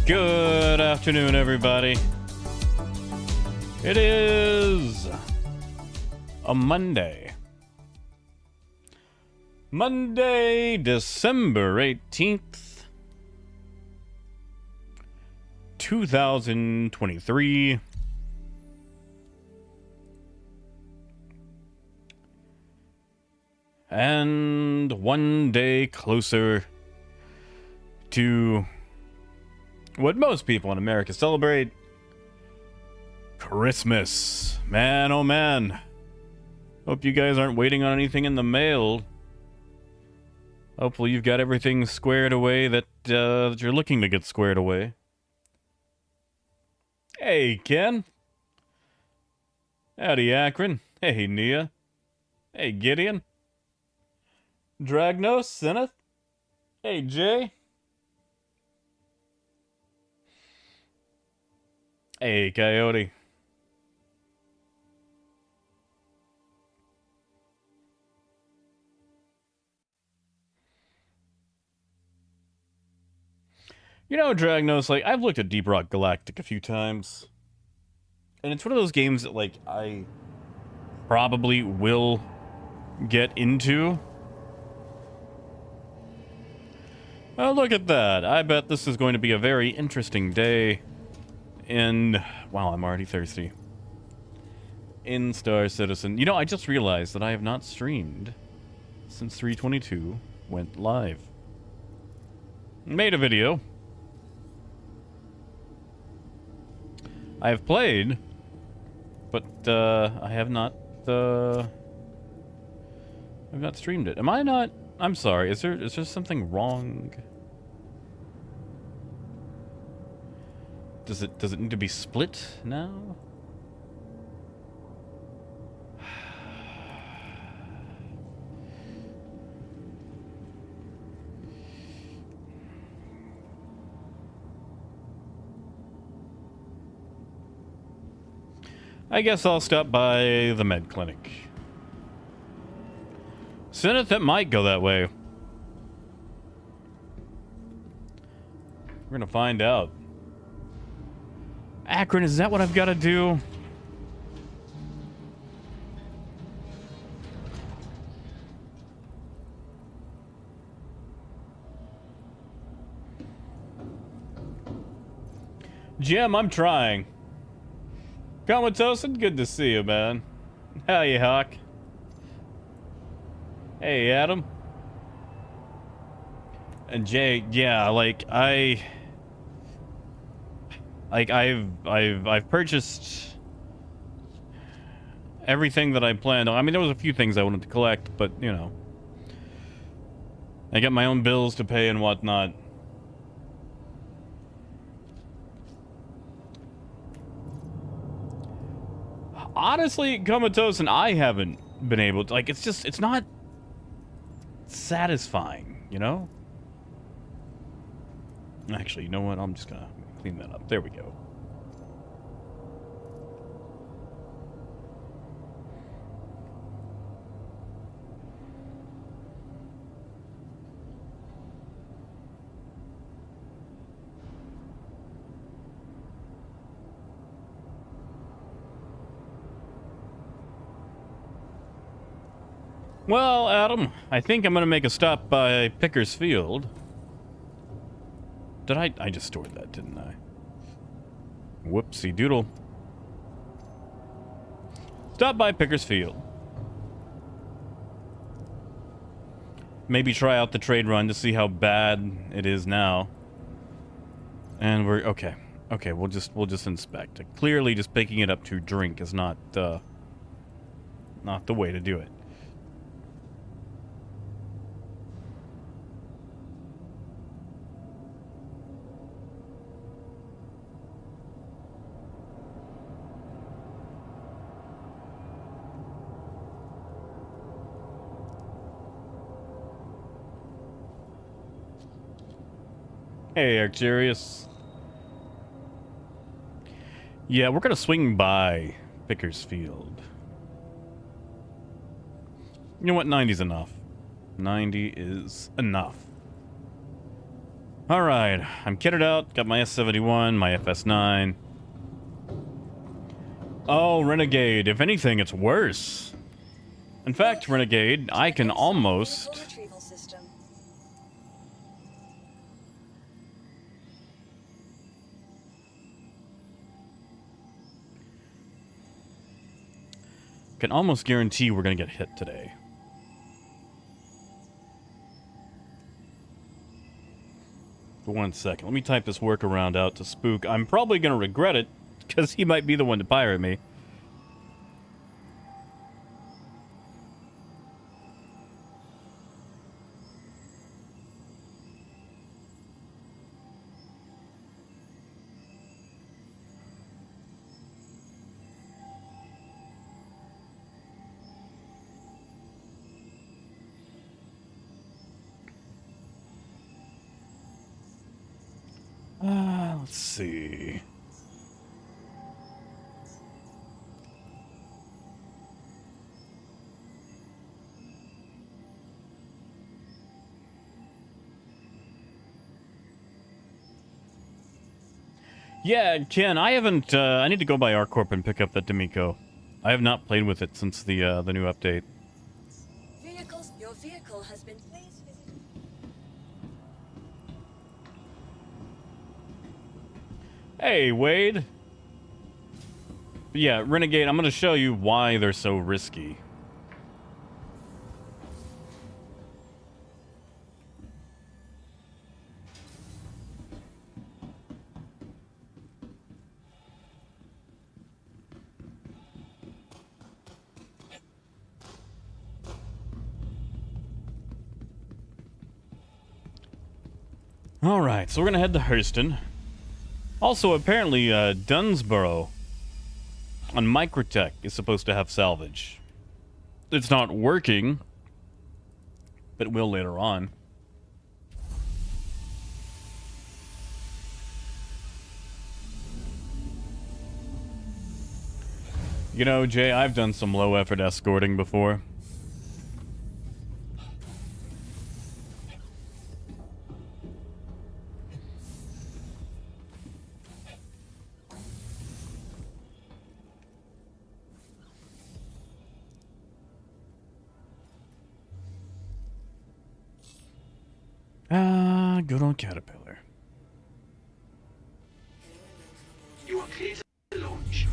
Good afternoon, everybody. It is a Monday. Monday, December 18th, 2023. And one day closer to what most people in America celebrate, Christmas. Man, oh man. Hope you guys aren't waiting on anything in the mail. Hopefully you've got everything squared away that you're looking to get squared away. Hey, Ken. Howdy, Akron. Hey, Nia. Hey, Gideon. Dragnos, Zenith. Hey, Jay. Hey, Coyote. You know, Dragnos, like, I've looked at Deep Rock Galactic a few times. And it's one of those games that, like, I probably will get into. Oh, look at that. I bet this is going to be a very interesting day in... Wow, I'm already thirsty. In Star Citizen. You know, I just realized that I have not streamed since 322 went live. Made a video. I have played, but I have not streamed it. Am I not? I'm sorry. Is there something wrong? Does it need to be split now? I guess I'll stop by the med clinic. Zenith, that might go that way. We're gonna find out. Akron, is that what I've got to do? Jim, I'm trying. Comatosin, good to see you, man. How you, Hawk? Hey, Adam. And Jay, yeah, I've purchased everything that I planned on. I mean, there was a few things I wanted to collect, but, you know, I got my own bills to pay and whatnot. Honestly, Comatose and I haven't been able to, like, it's not satisfying, you know? Actually, you know what? I'm just gonna clean that up. There we go. Well, Adam, I think I'm gonna make a stop by Pickers Field. Did I just stored that, didn't I? Whoopsie doodle. Stop by Pickers Field. Maybe try out the trade run to see how bad it is now. And we're okay. Okay, we'll just inspect it. Clearly, just picking it up to drink is not the way to do it. Hey, Arcturius. Yeah, we're gonna swing by Pickers Field. You know what? 90's enough. 90 is enough. Alright, I'm kitted out. Got my S71, my FS9. Oh, Renegade. If anything, it's worse. In fact, Renegade, I can almost... can almost guarantee we're gonna get hit today. For 1 second. Let me type this workaround out to Spook. I'm probably gonna regret it, because he might be the one to pirate me. Let's see. Yeah, Ken, I haven't, I need to go by R-Corp and pick up that D'Amico. I have not played with it since the new update. Your vehicle has been placed. Hey, Wade. Yeah, Renegade, I'm gonna show you why they're so risky. Alright, so we're gonna head to Hurston. Also, apparently, Dunsborough on Microtech is supposed to have salvage. It's not working, but it will later on. You know, Jay, I've done some low-effort escorting before. Good old Caterpillar. You are clear to launch.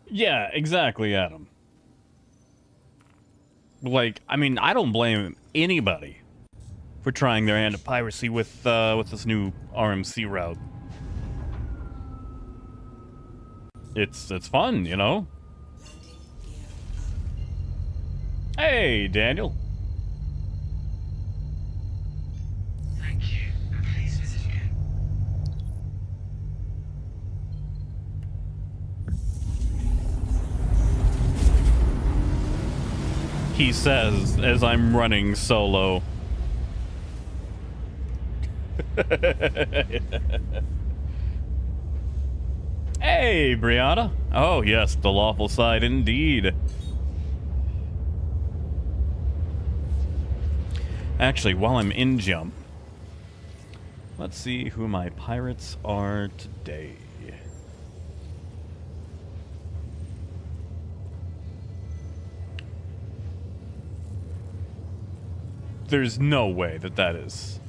Yeah, exactly, Adam. Like, I mean, I don't blame anybody for trying their hand at piracy with this new RMC route. It's fun, you know? Hey, Daniel. Thank you. Please visit again. He says as I'm running solo. Hey, Brianna. Oh, yes, the lawful side indeed. Actually, while I'm in jump, let's see who my pirates are today. There's no way that is...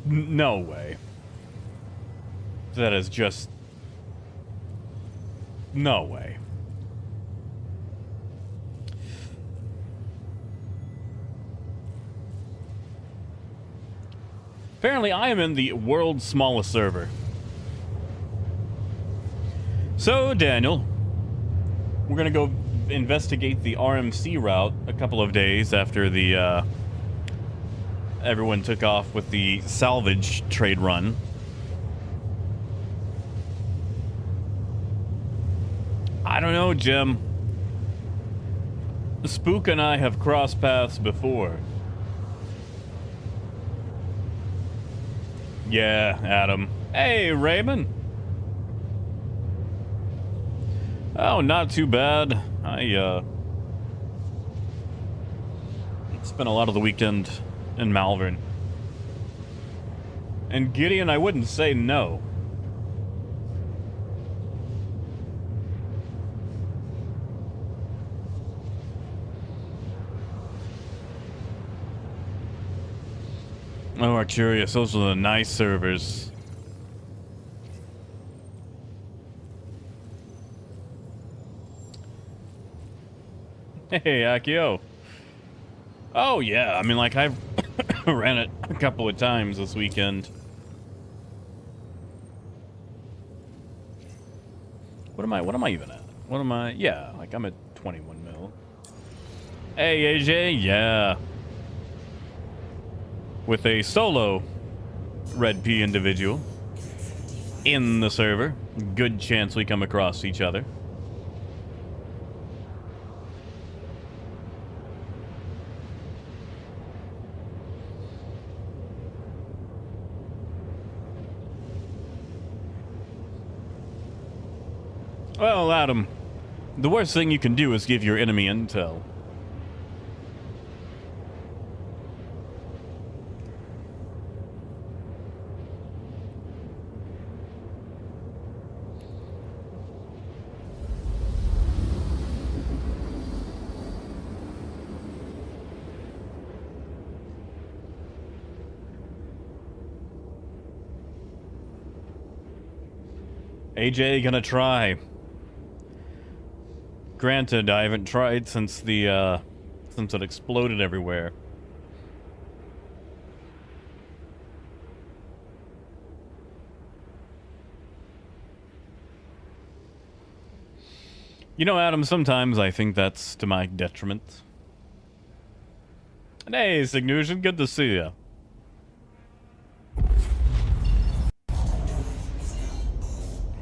No way. That is just... No way. Apparently, I am in the world's smallest server. So, Daniel, we're gonna go investigate the RMC route a couple of days after the, everyone took off with the salvage trade run. I don't know, Jim. Spook and I have crossed paths before. Yeah, Adam. Hey, Raymond. Oh, not too bad. I spent a lot of the weekend in Malvern. And Gideon, I wouldn't say no. Oh, Arcurious, those are the nice servers. Hey, Akio. Oh, yeah, I mean, like, I've ran it a couple of times this weekend. What am I even at? What am I? Yeah, like, I'm at 21 mil. Hey, AJ, yeah. With a solo Red P individual in the server. Good chance we come across each other. Well, Adam, the worst thing you can do is give your enemy intel. AJ gonna try. Granted, I haven't tried since the since it exploded everywhere. You know, Adam, sometimes I think that's to my detriment. And hey, Signution, good to see you.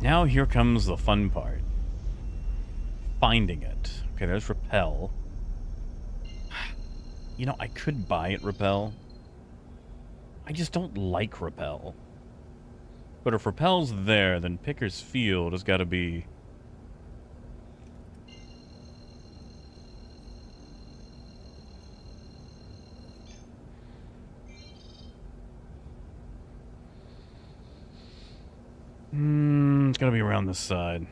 Now here comes the fun part. Finding it. Okay, there's Repel. You know, I could buy it, Repel. I just don't like Repel. But if Repel's there, then Picker's Field has got to be... it's got to be around this side.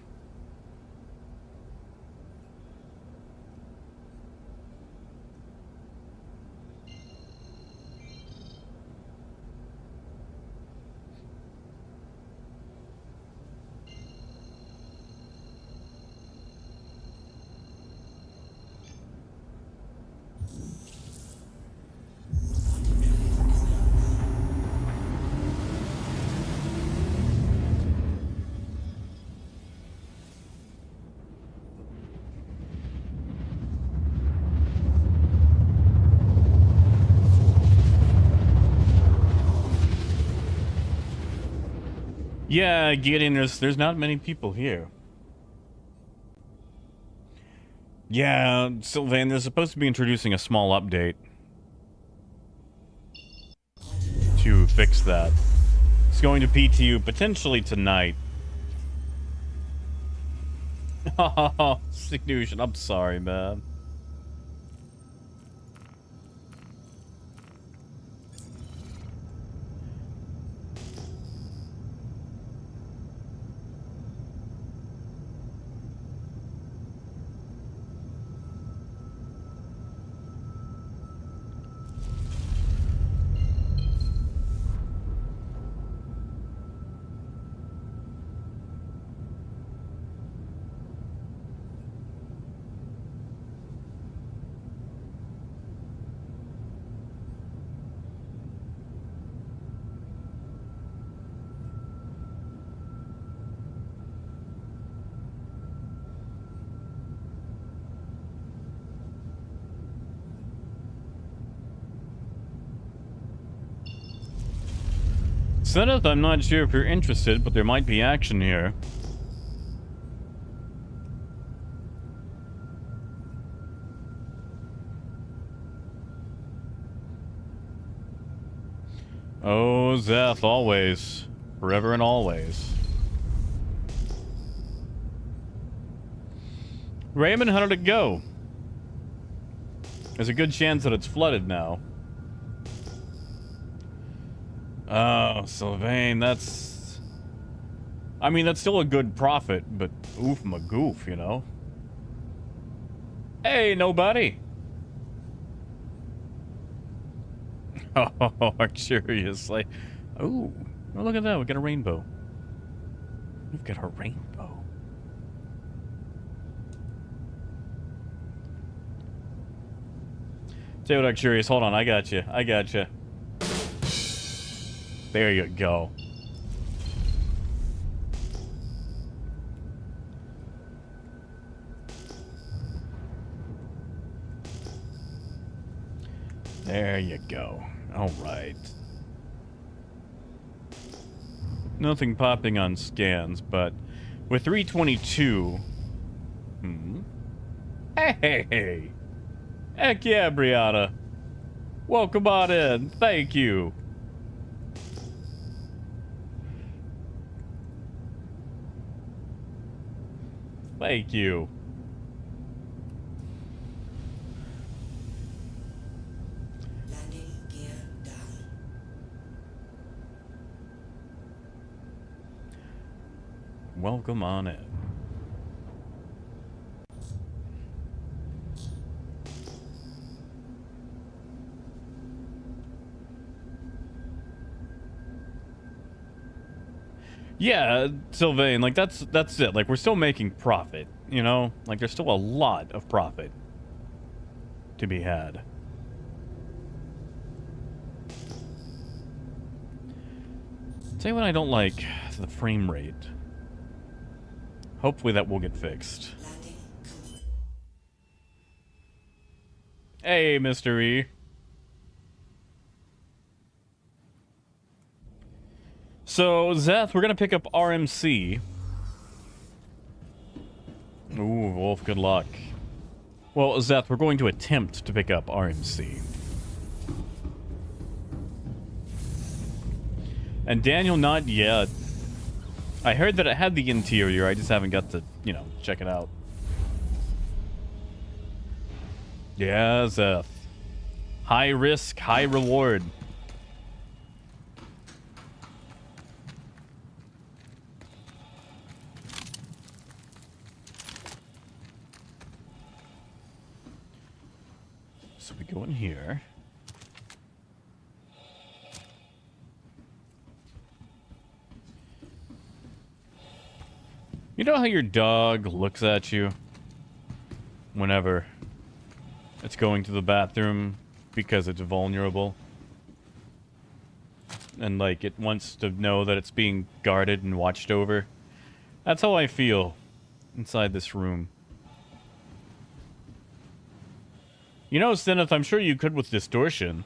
Yeah, Gideon, there's not many people here. Yeah, Sylvain, they're supposed to be introducing a small update to fix that. It's going to PTU potentially tonight. Oh, Signution, I'm sorry, man. Zenith, I'm not sure if you're interested, but there might be action here. Oh, Zeth, always. Forever and always. Raymond, how did it go? There's a good chance that it's flooded now. Oh, Sylvain, that's... I mean, that's still a good profit, but oof magoof, you know? Hey, nobody! Oh, curiously. Ooh, oh, look at that, we got a rainbow. We've got a rainbow. Tell you what I'm curious, hold on, I got you. There you go. There you go. Alright. Nothing popping on scans, but with 322... Hey! Heck yeah, Brianna. Welcome on in. Thank you. Thank you. Landing gear down. Welcome on in. Yeah, Sylvain, like that's it. Like we're still making profit, you know? Like there's still a lot of profit to be had. Tell you what I don't like, the frame rate. Hopefully that will get fixed. Landing complete. Hey, Mr. E. So, Zeth, we're gonna pick up RMC. Ooh, Wolf, good luck. Well, Zeth, we're going to attempt to pick up RMC. And Daniel, not yet. I heard that it had the interior, I just haven't got to, you know, check it out. Yeah, Zeth. High risk, high reward. So we go in here. You know how your dog looks at you whenever it's going to the bathroom because it's vulnerable? And like it wants to know that it's being guarded and watched over? That's how I feel inside this room. You know, Zenith, I'm sure you could with distortion.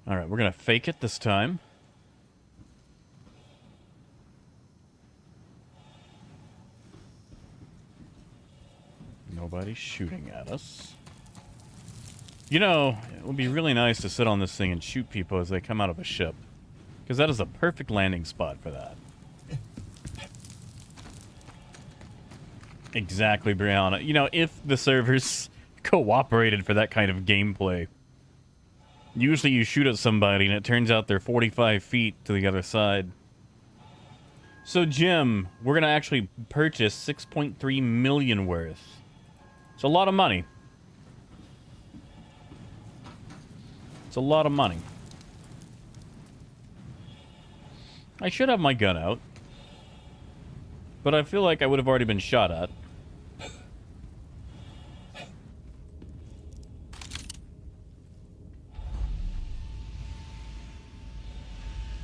Alright, we're gonna fake it this time. Nobody's shooting at us. You know, it would be really nice to sit on this thing and shoot people as they come out of a ship. Because that is a perfect landing spot for that. Exactly, Brianna. You know, if the servers cooperated for that kind of gameplay. Usually you shoot at somebody and it turns out they're 45 feet to the other side. So, Jim, we're going to actually purchase 6.3 million worth. It's a lot of money. It's a lot of money. I should have my gun out. But I feel like I would have already been shot at.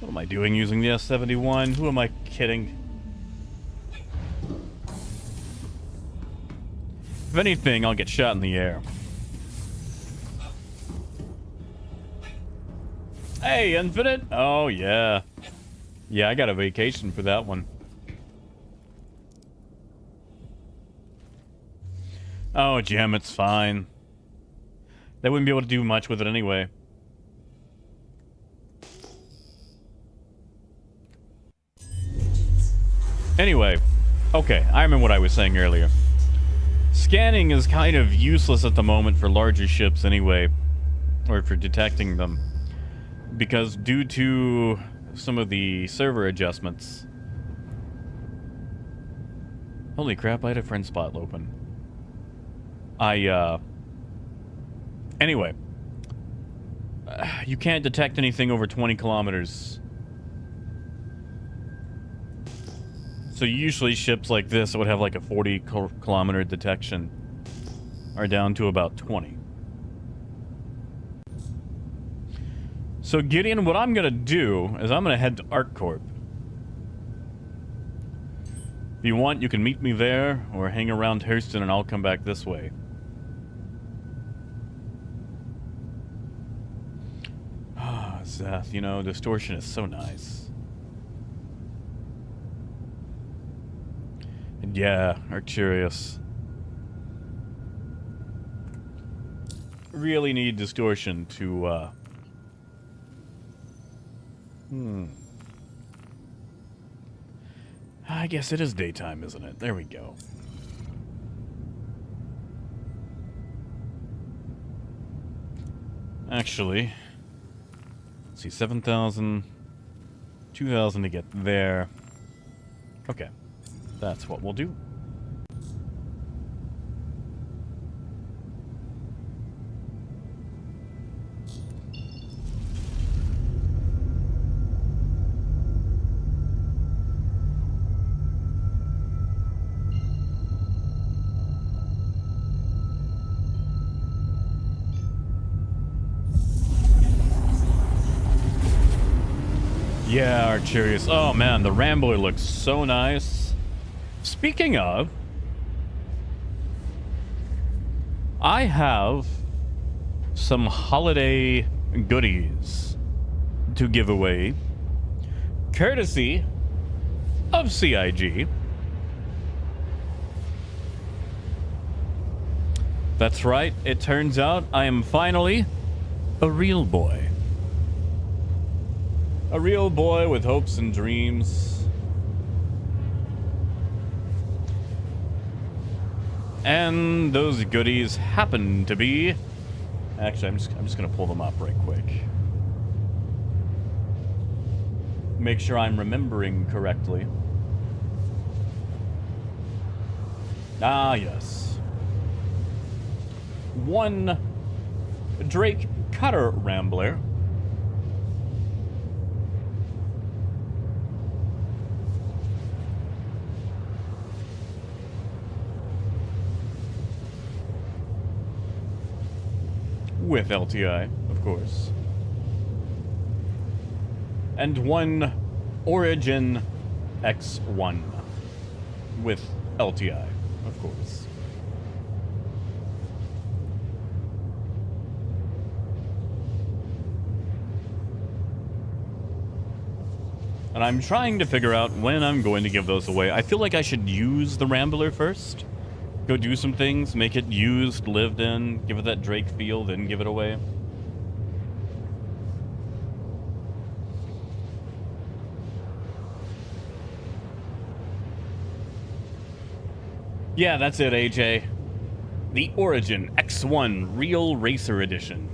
What am I doing using the S-71? Who am I kidding? If anything, I'll get shot in the air. Hey, Infinite! Oh, yeah. Yeah, I got a vacation for that one. Oh, gem, it's fine. They wouldn't be able to do much with it anyway. Anyway, okay, I remember what I was saying earlier. Scanning is kind of useless at the moment for larger ships anyway, or for detecting them, because due to some of the server adjustments... Holy crap, I had a friend spot open. Anyway. You can't detect anything over 20 kilometers. So usually ships like this that would have like a 40 kilometer detection are down to about 20. So Gideon, what I'm going to do is I'm going to head to ArcCorp. If you want, you can meet me there or hang around Hurston and I'll come back this way. Ah, Zeth, you know, distortion is so nice. And yeah, Arcturus. Really need distortion to, I guess it is daytime, isn't it? There we go. Actually, let's see, 7,000, 2,000 to get there. Okay, that's what we'll do. Yeah, Arcturus. Oh man, the Rambler looks so nice. Speaking of, I have some holiday goodies to give away, courtesy of CIG. That's right, it turns out I am finally a real boy. A real boy with hopes and dreams. And those goodies happen to be... Actually, I'm just gonna pull them up right quick. Make sure I'm remembering correctly. Ah, yes. One Drake Cutter Rambler. With LTI, of course. And one Origin X1 with LTI, of course. And I'm trying to figure out when I'm going to give those away. I feel like I should use the Rambler first. Go do some things, make it used, lived in, give it that Drake feel, then give it away. Yeah, that's it, AJ. The Origin X1 Real Racer Edition.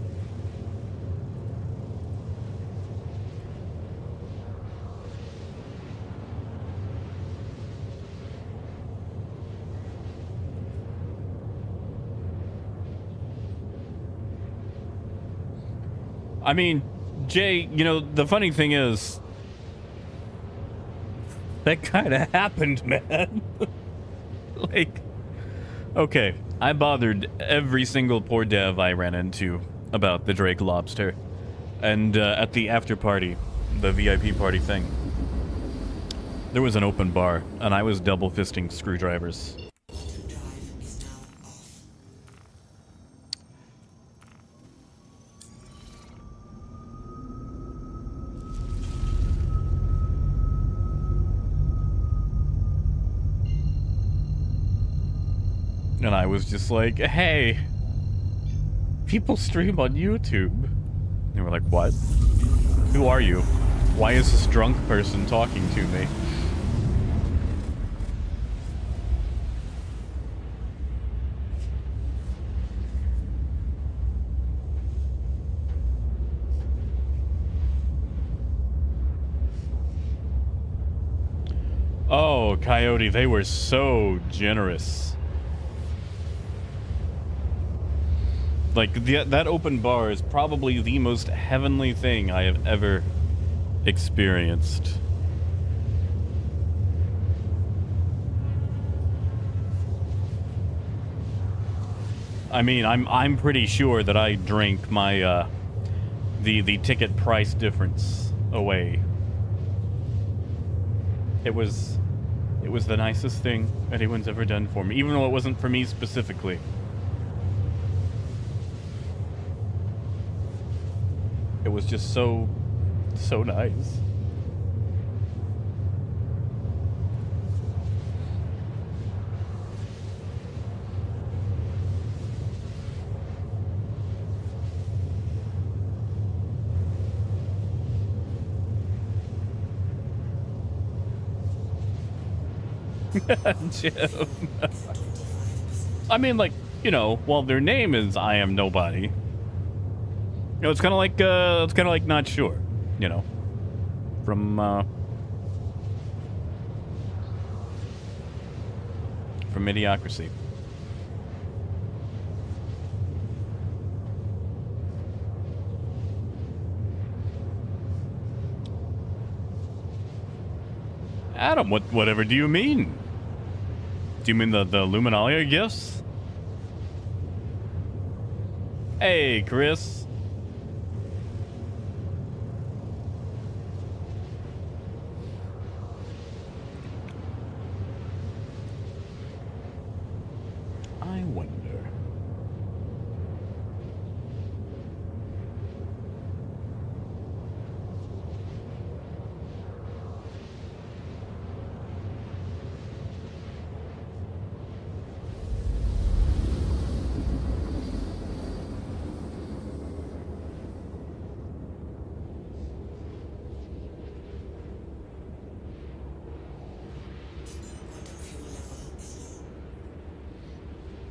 I mean, Jay, you know, the funny thing is, that kind of happened, man. Like, okay, I bothered every single poor dev I ran into about the Drake Lobster. And at the after party, the VIP party thing, there was an open bar, and I was double fisting screwdrivers. Drive is now off. And I was just like, hey, people stream on YouTube. They were like, what? Who are you? Why is this drunk person talking to me? Oh, Coyote, they were so generous. Like, that open bar is probably the most heavenly thing I have ever experienced. I mean, I'm pretty sure that I drank my the ticket price difference away. It was the nicest thing anyone's ever done for me, even though it wasn't for me specifically. It was just so nice. Jim. I mean, like, you know, well, their name is I Am Nobody. You know, it's kind of like Not Sure, you know, from Idiocracy. Adam, whatever do you mean? Do you mean the Luminalia gifts? Hey, Chris. I wonder.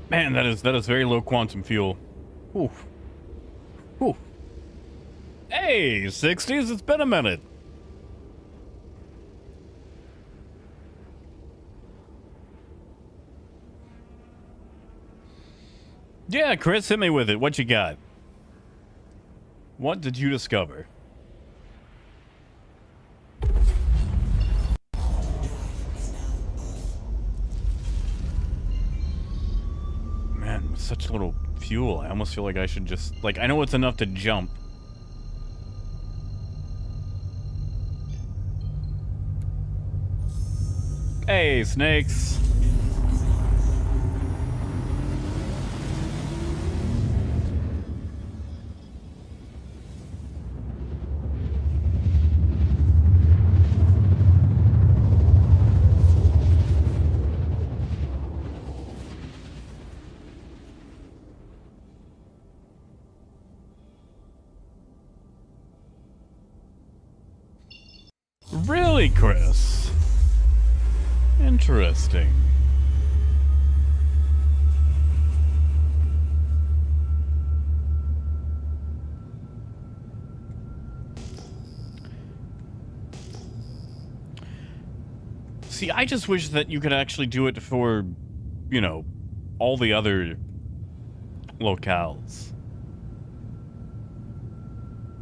Man, that is very low quantum fuel. Oof. Oof. Hey, 60s, it's been a minute. Yeah, Chris, hit me with it. What you got? What did you discover? Man, with such little fuel, I almost feel like I should just... Like, I know it's enough to jump. Hey, snakes. Really, Chris? Interesting. See, I just wish that you could actually do it for, you know, all the other locales.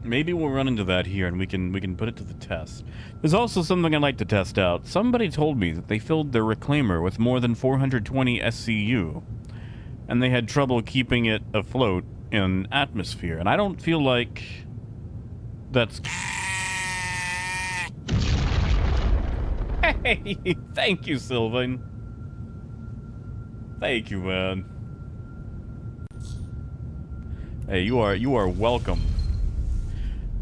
Maybe we'll run into that here and we can put it to the test. There's also something I'd like to test out. Somebody told me that they filled their reclaimer with more than 420 SCU, and they had trouble keeping it afloat in atmosphere. And I don't feel like that's... Hey, thank you, Sylvan. Thank you, man. Hey, you are welcome.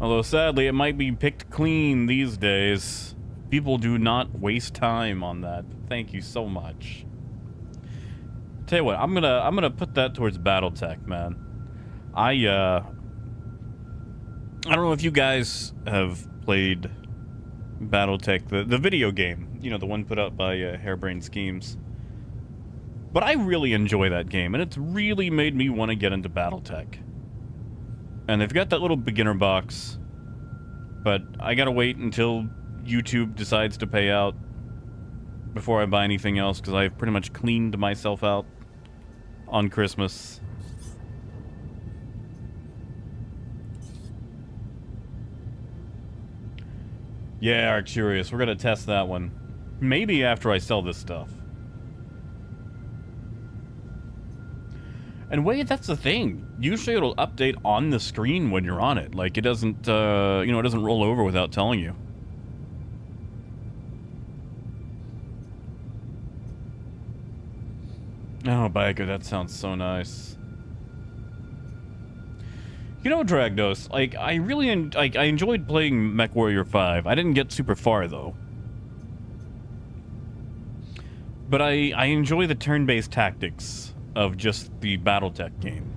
Although, sadly, it might be picked clean these days. People do not waste time on that. Thank you so much. Tell you what, I'm gonna put that towards BattleTech, man. I don't know if you guys have played BattleTech, the video game, you know, the one put up by Harebrained Schemes. But I really enjoy that game, and it's really made me want to get into BattleTech. And they've got that little beginner box, but I gotta wait until YouTube decides to pay out before I buy anything else, because I've pretty much cleaned myself out on Christmas. Yeah, Arcturus, we're gonna test that one. Maybe after I sell this stuff. And wait, that's the thing. Usually it'll update on the screen when you're on it. Like, it doesn't, you know, it doesn't roll over without telling you. Oh, Biker, that sounds so nice. You know, Dragdos, like, I really, I enjoyed playing MechWarrior 5. I didn't get super far, though. But I enjoy the turn-based tactics of just the BattleTech game.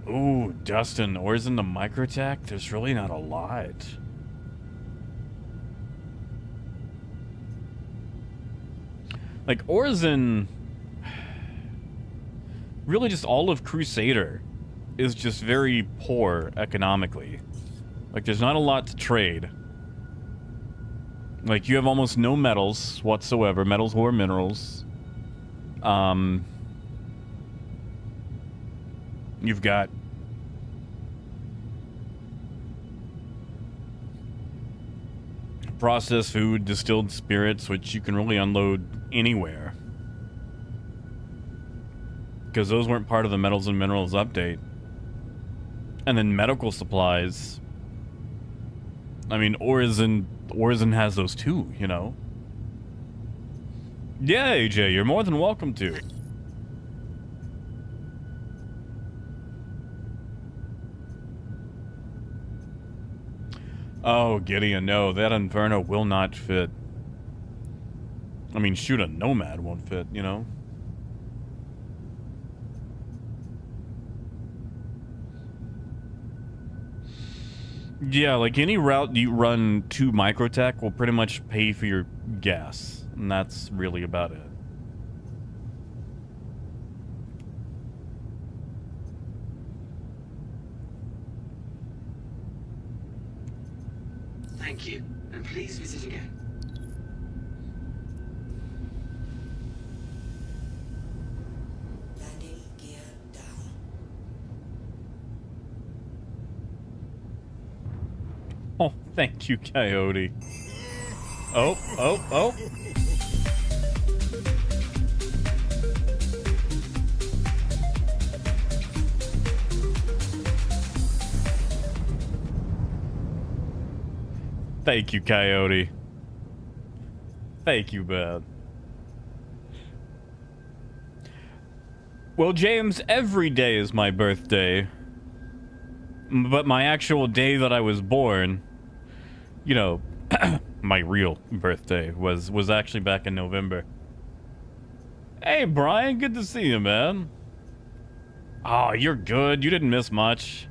Ooh, Dustin, ores in the Microtech? There's really not a lot. Like, Origin, really just all of Crusader is just very poor economically. Like, there's not a lot to trade. Like, you have almost no metals whatsoever. Metals or minerals. You've got processed food, distilled spirits, which you can really unload anywhere, because those weren't part of the metals and minerals update. And then medical supplies. I mean, Origin has those too, you know. Yeah, AJ, you're more than welcome to. Oh, Gideon, no, that Inferno will not fit. I mean, shoot, a Nomad won't fit, you know? Yeah, like any route you run to Microtech will pretty much pay for your gas. And that's really about it. Thank you, and please visit again. Landing gear down. Oh, thank you, Coyote. Oh, oh, oh. Thank you, Coyote. Thank you, bud. Well, James, every day is my birthday. But my actual day that I was born, you know, my real birthday was actually back in November. Hey, Brian, good to see you, man. Oh, you're good. You didn't miss much.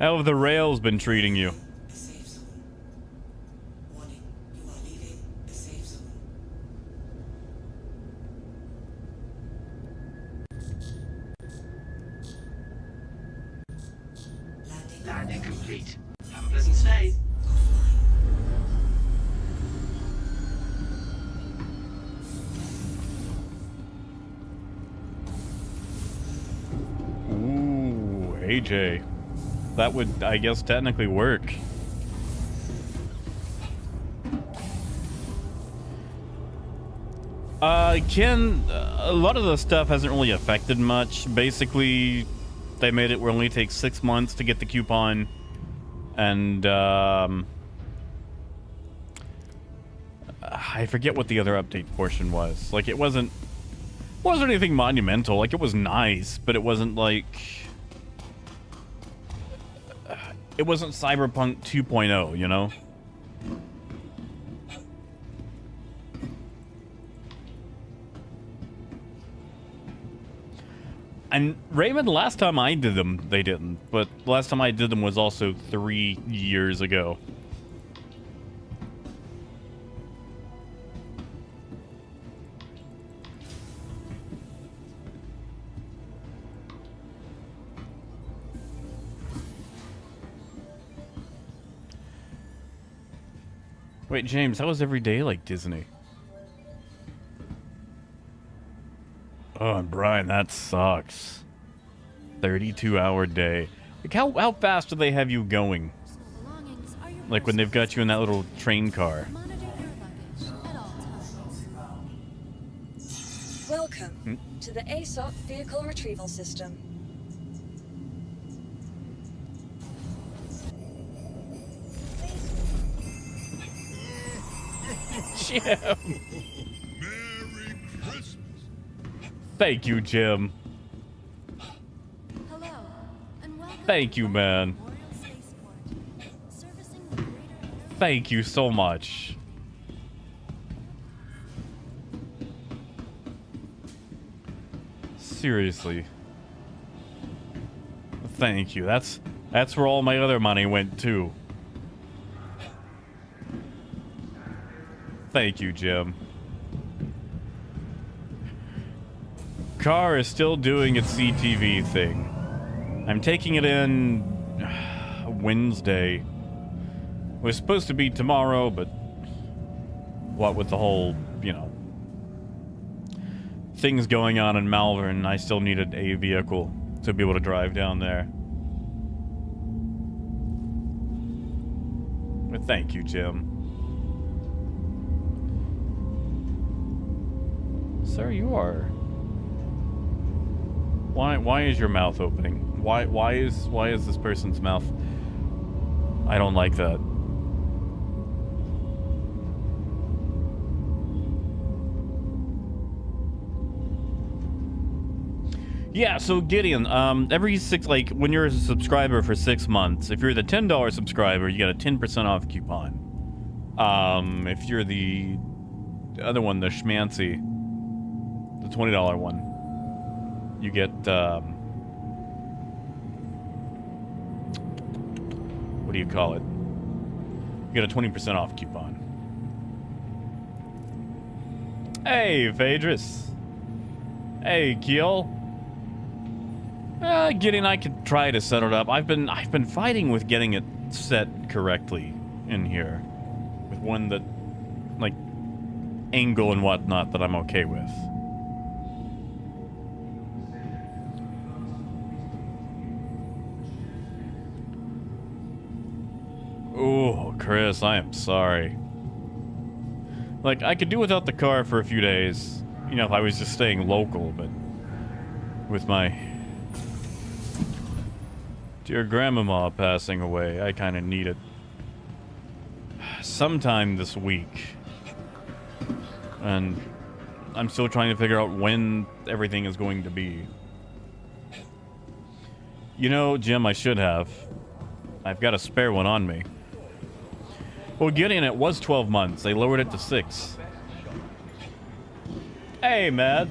How have the rails been treating you? A safe zone. Warning, you are leaving the safe zone. Landing complete. Have a pleasant stay. Ooh, AJ. That would, I guess, technically work. Ken, a lot of the stuff hasn't really affected much. Basically, they made it where it only takes 6 months to get the coupon. And, I forget what the other update portion was. Like, it wasn't anything monumental. Like, it was nice, but it wasn't like... it wasn't Cyberpunk 2.0, you know? And Raymond, last time I did them, they didn't. But last time I did them was also 3 years ago. Wait, James, how was every day like Disney? Oh, and Brian, that sucks. 32-hour day. Like, how fast do they have you going? Like when they've got you in that little train car. Welcome to the ASOP Vehicle Retrieval System. Jim. Merry Christmas. Thank you, Jim. Hello, and welcome Thank you, man. Memorial Spaceport, servicing the greater area. Thank you so much. Seriously. Thank you. That's where all my other money went too. Thank you, Jim. Car is still doing its CTV thing. I'm taking it in Wednesday. It was supposed to be tomorrow, but what with the whole, you know, things going on in Malvern, I still needed a vehicle to be able to drive down there. But thank you, Jim. Sir, you are. Why is your mouth opening? Why is this person's mouth? I don't like that. Yeah, so Gideon, every when you're a subscriber for 6 months, if you're the $10 subscriber, you get a 10% off coupon. If you're the other one, the schmancy, the $20 one, you get, what do you call it? You get a 20% off coupon. Hey, Phaedrus. Hey, Keel. Gideon, I could try to set it up. I've been fighting with getting it set correctly in here, with one that, like, angle and whatnot that I'm okay with. Oh, Chris, I am sorry. Like, I could do without the car for a few days, you know, if I was just staying local, but with my dear grandmama passing away, I kind of need it sometime this week. And I'm still trying to figure out when everything is going to be. You know, Jim, I should have. I've got a spare one on me. Well, Gideon, it was 12 months. They lowered it to 6. Hey, Mad.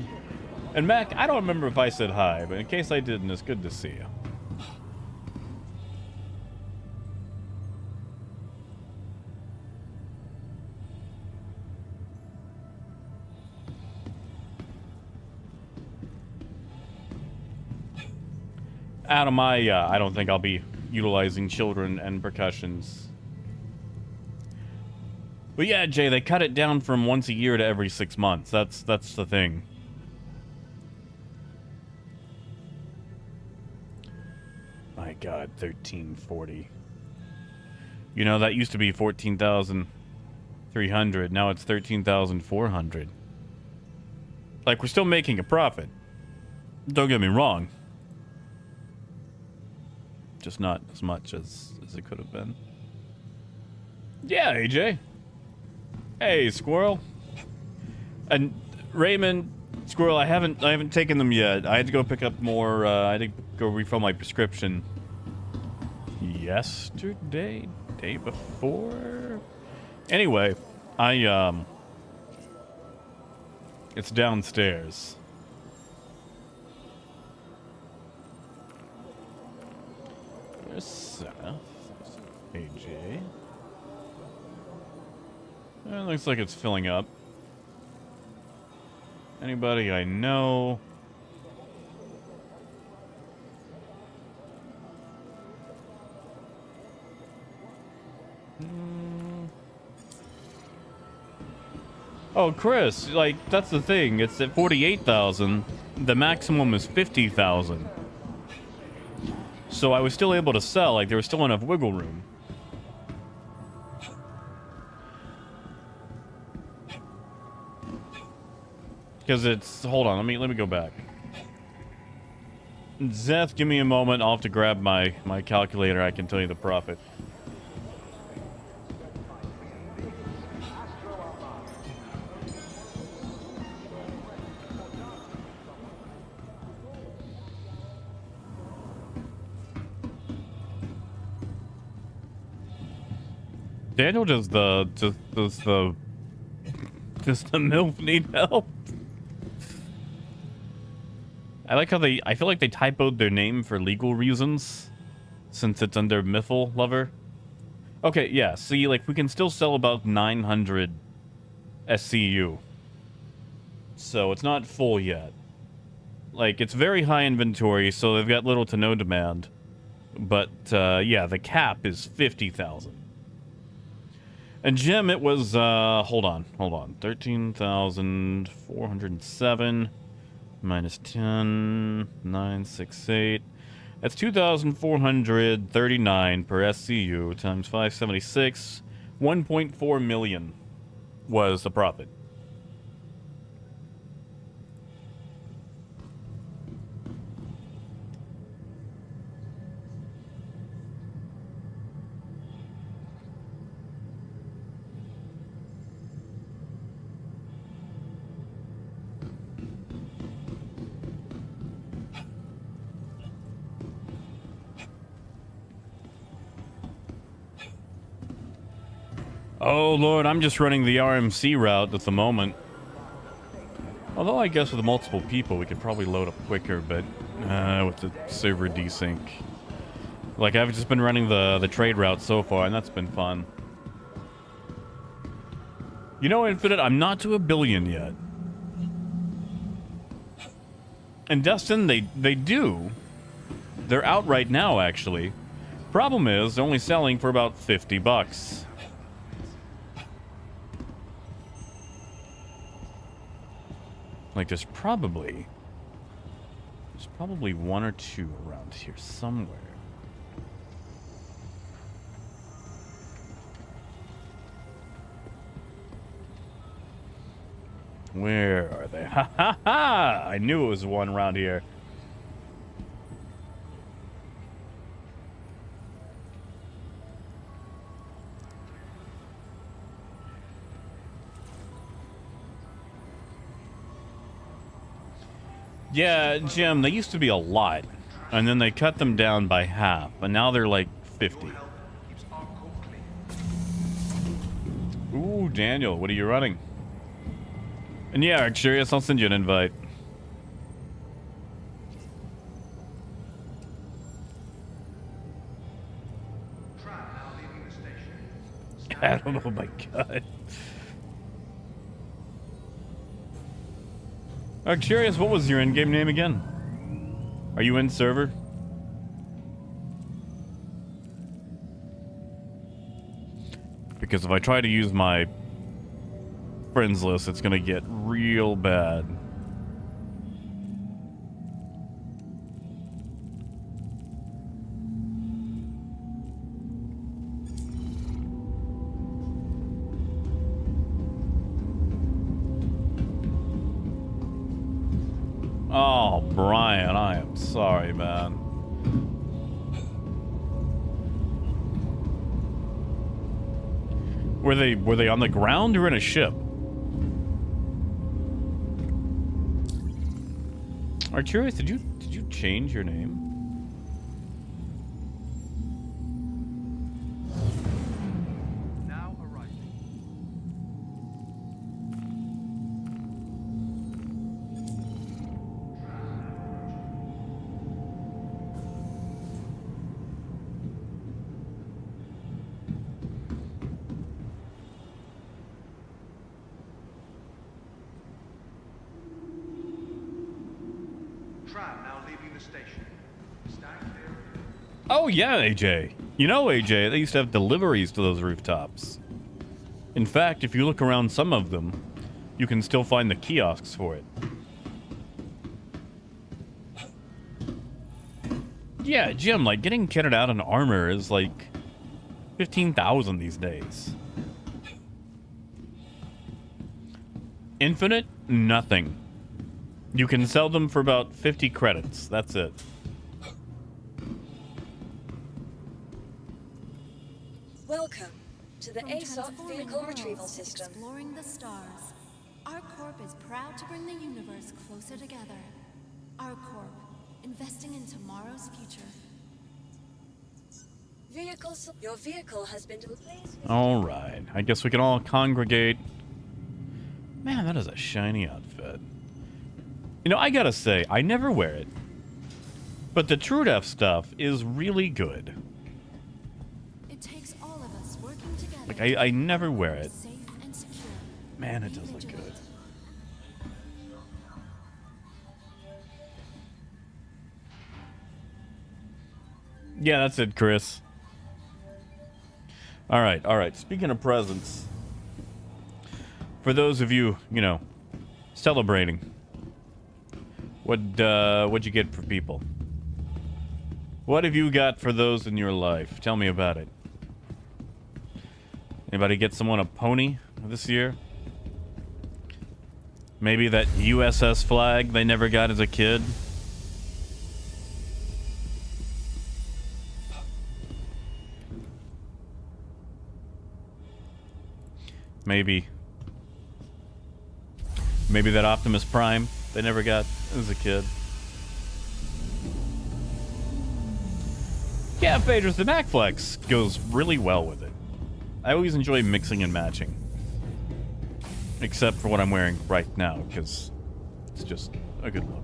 And Mac, I don't remember if I said hi, but in case I didn't, it's good to see you. Adam, I don't think I'll be utilizing children and percussions. But yeah, Jay, they cut it down from once a year to every 6 months. That's the thing. My God, 1340. You know, that used to be 14,300. Now it's 13,400. Like, we're still making a profit. Don't get me wrong. Just not as much as it could have been. Yeah, AJ. Hey, Squirrel. And Raymond, Squirrel, I haven't taken them yet. I had to go pick up more. I had to go refill my prescription. yesterday, day before. Anyway, it's downstairs. There's Seth. There's AJ. It looks like it's filling up. Anybody I know? Oh, Chris, like, that's the thing. It's at 48,000. The maximum is 50,000. So I was still able to sell. Like, there was still enough wiggle room. Because it's... Hold on, let me go back. Zeth, give me a moment. I'll have to grab my calculator. I can tell you the profit. Daniel, does the MILF need help? I like how I feel like they typoed their name for legal reasons, since it's under Miffle Lover. Okay, yeah, see, like, we can still sell about 900 SCU. So it's not full yet. Like, it's very high inventory, so they've got little to no demand. But, yeah, the cap is 50,000. And Jim, it was, hold on. 13,407 minus 10, 968. That's 2,439 per SCU times 576. 1.4 million was the profit. Oh, Lord, I'm just running the RMC route at the moment. Although I guess with multiple people, we could probably load up quicker, but with the server desync. Like, I've just been running the trade route so far, and that's been fun. You know, Infinite, I'm not to 1 billion yet. And Destin, they do. They're out right now, actually. Problem is, they're only selling for about 50 bucks. Like, there's probably one or two around here somewhere. Where are they? Ha ha ha! I knew it was one around here. Yeah, Jim, they used to be a lot, and then they cut them down by half, and now they're like 50. Ooh, Daniel, what are you running? And yeah, Arcturius, I'll send you an invite. I don't know, oh my god. Arcturius, what was your in-game name again? Are you in server? Because if I try to use my friends list, it's gonna get real bad. Oh, Brian, I am sorry, man. Were they on the ground or in a ship? Arcturus, did you change your name? tram now leaving the station. Stand clear. Oh yeah, AJ. You know, AJ, they used to have deliveries to those rooftops. In fact, if you look around some of them, you can still find the kiosks for it. Yeah, Jim, like, getting kitted out in armor is like 15,000 these days. Infinite? Nothing. You can sell them for about 50 credits. That's it. Welcome to the From ASOP transforming vehicle worlds retrieval to system. Exploring the stars. Our Corp is proud to bring the universe closer together. Our Corp, investing in tomorrow's future. Your vehicle has been delayed. All right. I guess we can all congregate. Man, that is a shiny outfit. You know, I gotta say, I never wear it. But the True Def stuff is really good. It takes all of us working together. Like, I never wear it. Safe and secure. Man, it Be does look vigilant. good. Yeah, that's it, Chris. All right. Speaking of presents, for those of you, you know, celebrating, what'd you get for people? What have you got for those in your life? Tell me about it. Anybody get someone a pony this year? Maybe that USS flag they never got as a kid? Maybe that Optimus Prime they never got as a kid. Yeah, Phaedrus, the MacFlex goes really well with it. I always enjoy mixing and matching. Except for what I'm wearing right now, because it's just a good look.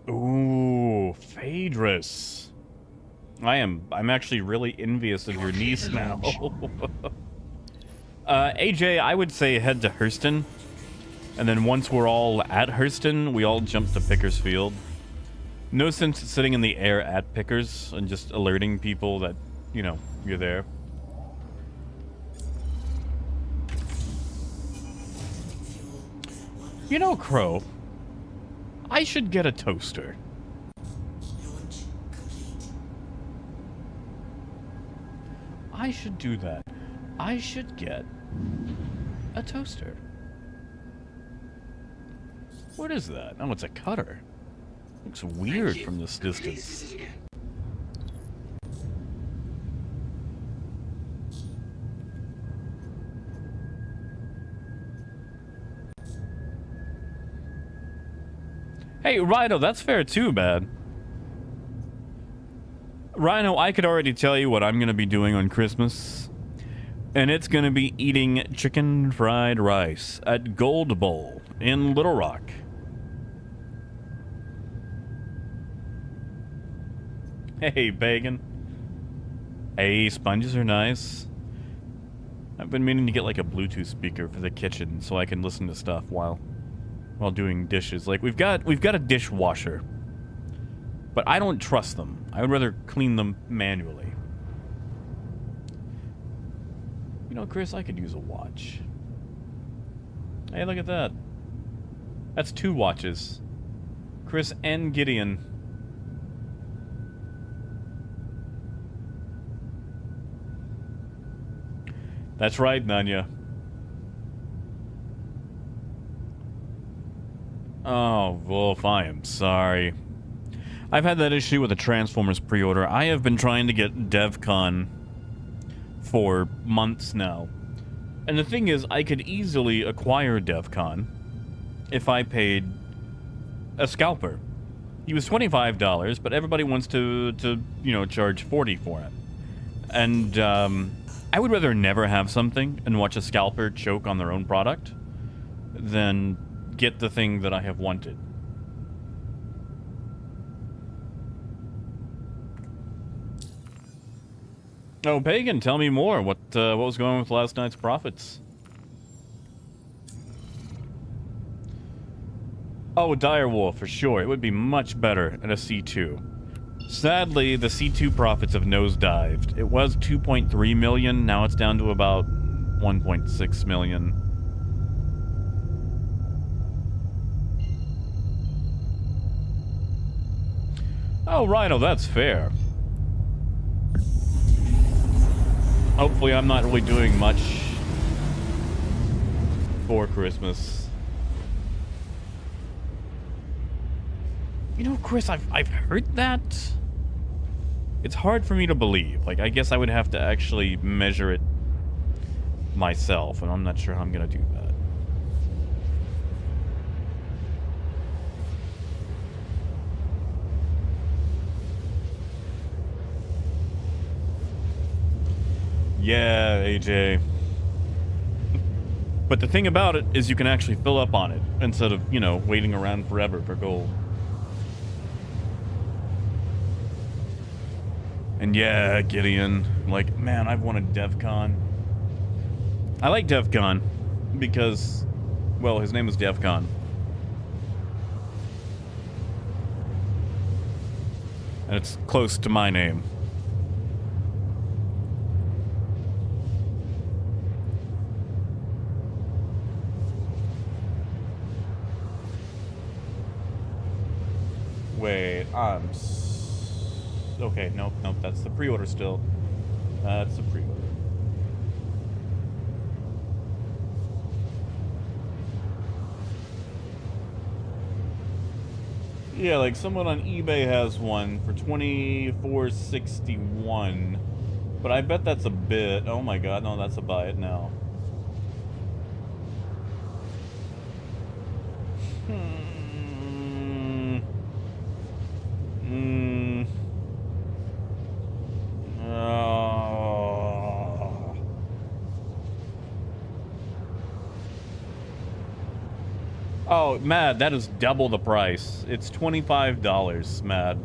Ooh, Phaedrus. I'm actually really envious of your niece now. AJ, I would say head to Hurston. And then once we're all at Hurston, we all jump to Pickers Field. No sense sitting in the air at Pickers and just alerting people that, you know, you're there. You know, Crow, I should get a toaster. Launch complete. I should do that. I should get a toaster. What is that? Oh, it's a cutter. Looks weird from this Please distance. visit again. Hey, Rhino, that's fair too, man. Rhino, I could already tell you what I'm going to be doing on Christmas. And it's going to be eating chicken fried rice at Gold Bowl in Little Rock. Hey, Bagan. Hey, sponges are nice. I've been meaning to get like a Bluetooth speaker for the kitchen so I can listen to stuff while doing dishes. Like we've got a dishwasher, but I don't trust them. I would rather clean them manually. You know, Chris, I could use a watch. Hey, look at that. That's 2 watches. Chris and Gideon. That's right, Nanya. Oh, Wolf, I am sorry. I've had that issue with the Transformers pre-order. I have been trying to get DevCon for months now. And the thing is, I could easily acquire DevCon if I paid a scalper. He was $25, but everybody wants to you know, charge $40 for it. And I would rather never have something and watch a scalper choke on their own product than get the thing that I have wanted. Oh, Pagan, tell me more. What was going on with last night's profits? Oh, Direwolf, for sure. It would be much better at a C2. Sadly, the C2 profits have nosedived. It was 2.3 million, now it's down to about 1.6 million. Oh, Rhino, that's fair. Hopefully I'm not really doing much for Christmas. You know, Chris, I've heard that. It's hard for me to believe. Like, I guess I would have to actually measure it myself, and I'm not sure how I'm gonna do that. Yeah, AJ. But the thing about it is you can actually fill up on it instead of, you know, waiting around forever for gold. And yeah, Gideon, like, man, I've wanted DevCon. I like DevCon because, well, his name is DevCon. And it's close to my name. Wait, okay, nope, that's the pre-order still. That's the pre-order. Yeah, like someone on eBay has one for $24.61, but I bet that's a bit. Oh my god, no, that's a buy it now. Oh, Mad, that is double the price. It's $25, Mad.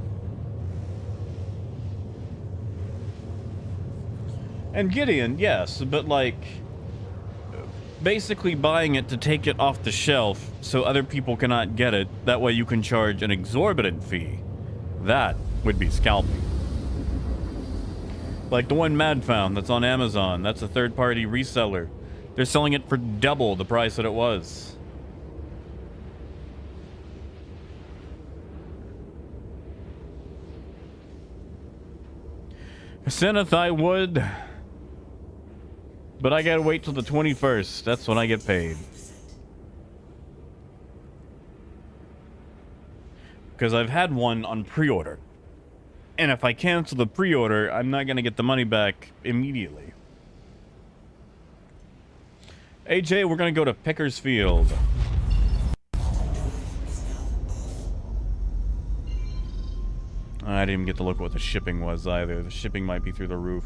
And Gideon, yes, but like, basically buying it to take it off the shelf so other people cannot get it. That way you can charge an exorbitant fee. That would be scalping. Like the one Mad found that's on Amazon. That's a third-party reseller. They're selling it for double the price that it was. Senneth, I would, but I gotta wait till the 21st. That's when I get paid. Because I've had one on pre-order. And if I cancel the pre-order, I'm not gonna get the money back immediately. AJ, we're gonna go to Pickersfield. I didn't even get to look at what the shipping was either. The shipping might be through the roof.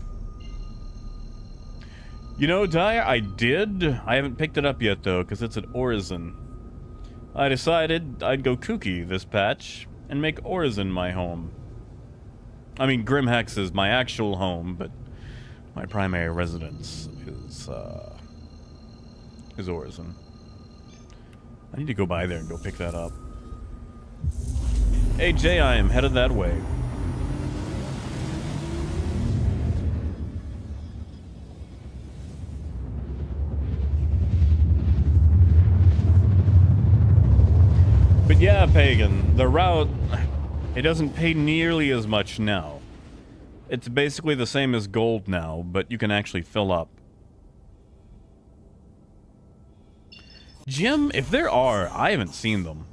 You know, Dyer, I did. I haven't picked it up yet, though, because it's at Orison. I decided I'd go kooky this patch and make Orison my home. I mean, Grimhex is my actual home, but my primary residence is Orison. I need to go by there and go pick that up. AJ, I am headed that way. But yeah, Pagan, the route, it doesn't pay nearly as much now. It's basically the same as gold now, but you can actually fill up. Jim, if there are, I haven't seen them.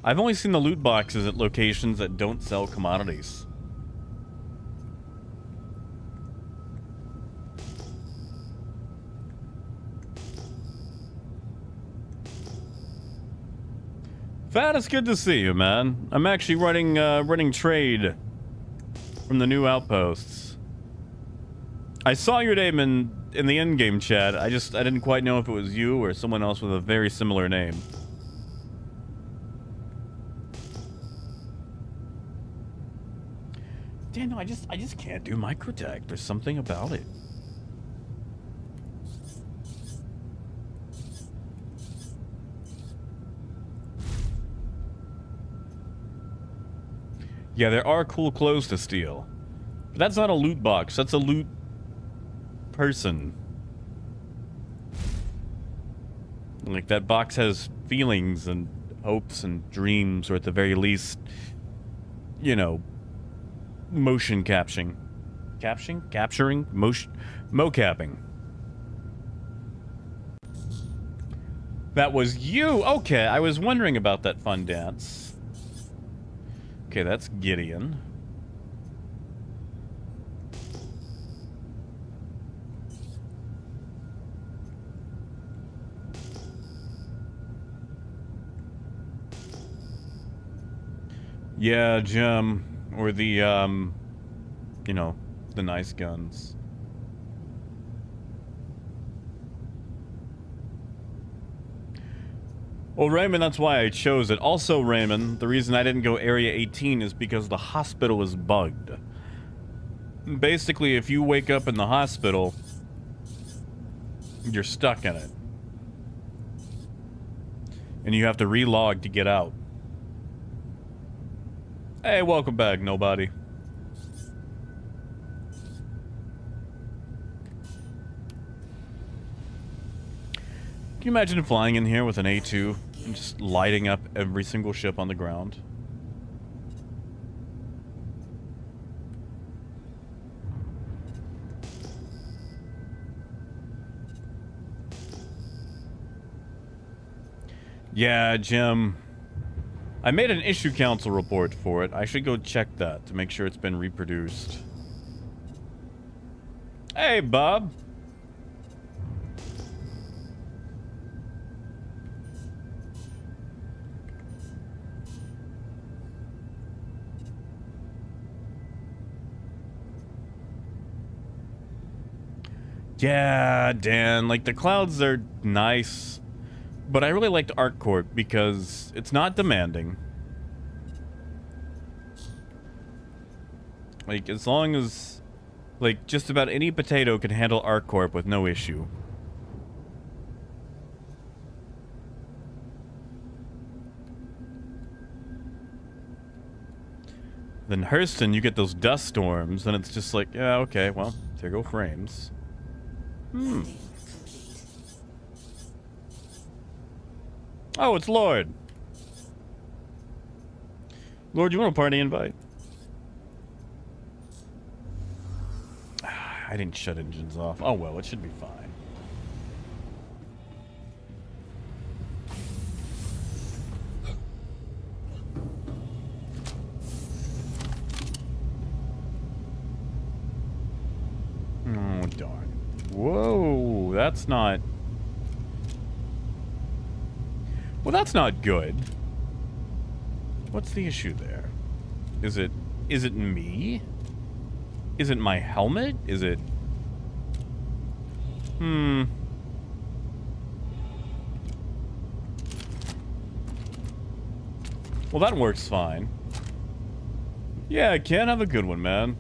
I've only seen the loot boxes at locations that don't sell commodities. Fat, it's good to see you, man. I'm actually running trade from the new outposts. I saw your name in the in-game chat. I didn't quite know if it was you or someone else with a very similar name. Daniel, I just can't do microtech. There's something about it. Yeah, there are cool clothes to steal. But that's not a loot box. That's a loot person. Like, that box has feelings and hopes and dreams, or at the very least, you know, motion capturing. Capturing? Mocapping. That was you! Okay, I was wondering about that fun dance. Okay, that's Gideon. Yeah, Jim. Or the, you know, the nice guns. Well, Raymond, that's why I chose it. Also, Raymond, the reason I didn't go Area 18 is because the hospital is bugged. Basically, if you wake up in the hospital, you're stuck in it. And you have to relog to get out. Hey, welcome back, nobody. Can you imagine flying in here with an A2 and just lighting up every single ship on the ground? Yeah, Jim. I made an issue council report for it. I should go check that to make sure it's been reproduced. Hey, Bob. Yeah, Dan, like, the clouds are nice, but I really liked ArcCorp because it's not demanding. Like, as long as, like, just about any potato can handle ArcCorp with no issue. Then Hurston, you get those dust storms, and it's just like, yeah, okay, well, there go frames. Oh, it's Lord. Lord, you want a party invite? I didn't shut engines off. Oh, well, it should be fine. Oh, darn. Whoa, that's not... Well, that's not good. What's the issue there? Is it me? Is it my helmet? Is it... Well, that works fine. Yeah, Ken, have a good one, man.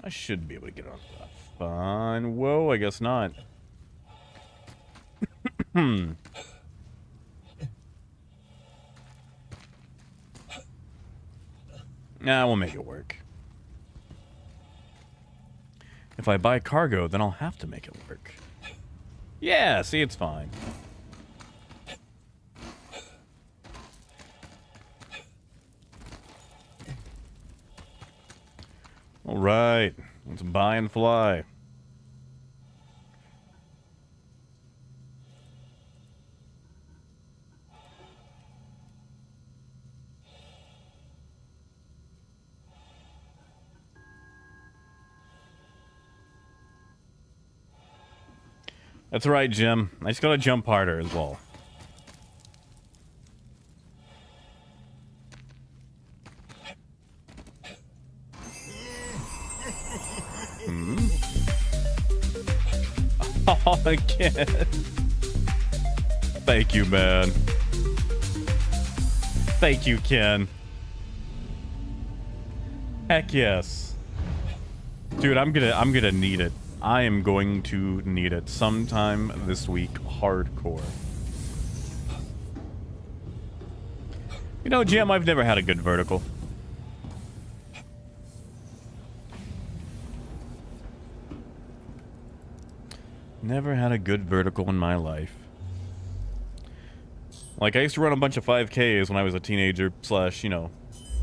I should be able to get on that. Fine. Whoa, I guess not. Nah, we'll make it work. If I buy cargo, then I'll have to make it work. Yeah, see, it's fine. All right, let's buy and fly. That's right, Jim. I just gotta jump harder as well. again. Thank you, man. Thank you, Ken. Heck yes. Dude, I'm gonna need it. I am going to need it sometime this week, hardcore. You know, Jim, I've never had a good vertical. Never had a good vertical in my life. Like, I used to run a bunch of 5Ks when I was a teenager slash, you know,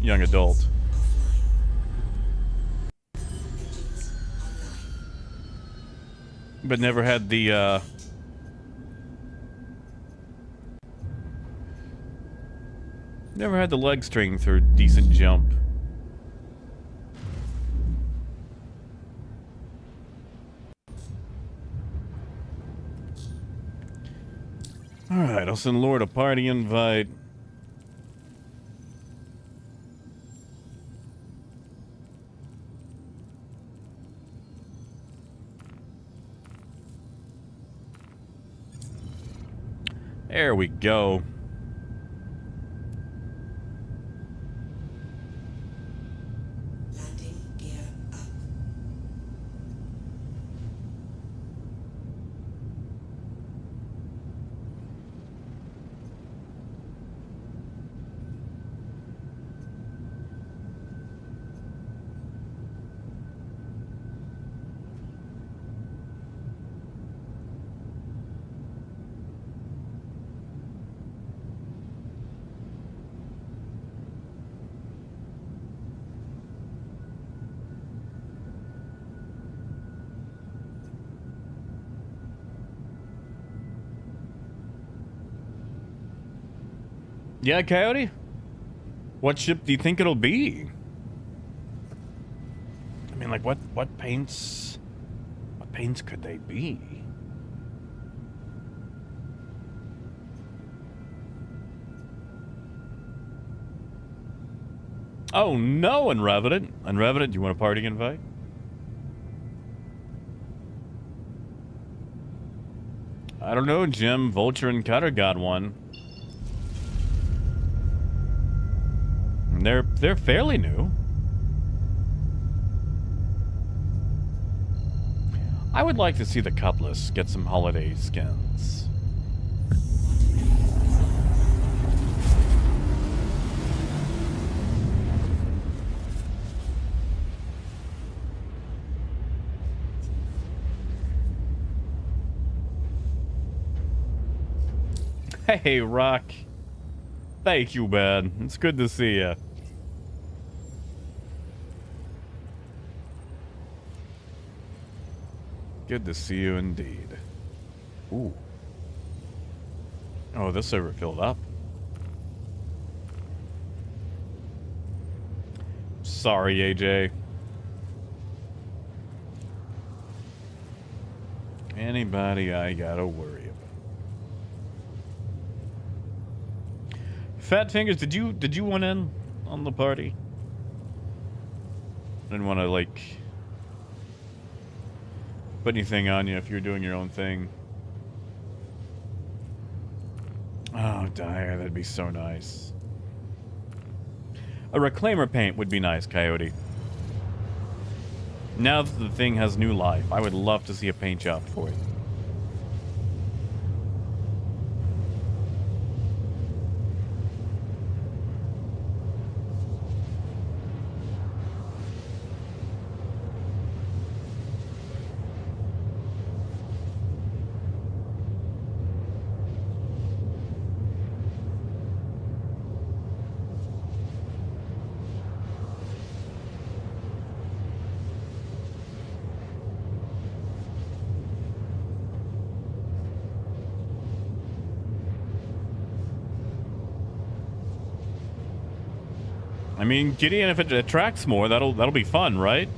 young adult. But never had the, never had the leg strength or decent jump. Alright, I'll send Lord a party invite. There we go. Landing gear up. Yeah, Coyote? What ship do you think it'll be? I mean, like, what paints could they be? Oh no, Unrevenant. Unrevenant, do you want a party invite? I don't know, Jim. Vulture and Cutter got one. They're fairly new. I would like to see the Cutlass get some holiday skins. Hey, Rock. Thank you, man. It's good to see you. Good to see you indeed. Ooh. Oh, this server filled up. Sorry, AJ. Anybody I gotta worry about. Fat Fingers, did you want in on the party? Didn't want to like put anything on you if you're doing your own thing. Oh, Dire, that'd be so nice. A Reclaimer paint would be nice, Coyote. Now that the thing has new life, I would love to see a paint job for it. I mean, Gideon, if it attracts more, that'll be fun, right?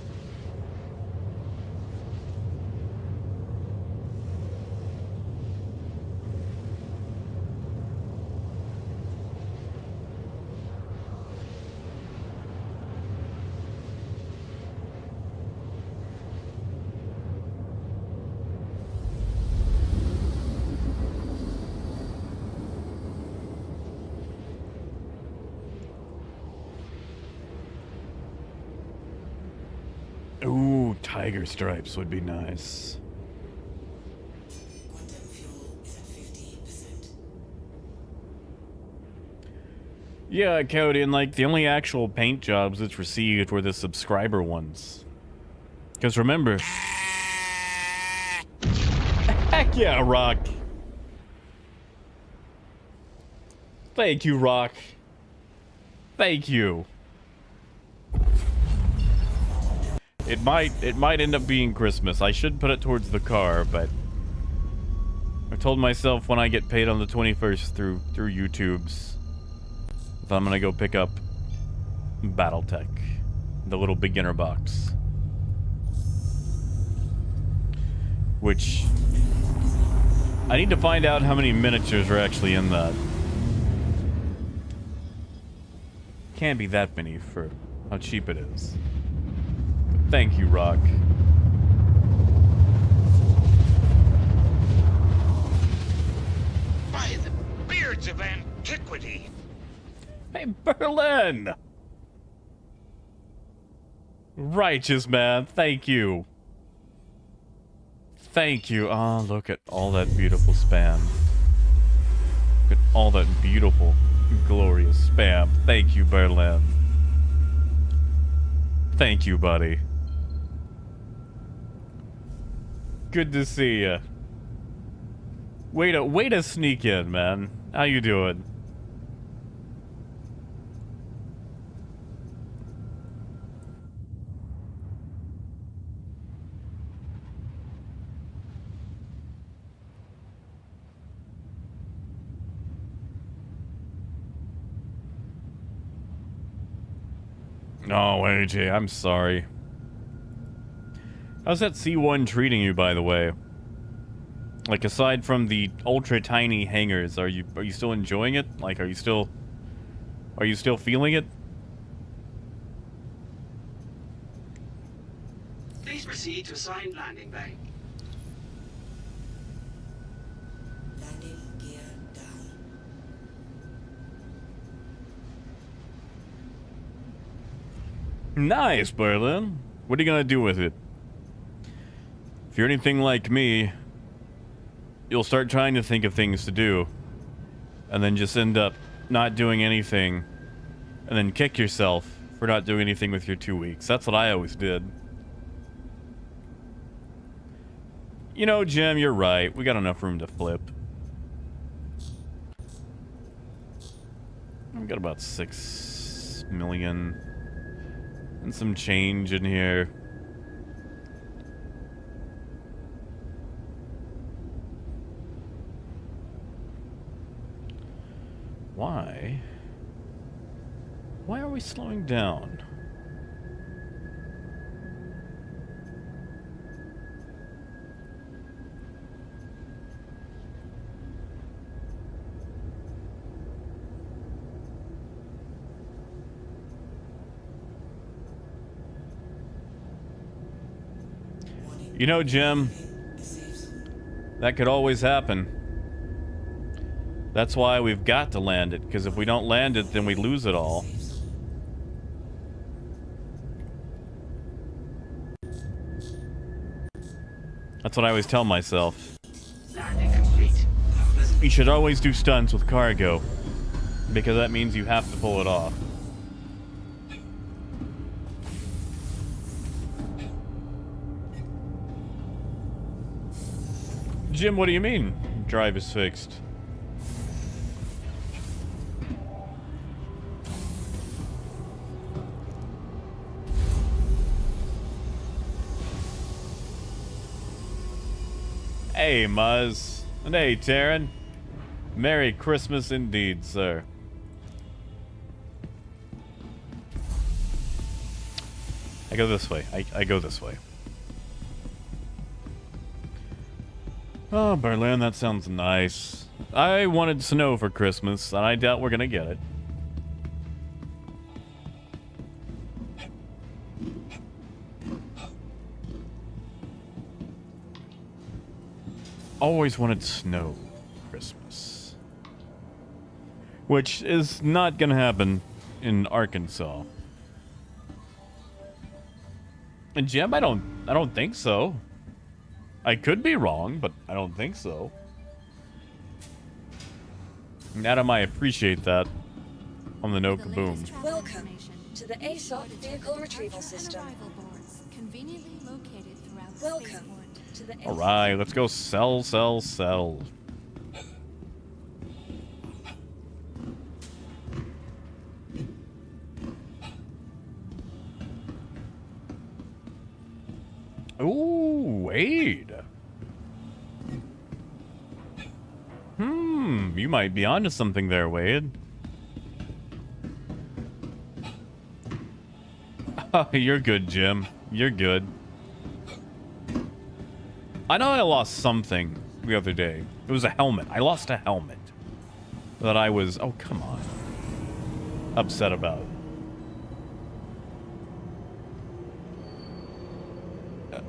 Ooh, tiger stripes would be nice. Quantum fuel is at 50%. Yeah, Cody, and like the only actual paint jobs it's received were the subscriber ones. Because remember... Heck yeah, Rock! Thank you, Rock. Thank you. It might end up being Christmas. I should put it towards the car, but I told myself when I get paid on the 21st through YouTube's that I'm gonna go pick up BattleTech, the little beginner box, which I need to find out how many miniatures are actually in that. Can't be that many for how cheap it is. But thank you, Rock. By the beards of antiquity! Hey, Berlin! Righteous, man. Thank you. Thank you. Ah, look at all that beautiful spam. Look at all that beautiful, glorious spam. Thank you, Berlin. Thank you, buddy. Good to see ya. Way to sneak in, man. How you doing? Oh, AJ, I'm sorry. How's that C1 treating you, by the way? Like, aside from the ultra tiny hangars, are you still enjoying it? Like, are you still feeling it? Please proceed to assigned landing bay. Landing gear down. Nice, Berlin. What are you gonna do with it? If you're anything like me, you'll start trying to think of things to do, and then just end up not doing anything, and then kick yourself for not doing anything with your 2 weeks. That's what I always did. You know, Jim, you're right. We got enough room to flip. We've got about 6 million and some change in here. Why? Why are we slowing down? You know, Jim, that could always happen. That's why we've got to land it, because if we don't land it, then we lose it all. That's what I always tell myself. Landing complete. You should always do stunts with cargo, because that means you have to pull it off. Jim, what do you mean? Drive is fixed. Hey, Muzz. And hey, Taryn. Merry Christmas indeed, sir. I go this way. I go this way. Oh, Berlin, that sounds nice. I wanted snow for Christmas, and I doubt we're gonna get it. Always wanted snow for Christmas. Which is not gonna happen in Arkansas. And Jim, I don't think so. I could be wrong, but I don't think so. And Adam, I appreciate that. On the no The kaboom. latest travel Welcome information to the will be ASOP forwarded vehicle to retrieval departure and system. arrival boards, conveniently located throughout the Welcome spaceport. to the All right, let's go sell. Ooh, Wade. You might be onto something there, Wade. Oh, you're good, Jim. You're good. I know I lost something the other day. It was a helmet. I lost a helmet that I was, oh, come on, upset about.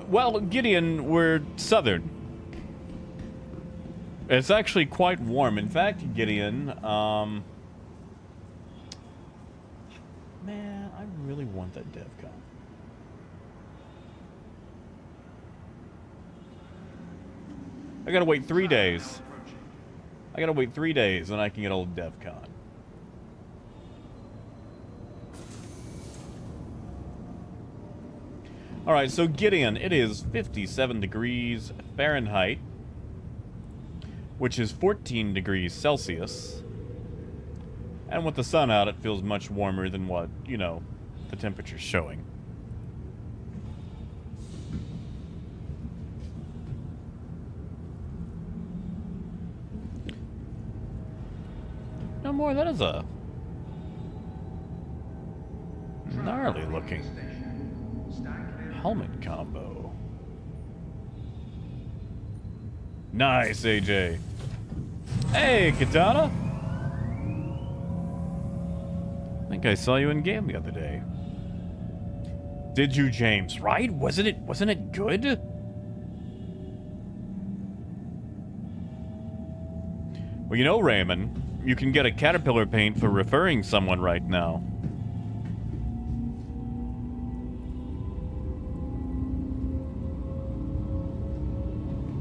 Well, Gideon, we're southern. It's actually quite warm. In fact, Gideon, man, I really want that DevCon. I gotta wait 3 days. I gotta wait 3 days and I can get old DevCon. Alright, so Gideon, it is 57 degrees Fahrenheit, which is 14 degrees Celsius. And with the sun out, it feels much warmer than what, you know, the temperature's showing. No more, that is a gnarly looking helmet combo. Nice, AJ. Hey, Katana. I think I saw you in game the other day. Did you, James? Right? Wasn't it good? Well, you know, Raymond, you can get a caterpillar paint for referring someone right now.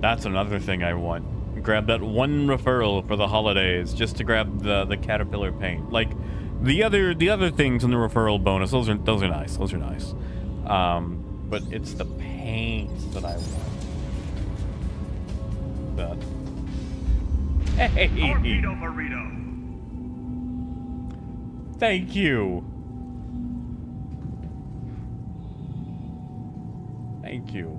That's another thing I want. Grab that one referral for the holidays, just to grab the caterpillar paint. Like the other things in the referral bonus, those are nice. Those are nice. But it's the paint that I want. That. Hey. Torpedo burrito. Thank you. Thank you.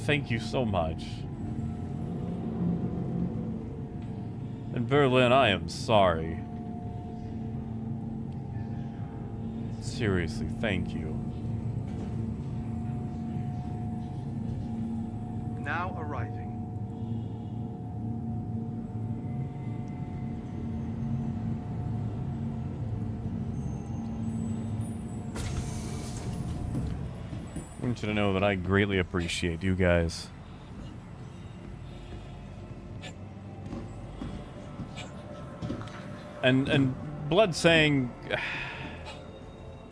Thank you so much. And Berlin, I am sorry. Seriously, thank you. Now arriving. I want you to know that I greatly appreciate you guys. And Blood saying,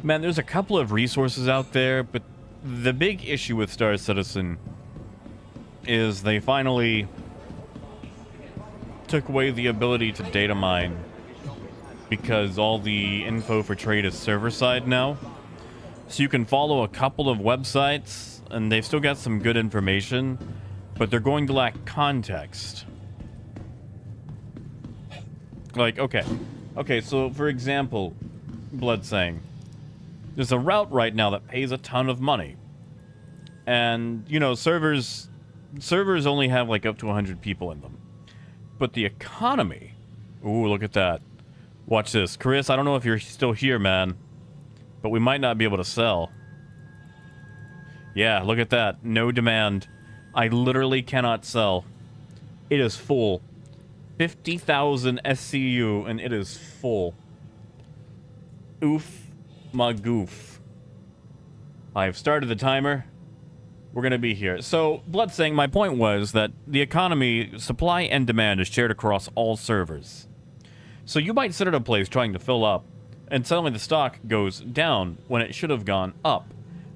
man, there's a couple of resources out there, but the big issue with Star Citizen is they finally took away the ability to data mine because all the info for trade is server side now. So you can follow a couple of websites and they've still got some good information, but they're going to lack context. Like, okay, so for example, Blood saying, there's a route right now that pays a ton of money. And, you know, servers only have like up to 100 people in them. But the economy, ooh, look at that. Watch this. Chris, I don't know if you're still here, man, but we might not be able to sell. Yeah, look at that. No demand. I literally cannot sell. It is full. 50,000 SCU, and it is full. Oof my goof. I've started the timer. We're going to be here. So, Blood saying, my point was that the economy, supply and demand is shared across all servers. So you might sit at a place trying to fill up, And suddenly the stock goes down when it should have gone up.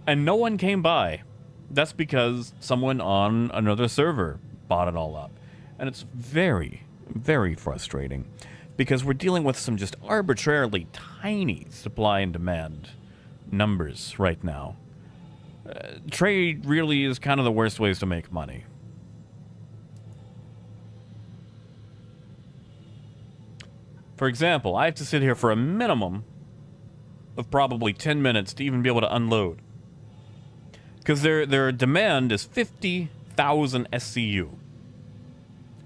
And no one came by. That's because someone on another server bought it all up. And it's very, very frustrating. Because we're dealing with some just arbitrarily tiny supply and demand numbers right now. Trade really is kind of the worst ways to make money. For example, I have to sit here for a minimum of probably 10 minutes to even be able to unload. Because their demand is 50,000 SCU.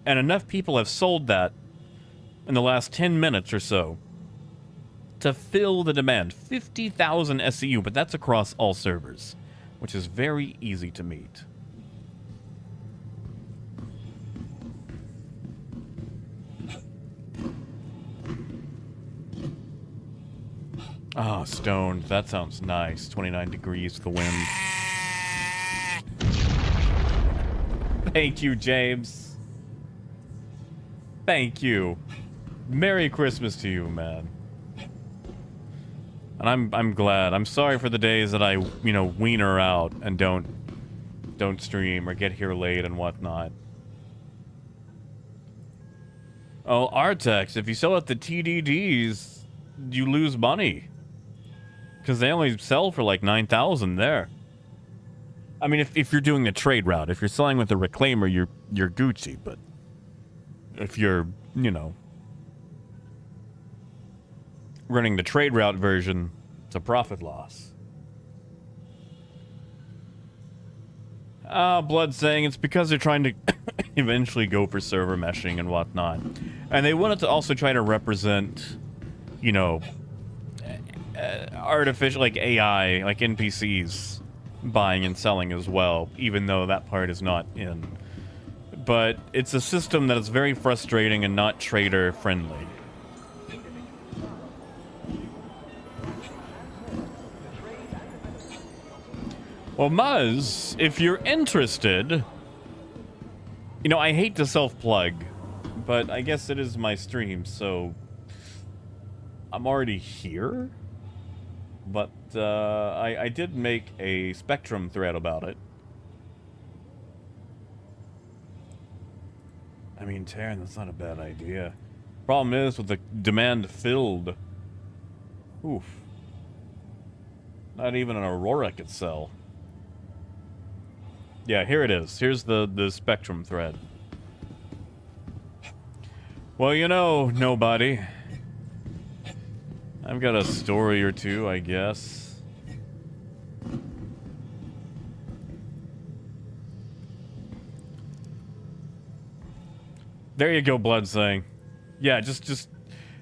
And enough people have sold that in the last 10 minutes or so to fill the demand. 50,000 SCU, but that's across all servers, which is very easy to meet. Ah, stoned. That sounds nice. 29 degrees, the wind. Thank you, James. Thank you. Merry Christmas to you, man. And I'm glad. I'm sorry for the days that I, wean her out and don't stream or get here late and whatnot. Oh, Artex, if you sell at the TDDs, you lose money. Because they only sell for like 9,000 there. I mean, if you're doing the trade route, if you're selling with a reclaimer, you're Gucci. But if you're, running the trade route version, it's a profit loss. Blood saying it's because they're trying to eventually go for server meshing and whatnot. And they wanted to also try to represent, artificial, like AI, like NPCs buying and selling as well, even though that part is not in. But it's a system that is very frustrating and not trader friendly. Well, Muzz, if you're interested, I hate to self-plug, but I guess it is my stream, so I'm already here. But I did make a Spectrum thread about it. I mean, Terran, that's not a bad idea. Problem is, with the demand filled, oof, not even an Aurora could sell. Yeah, here it is. Here's the Spectrum thread. Well, nobody. I've got a story or two, I guess. There you go, Blood saying. Yeah, just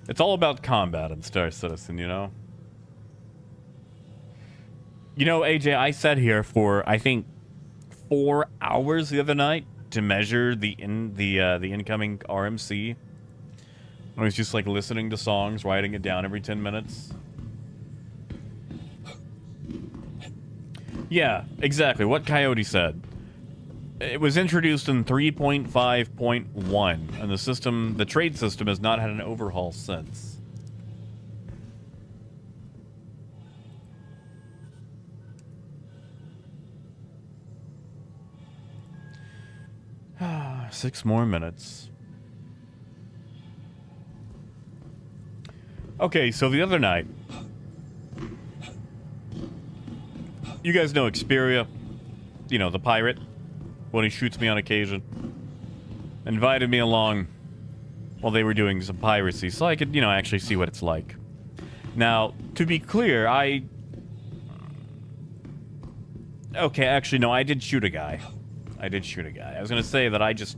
it's all about combat in Star Citizen, AJ, I sat here for I think 4 hours the other night to measure the incoming RMC. I was just like listening to songs, writing it down every 10 minutes. Yeah, exactly. What Coyote said. It was introduced in 3.5.1, and the trade system has not had an overhaul since. Ah, 6 more minutes. Okay, so the other night, you guys know Xperia, the pirate, when he shoots me on occasion, invited me along while they were doing some piracy, so I could, actually see what it's like. Now, to be clear, okay, actually, no, I did shoot a guy. I was gonna say that I just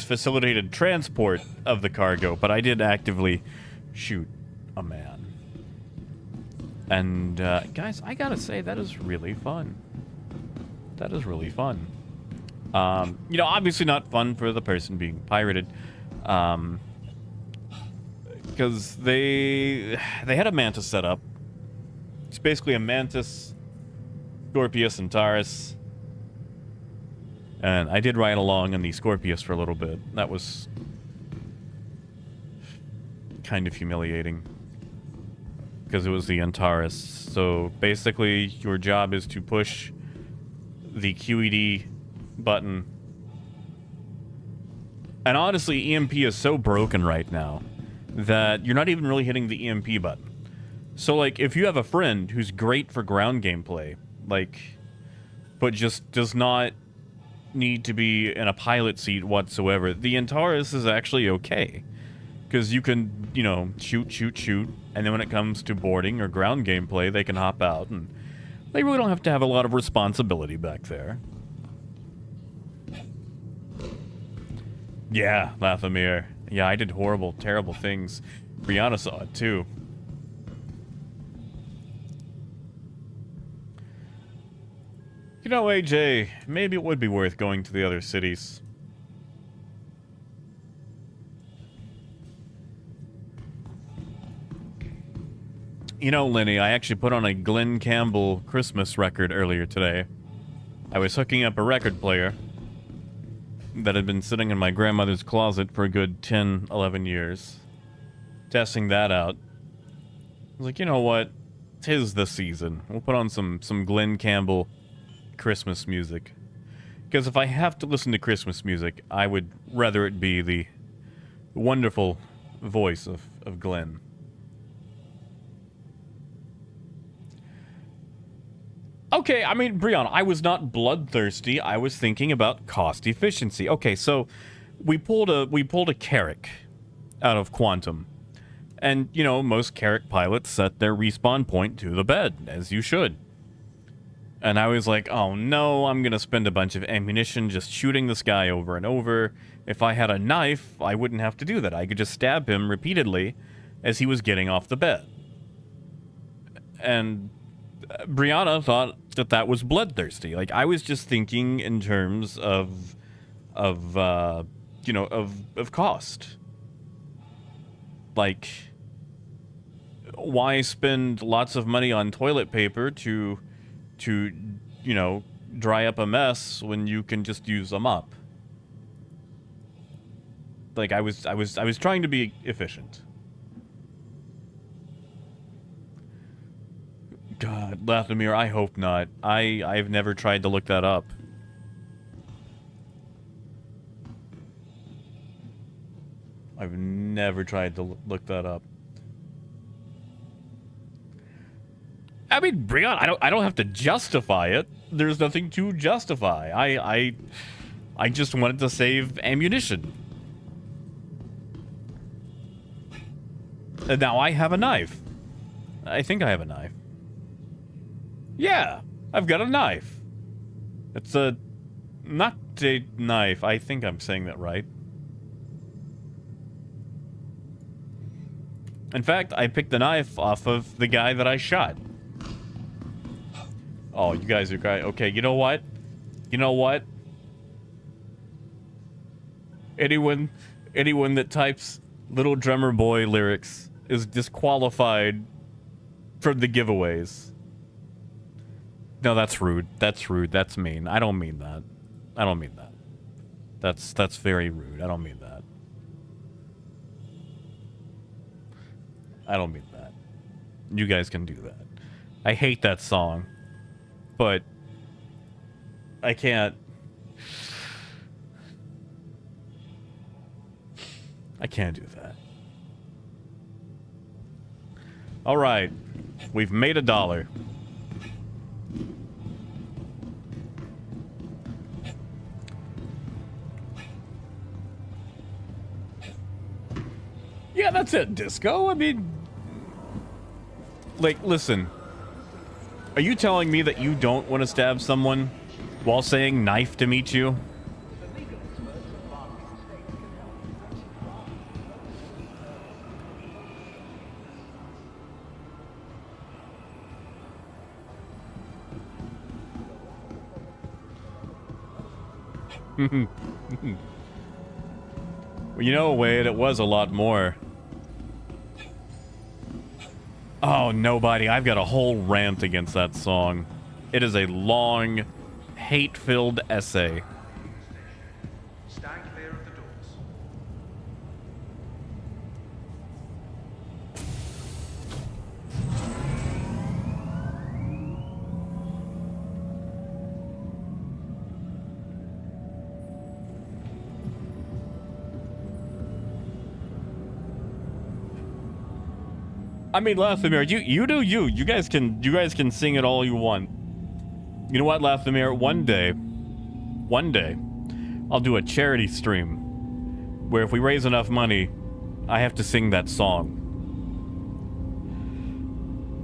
facilitated transport of the cargo, but I did actively shoot a man. And, guys, I gotta say, that is really fun. That is really fun. Obviously not fun for the person being pirated. Because they had a Mantis set up. It's basically a Mantis, Scorpius, and Taurus. And I did ride along on the Scorpius for a little bit. That was kind of humiliating. because it was the Antares. So basically, your job is to push the QED button. And honestly, EMP is so broken right now that you're not even really hitting the EMP button. So, like, if you have a friend who's great for ground gameplay, like, but just does not need to be in a pilot seat whatsoever, the Antares is actually okay. Because you can, you know, shoot, and then when it comes to boarding or ground gameplay, they can hop out, and they really don't have to have a lot of responsibility back there. Yeah, Lathamir. Yeah, I did horrible, terrible things. Brianna saw it, too. You know, AJ, maybe it would be worth going to the other cities. You know, Lenny, I actually put on a Glenn Campbell Christmas record earlier today. I was hooking up a record player that had been sitting in my grandmother's closet for a good 10, 11 years. Testing that out. I was like, you know what? 'Tis the season. We'll put on some Glenn Campbell Christmas music. Because if I have to listen to Christmas music, I would rather it be the wonderful voice of Glenn. Okay, I mean, Brianna, I was not bloodthirsty. I was thinking about cost efficiency. Okay, so we pulled a Carrack out of Quantum. And, you know, most Carrack pilots set their respawn point to the bed, as you should. And I was like, oh no, I'm gonna spend a bunch of ammunition just shooting this guy over and over. If I had a knife, I wouldn't have to do that. I could just stab him repeatedly as he was getting off the bed. And Brianna thought that was bloodthirsty. Like, I was just thinking in terms of cost. Like, why spend lots of money on toilet paper to you know, dry up a mess when you can just use a mop? Like, I was trying to be efficient. God, Lathamir, I hope not. I've never tried to look that up. I've never tried to look that up. I mean, Brianna, I don't have to justify it. There's nothing to justify. I just wanted to save ammunition. And now I have a knife. I think I have a knife. Yeah, I've got a knife. It's a nocte knife. I think I'm saying that right. In fact, I picked the knife off of the guy that I shot. Oh, you guys are great. Okay, you know what? You know what? Anyone that types Little Drummer Boy lyrics is disqualified from the giveaways. No, that's rude. That's rude. That's mean. I don't mean that. I don't mean that. That's very rude. I don't mean that. I don't mean that. You guys can do that. I hate that song. But I can't. I can't do that. All right. We've made $1. Yeah, that's it, Disco. I mean, like, listen. Are you telling me that you don't want to stab someone while saying knife to meet you? Well, you know, Wade, it was a lot more. Oh, nobody. I've got a whole rant against that song. It is a long, hate-filled essay. Stand clear of the doors. I mean, Lathamir, you do you. You guys can sing it all you want. You know what, Lathamir? One day, I'll do a charity stream where if we raise enough money, I have to sing that song.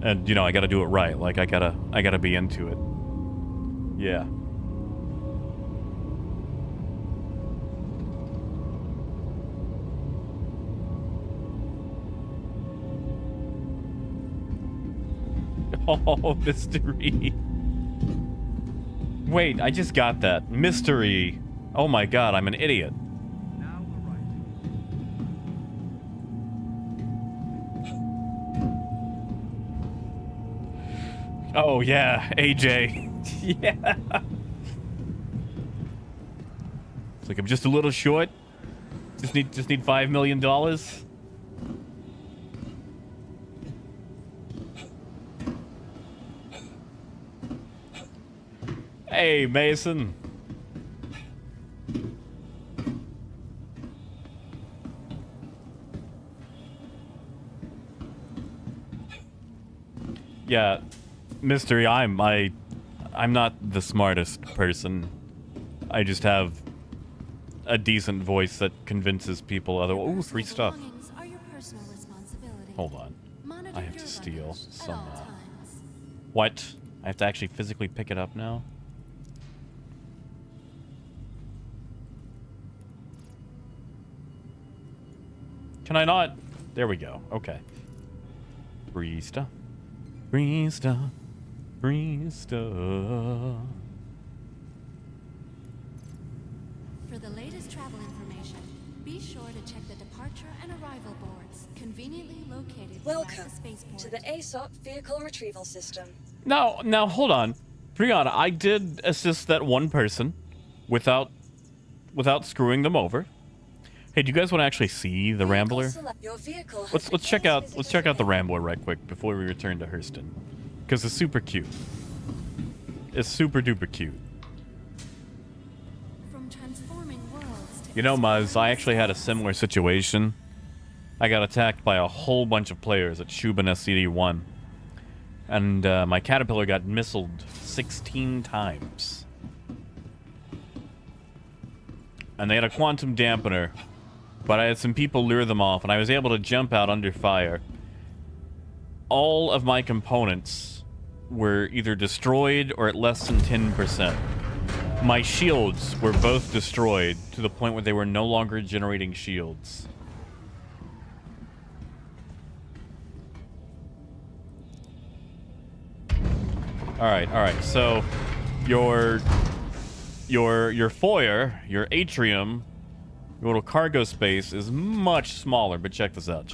And you know, I gotta do it right. Like I gotta be into it. Yeah. Oh, mystery. Wait, I just got that. Mystery. Oh my god, I'm an idiot. Now right. Oh yeah, AJ. Yeah. It's like I'm just a little short. Just need $5 million. Hey, Mason. Yeah, Mystery, I'm not the smartest person. I just have a decent voice that convinces people otherwise. Ooh, free stuff. Belongings are your personal responsibility. Hold on. Monitor I have your to steal luggage at some. all times. What? I have to actually physically pick it up now? Can I not? There we go. Okay. Free stuff. Free stuff. Free stuff. For the latest travel information, be sure to check the departure and arrival boards, conveniently located throughout Welcome the spaceport. to the ASOP vehicle retrieval system. Now, hold on. Brianna, I did assist that one person without screwing them over. Hey, do you guys want to actually see the Rambler? Your vehicle has Let's been check out visited the Rambler right quick before we return to Hurston, because it's super cute. It's super duper cute. From transforming worlds to You know, Muzz, I exploring actually had a space. similar situation. I got attacked by a whole bunch of players at Shubin SCD-1, and my caterpillar got missiled 16 times. And they had a quantum dampener, but I had some people lure them off, and I was able to jump out under fire. All of my components were either destroyed or at less than 10%. My shields were both destroyed to the point where they were no longer generating shields. All right. So, your foyer, your atrium, your little cargo space is much smaller. But check this out.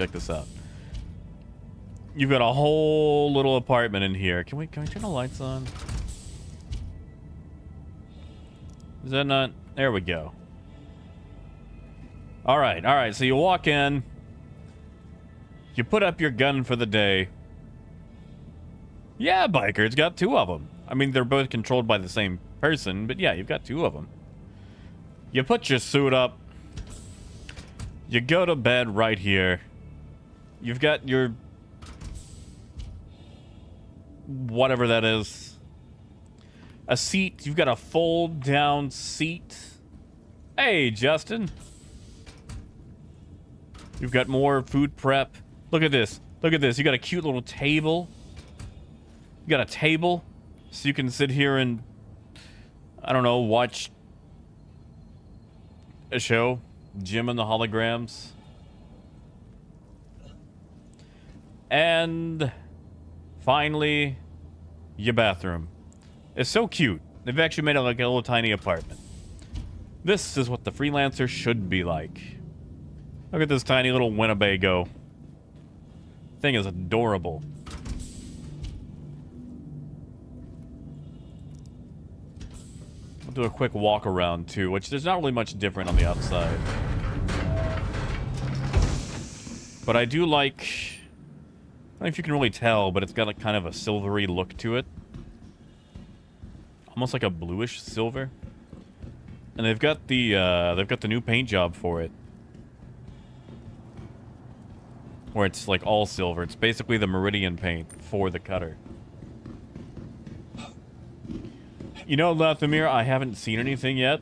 You've got a whole little apartment in here. Can we turn the lights on? Is that not? There we go. All right. So you walk in. You put up your gun for the day. Yeah, biker. It's got two of them. I mean, they're both controlled by the same person, but yeah, you've got two of them. You put your suit up. You go to bed right here. You've got your... whatever that is. A seat. You've got a fold-down seat. Hey, Justin. You've got more food prep. Look at this. You got a cute little table. You got a table, so you can sit here and, I don't know, watch a show. Jim and the Holograms. And finally, your bathroom. It's so cute. They've actually made it like a little tiny apartment. This is what the freelancer should be like. Look at this tiny little Winnebago. Thing is adorable. I'll do a quick walk around too, which there's not really much different on the outside. But I do like... I don't know if you can really tell, but it's got a kind of a silvery look to it. Almost like a bluish silver. And they've got the new paint job for it. where it's like all silver. It's basically the Meridian paint for the cutter. You know, Lathamir, I haven't seen anything yet.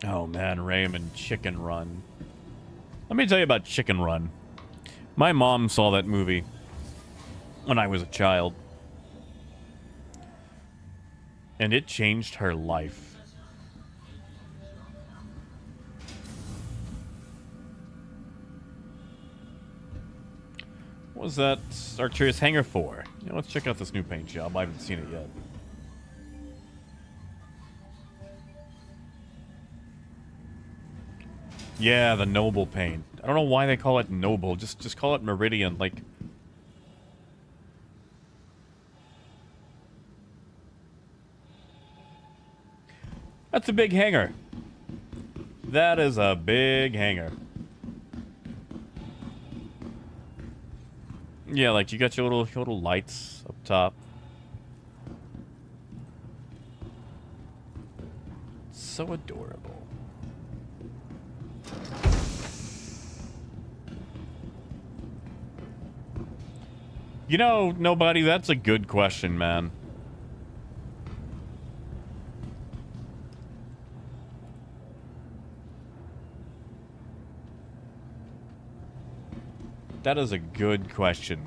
Oh man, Raymond, Chicken Run. Let me tell you about Chicken Run. My mom saw that movie when I was a child. And it changed her life. What was that Arcturus Hangar for? You know, let's check out this new paint job. I haven't seen it yet. Yeah, the Noble paint. I don't know why they call it Noble. Just call it Meridian. Like, that's a big hangar. That is a big hangar. Yeah, like you got your little lights up top. So adorable. You know, nobody, that's a good question, man. That is a good question.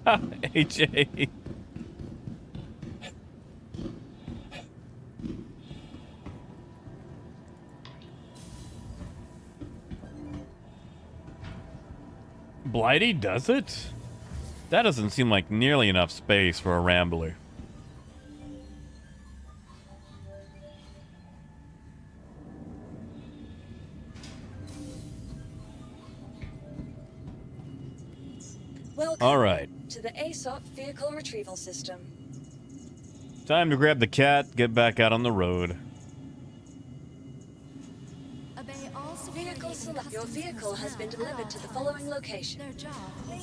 AJ. Blighty does it? That doesn't seem like nearly enough space for a Rambler. Welcome All right. to the ASOP vehicle retrieval system. Time to grab the cat, get back out on the road. Obey all security Vehicle and select. Your customs vehicle has been personnel at delivered to the all following times. location. Their job.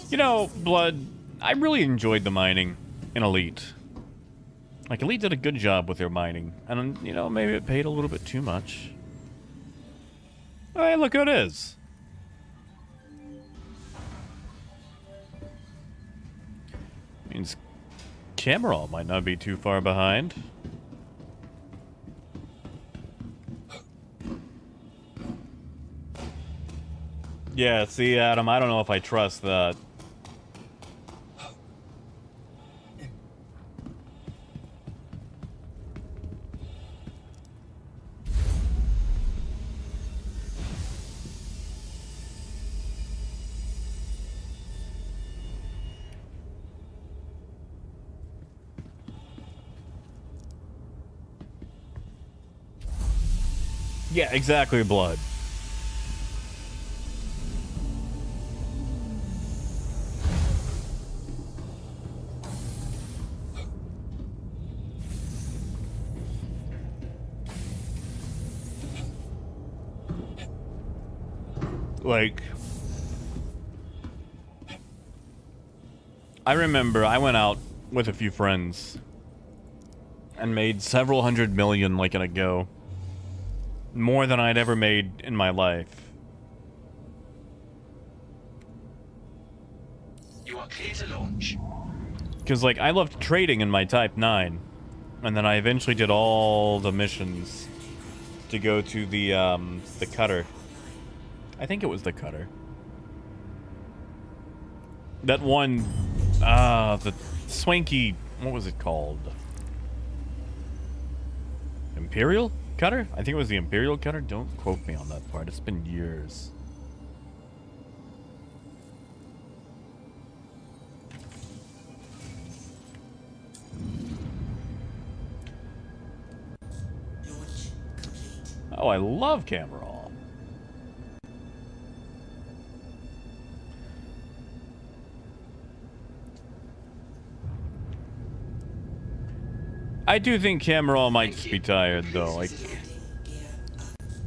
You know, Blood, I really enjoyed the mining in Elite. Like, Elite did a good job with their mining. And, you know, maybe it paid a little bit too much. Hey, look who it is. Means Cameron might not be too far behind. Yeah, see, Adam, I don't know if I trust that. Yeah, exactly, Blood. Like, I remember I went out with a few friends and made several hundred million like in a go. More than I'd ever made in my life. You are clear to launch. Because, like, I loved trading in my Type 9. And then I eventually did all the missions to go to the cutter. I think it was the cutter. That one, the swanky, what was it called? Imperial cutter? I think it was the Imperial cutter. Don't quote me on that part. It's been years. Launch complete. Oh, I love Cameron. I do think Cameron might just be tired, though, like,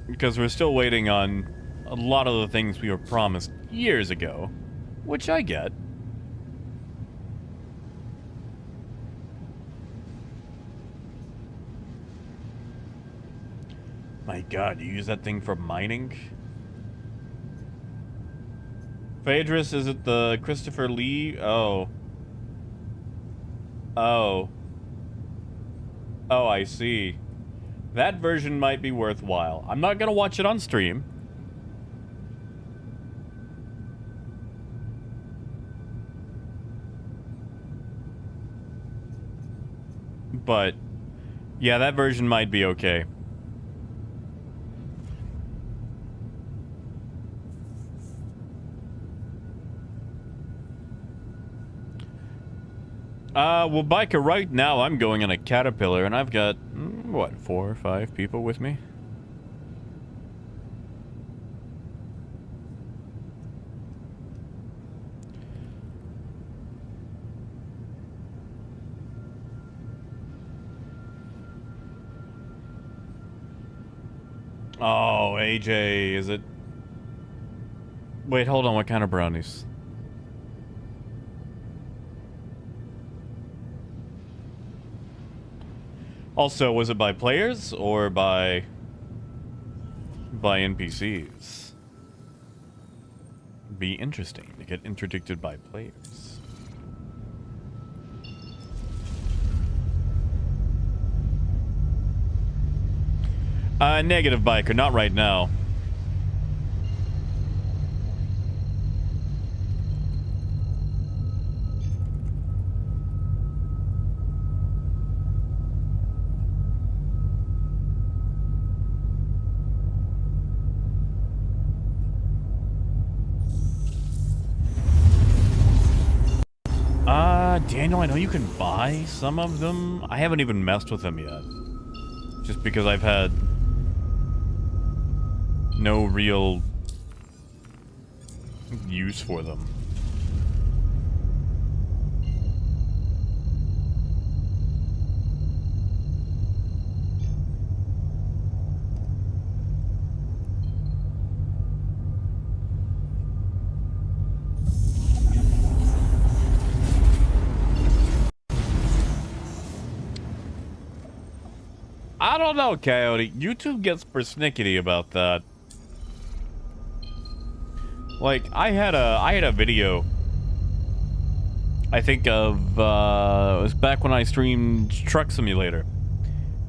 because we're still waiting on a lot of the things we were promised years ago, which I get. My god, you use that thing for mining? Phaedrus, is it the Christopher Lee? Oh. Oh. Oh, I see. That version might be worthwhile. I'm not gonna watch it on stream. But, yeah, that version might be okay. Well, Biker, right now I'm going on a Caterpillar, and I've got, what, 4 or 5 people with me? Oh, AJ, is it? Wait, hold on, what kind of brownies? Also, was it by players or by NPCs? Be interesting to get interdicted by players. Negative, Biker, not right now. Daniel, I know you can buy some of them. I haven't even messed with them yet. Just because I've had no real use for them. I don't know, Coyote. YouTube gets persnickety about that. Like, I had a video, I think of, it was back when I streamed Truck Simulator.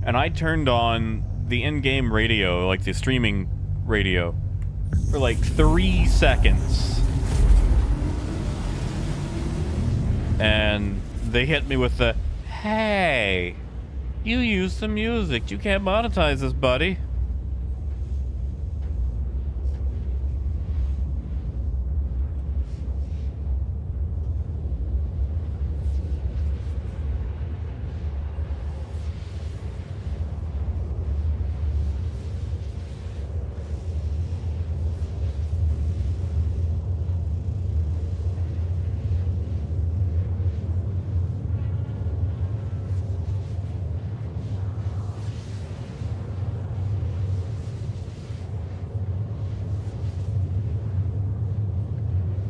And I turned on the in-game radio, like the streaming radio, for like 3 seconds. And they hit me with the, hey, you use some music. You can't monetize this, buddy.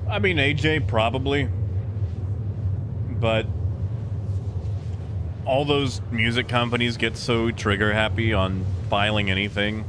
I mean, AJ, probably. But all those music companies get so trigger happy on filing anything.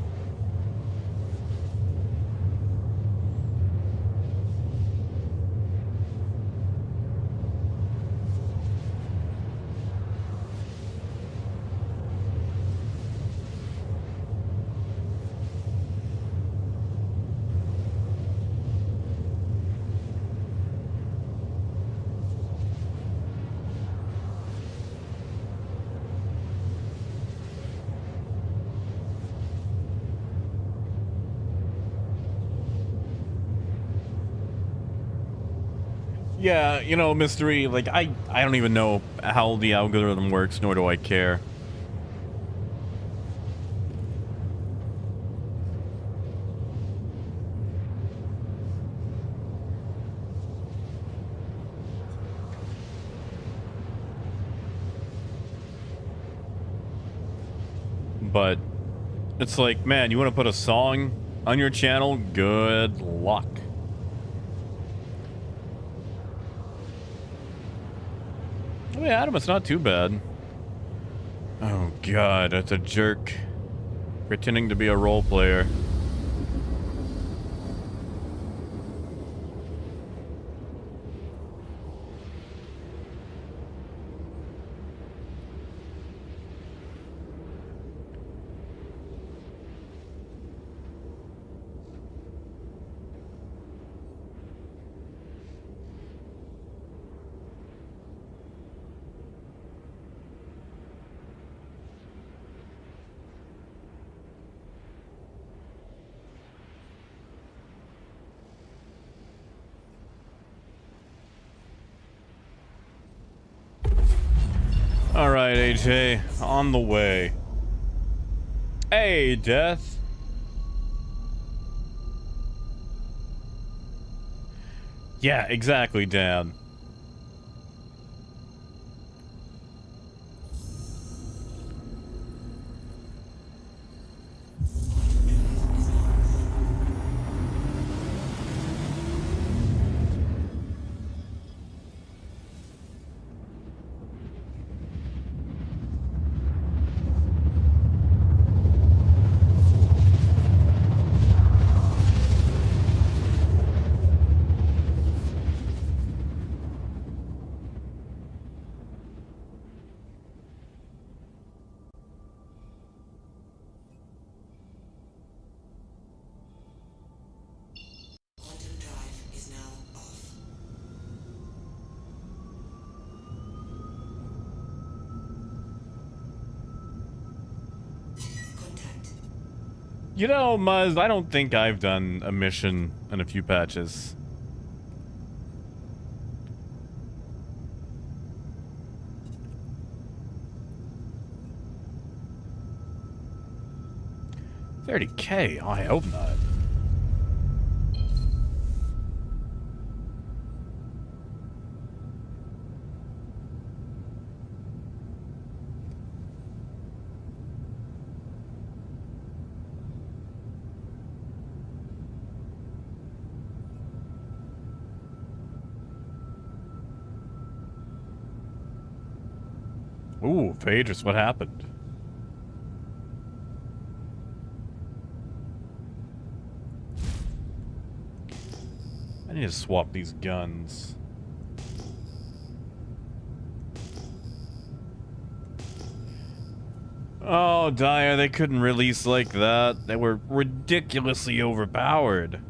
Yeah, you know, Mystery, like, I don't even know how the algorithm works, nor do I care. But it's like, man, you want to put a song on your channel? Good luck. I mean, Adam, it's not too bad. Oh, God, that's a jerk. Pretending to be a role player. All right, AJ, on the way. Hey, Death. Yeah, exactly, Dan. Quantum drive is now off. Contact. You know, Muzz, I don't think I've done a mission in a few patches. $30K? Oh, I hope not. Ooh, Phaedrus, what happened? I need to swap these guns. Oh, Dyer, they couldn't release like that. They were ridiculously overpowered.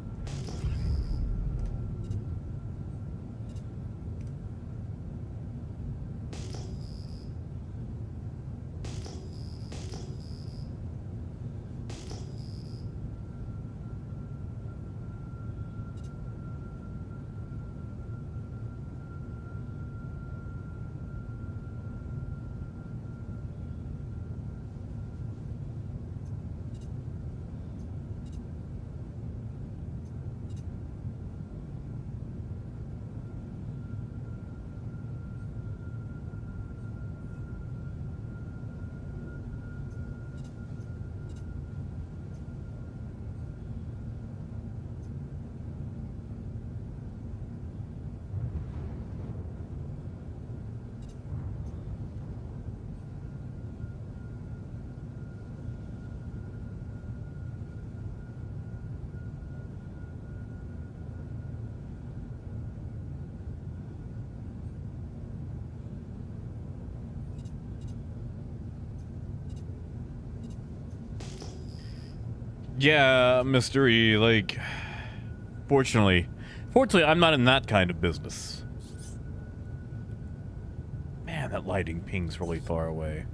Yeah, mystery, like, fortunately, I'm not in that kind of business. Man, that lighting pings really far away.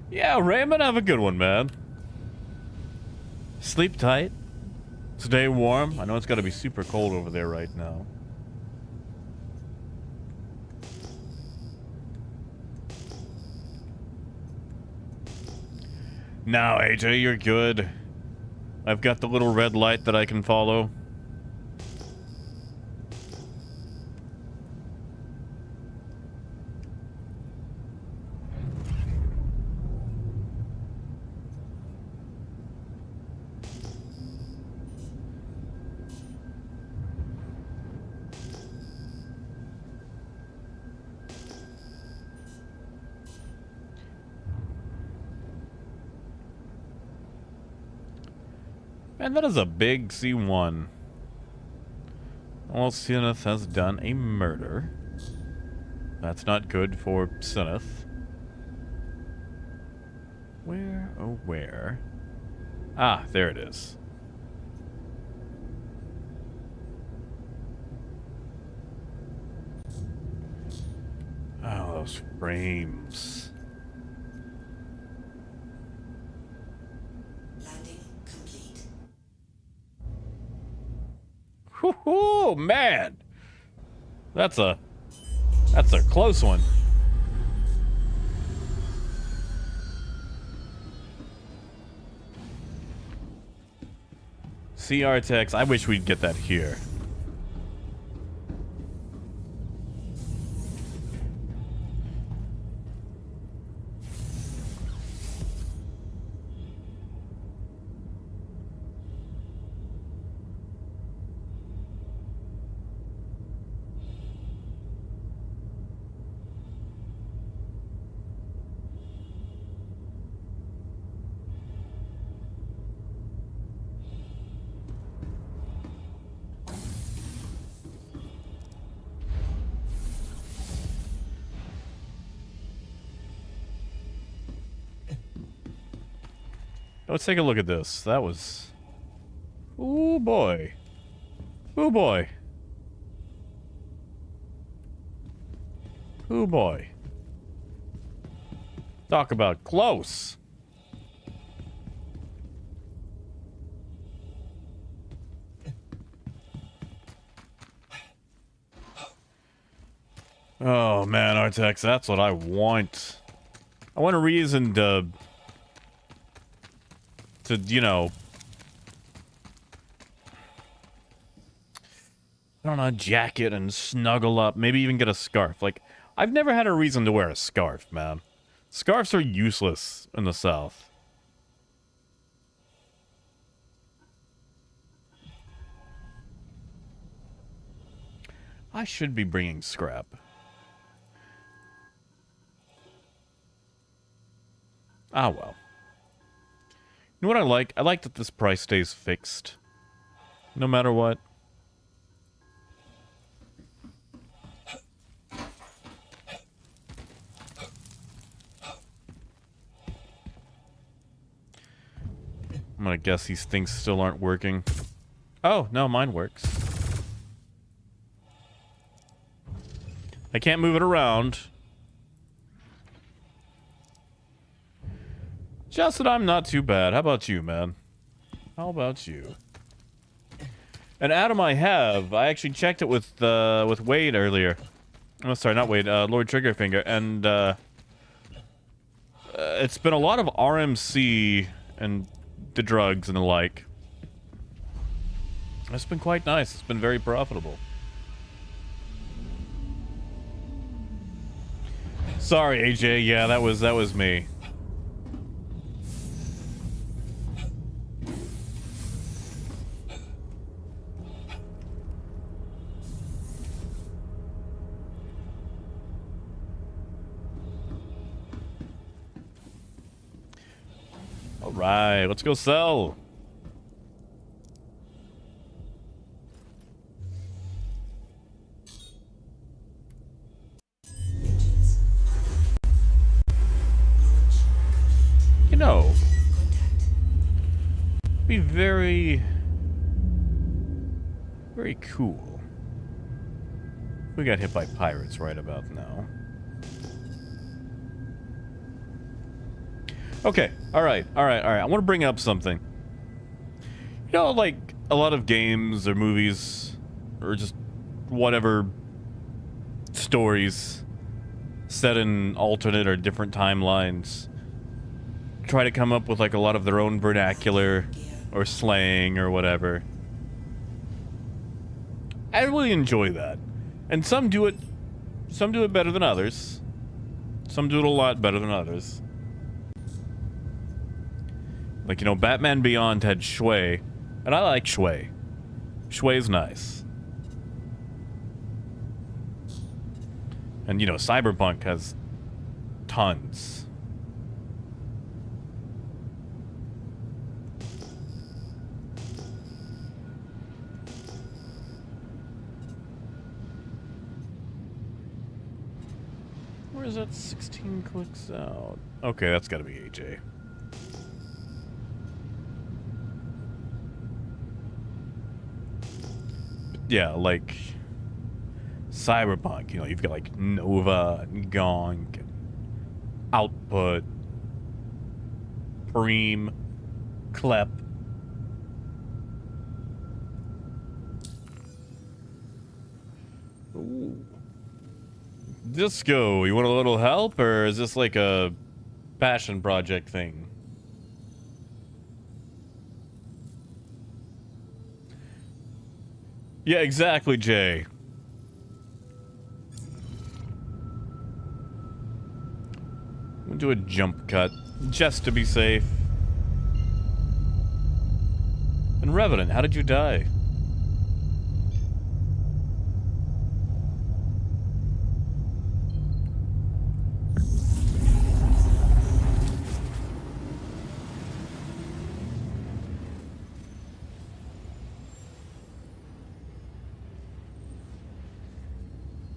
Yeah, Raymond, have a good one, man. Sleep tight. Stay warm. I know it's got to be super cold over there right now. Now, AJ, you're good. I've got the little red light that I can follow. And that is a big C1. Well, Sineth has done a murder. That's not good for Sineth. Where, oh where? Ah, there it is. Oh, those frames. Landing complete. Whoo, man! That's a close one. CR text. I wish we'd get that here. Let's take a look at this. That was... Ooh, boy. Ooh, boy. Ooh, boy. Talk about close. Oh, man, Artex, that's what I want. I want a reason to, you know, I don't know, jacket and snuggle up, maybe even get a scarf. Like, I've never had a reason to wear a scarf, man. Scarves are useless in the South. I should be bringing scrap. Ah, well. You know what I like? I like that this price stays fixed. No matter what. I'm gonna guess these things still aren't working. Oh, no, mine works. I can't move it around. Just that I'm not too bad. How about you, man? How about you? And Adam, I actually checked it with Wade earlier. Oh, sorry, not Wade. Lord Triggerfinger, and it's been a lot of RMC and the drugs and the like. It's been quite nice. It's been very profitable. Sorry, AJ. Yeah, that was me. All right, let's go sell. You know, be very cool. We got hit by pirates right about now. Okay, alright. I want to bring up something. You know, like, a lot of games or movies, or just whatever stories set in alternate or different timelines try to come up with, like, a lot of their own vernacular or slang or whatever. I really enjoy that. And some do it better than others. Some do it a lot better than others. Like, you know, Batman Beyond had Shui, and I like Shui. Shui's nice. And, you know, Cyberpunk has tons. Where is that 16 clicks out? Okay, that's gotta be AJ. Yeah, like Cyberpunk, you know, you've got like Nova and Gonk and Output, Preem, Klep. Ooh. Disco, you want a little help, or is this like a passion project thing? Yeah, exactly, Jay. We'll do a jump cut, just to be safe. And Revenant, how did you die?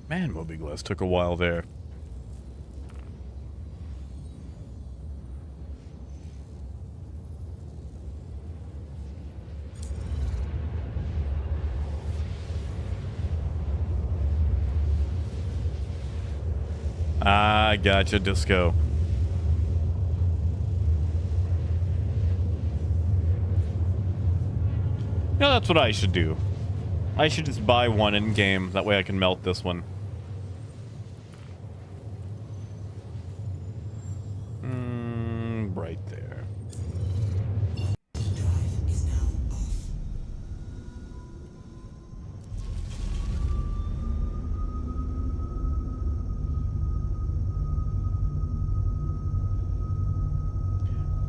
Man, Moby Glass took a while there. Ah, gotcha, Disco. Yeah, that's what I should do. I should just buy one in game. That way I can melt this one. Right there. Drive is now off.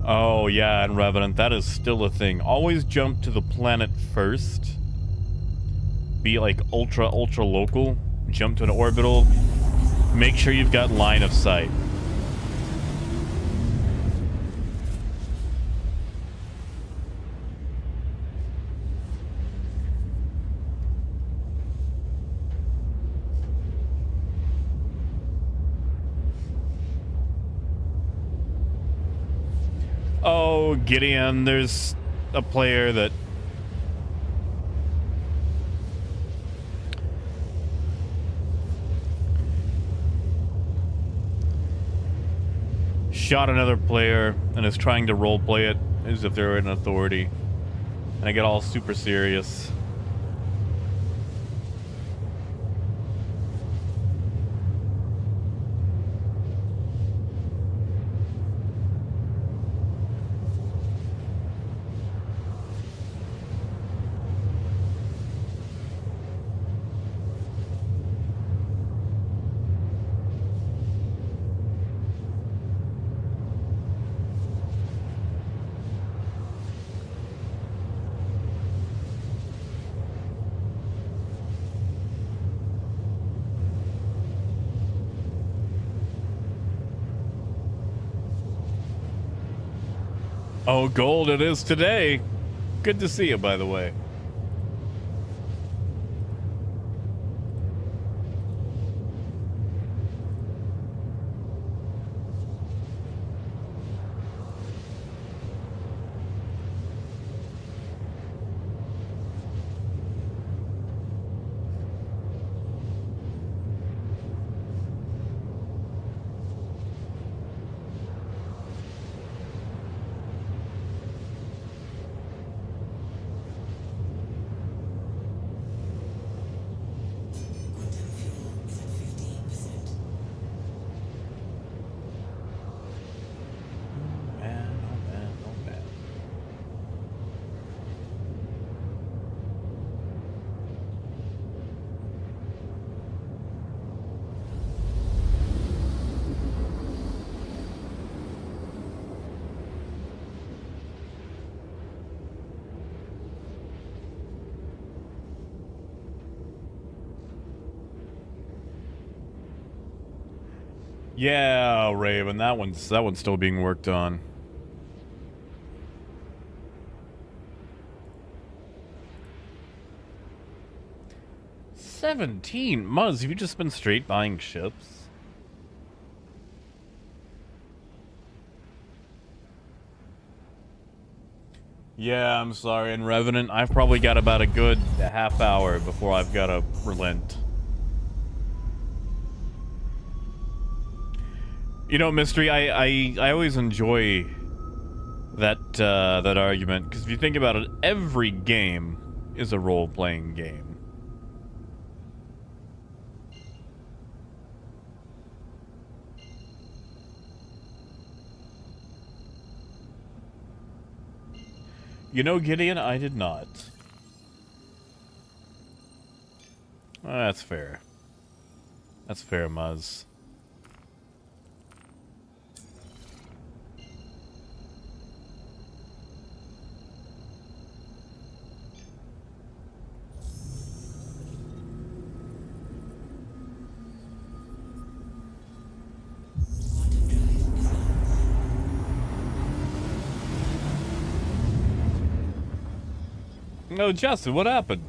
Oh, yeah, and Revenant, that is still a thing. Always jump to the planet first. Be like ultra local. Jump to an orbital. Make sure you've got line of sight. Oh, Gideon, there's a player that shot another player and is trying to roleplay it as if they're an authority. And I get all super serious. Oh, gold it is today. Good to see you, by the way. Quantum fuel is at 15%. Man, oh man, oh man. Yeah, Raven, that one's still being worked on. $17? Muzz, have you just been straight buying ships? Yeah, I'm sorry. And Revenant, I've probably got about a good half hour before I've got to relent. You know, Mystery, I always enjoy that argument, because if you think about it, every game is a role-playing game. You know, Gideon, I did not. That's fair. That's fair, Muzz. No, Justin, what happened?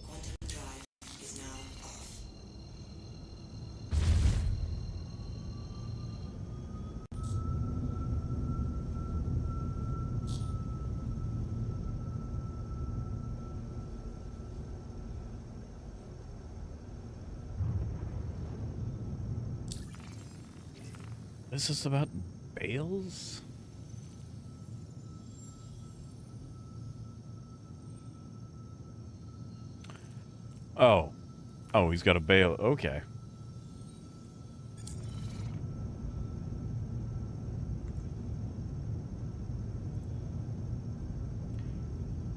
Quantum drive is now off. This is about Bales? Oh. Oh, he's got a bail. Okay.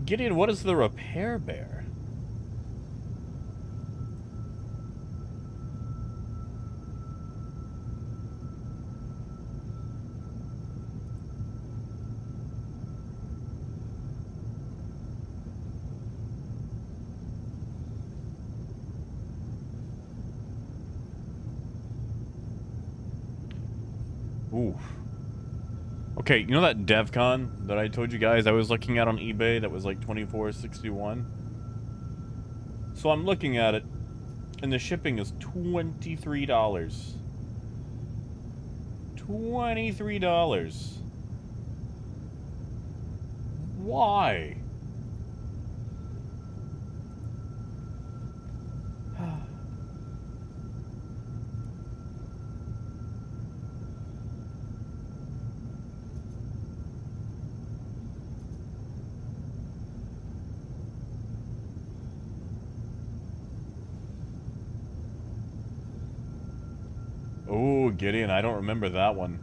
Gideon, what is the repair bear? Oof. Okay, you know that DevCon that I told you guys I was looking at on eBay that was like $24.61? So I'm looking at it, and the shipping is $23. $23. Why? Oh, Gideon, I don't remember that one.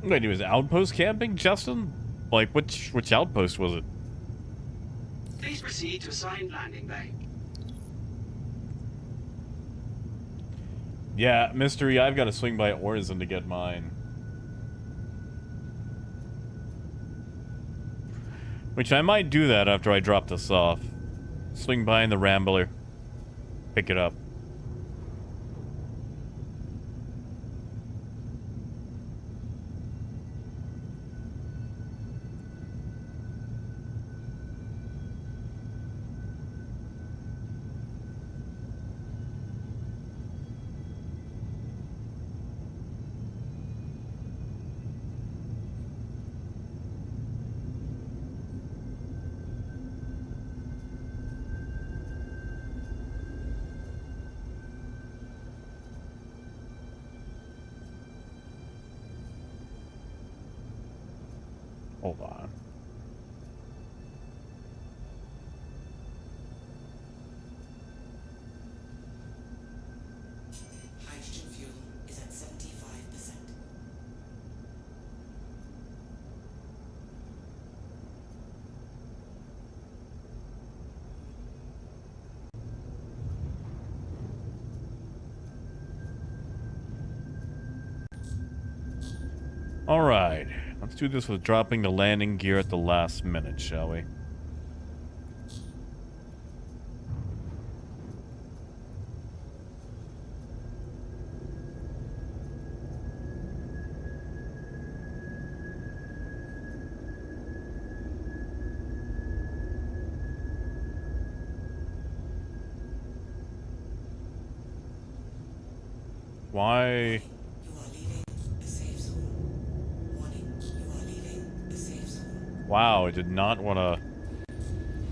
Wait, he was outpost camping, Justin? Like, which outpost was it? Please proceed to assigned landing bay. Yeah, Mystery, I've got to swing by Orison to get mine. Which I might do that after I drop this off. Swing by in the Rambler. Pick it up. Hold on. Hydrogen fuel is at 75%. All right. Let's do this with dropping the landing gear at the last minute, shall we? Why? You are leaving the safe zone. Warning, you are leaving the safe zone. Wow, I did not want to...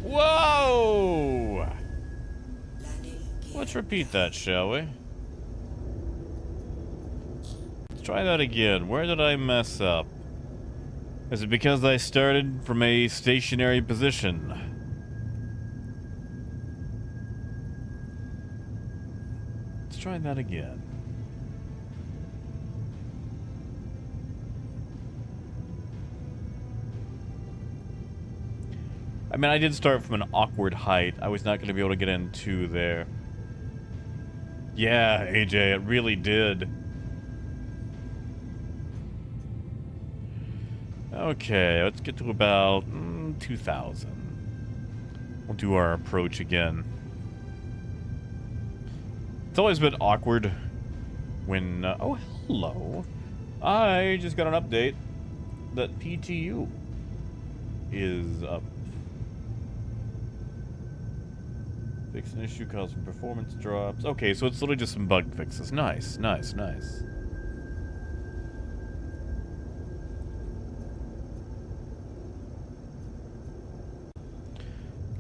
Whoa! Landing gear. Let's repeat that, shall we? Let's try that again. Where did I mess up? Is it because I started from a stationary position? Let's try that again. I mean, I did start from an awkward height. I was not going to be able to get into there. Yeah, AJ, it really did. Okay, let's get to about 2,000. We'll do our approach again. It's always a bit awkward when... oh, hello. I just got an update that PTU is up. Fix an issue causing performance drops. Okay, so it's literally just some bug fixes. Nice, nice, nice.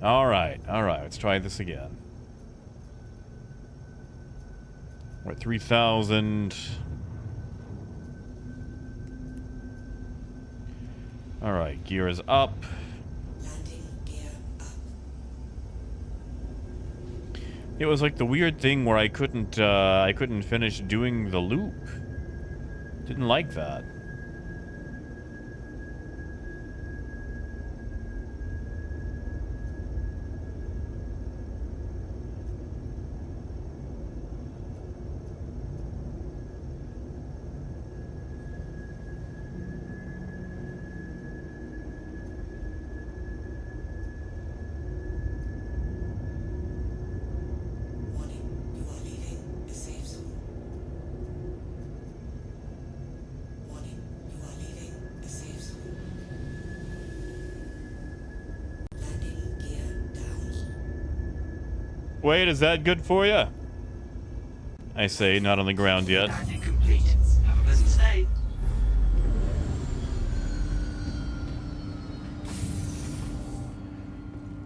Alright, let's try this again. We're at 3,000. Alright, gear is up. It was like the weird thing where I couldn't finish doing the loop. Didn't like that. Wait, is that good for you? I say, not on the ground yet. Landing complete. Have a pleasant stay.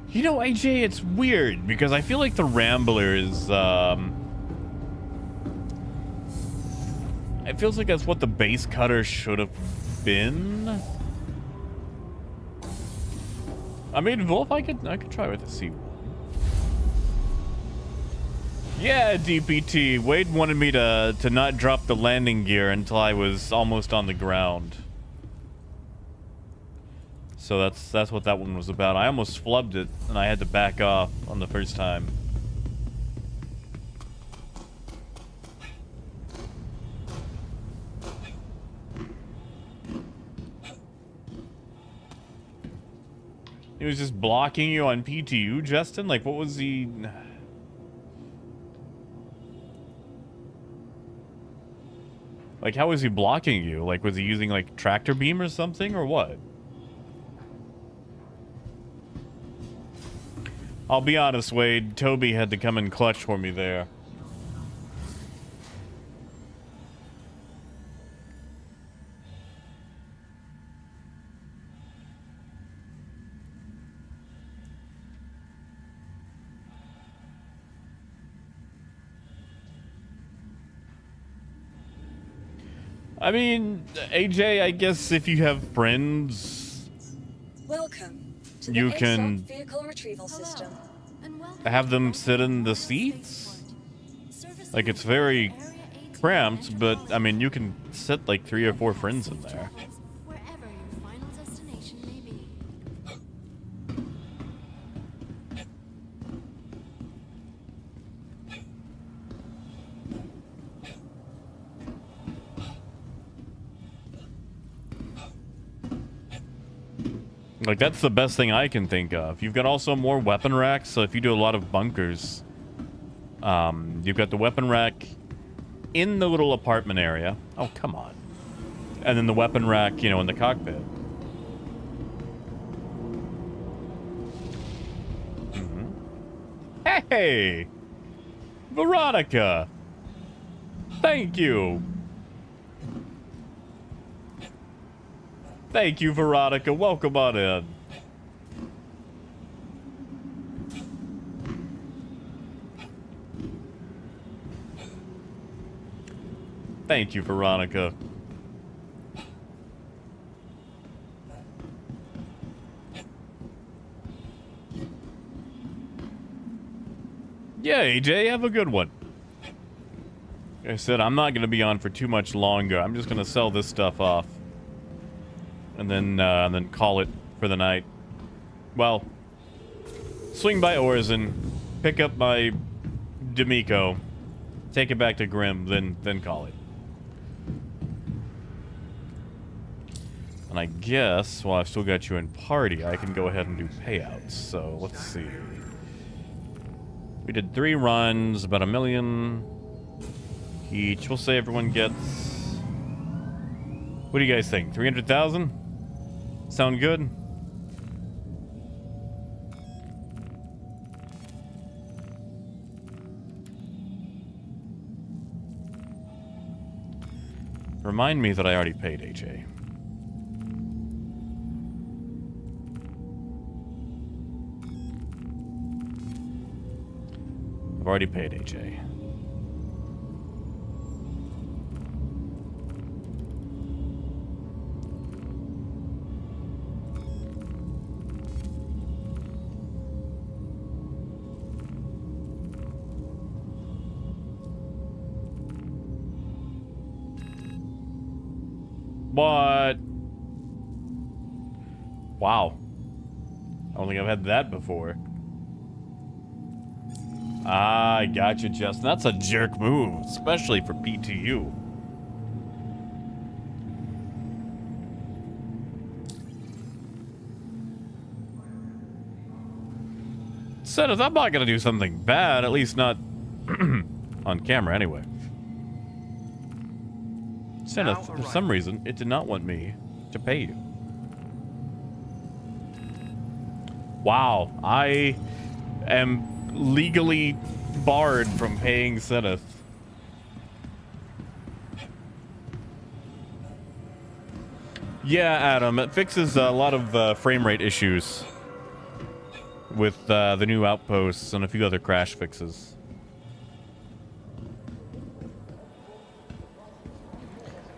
You know, AJ, it's weird because I feel like the Rambler is, it feels like that's what the base cutter should have been. I mean, Wolf, I could try with the C1. Yeah, DPT. Wade wanted me to not drop the landing gear until I was almost on the ground. So that's what that one was about. I almost flubbed it, and I had to back off on the first time. He was just blocking you on PTU, Justin? Like, what was he... Like, how was he blocking you? Like, was he using, like, tractor beam or something, or what? I'll be honest, Wade. Toby had to come in clutch for me there. I mean, AJ, I guess if you have friends Welcome to You the can Exalt vehicle retrieval system. And welcome have to them Rambler sit in the Spaceport. seats. Servicing Like, it's the very Area 18 cramped, but I metropolitan mean, you can sit like 3 or 4 Have friends in safe there. travels wherever your final destination may be. Like, that's the best thing I can think of. You've got also more weapon racks, so if you do a lot of bunkers, you've got the weapon rack in the little apartment area. Oh, come on. And then the weapon rack, in the cockpit. Hey! Veronica! Thank you! Thank you, Veronica. Welcome on in. Thank you, Veronica. Yeah, AJ, have a good one. Like I said, I'm not going to be on for too much longer. I'm just going to sell this stuff off. And then call it for the night. Well, swing by Orison, pick up my D'Amico, take it back to Grimm, then call it. And I guess, while I've still got you in party, I can go ahead and do payouts. So, let's see. We did 3 runs, about $1 million each. We'll say everyone gets... What do you guys think? 300,000? Sound good? Remind me that I already paid AJ. I've already paid AJ. What? Wow. I don't think I've had that before. Ah, I gotcha, Justin. That's a jerk move, especially for PTU. Said if I'm not gonna do something bad, at least not on camera anyway. Senna, for some reason, it did not want me to pay you. Wow, I am legally barred from paying Senna. Yeah, Adam, it fixes a lot of frame rate issues with the new outposts and a few other crash fixes.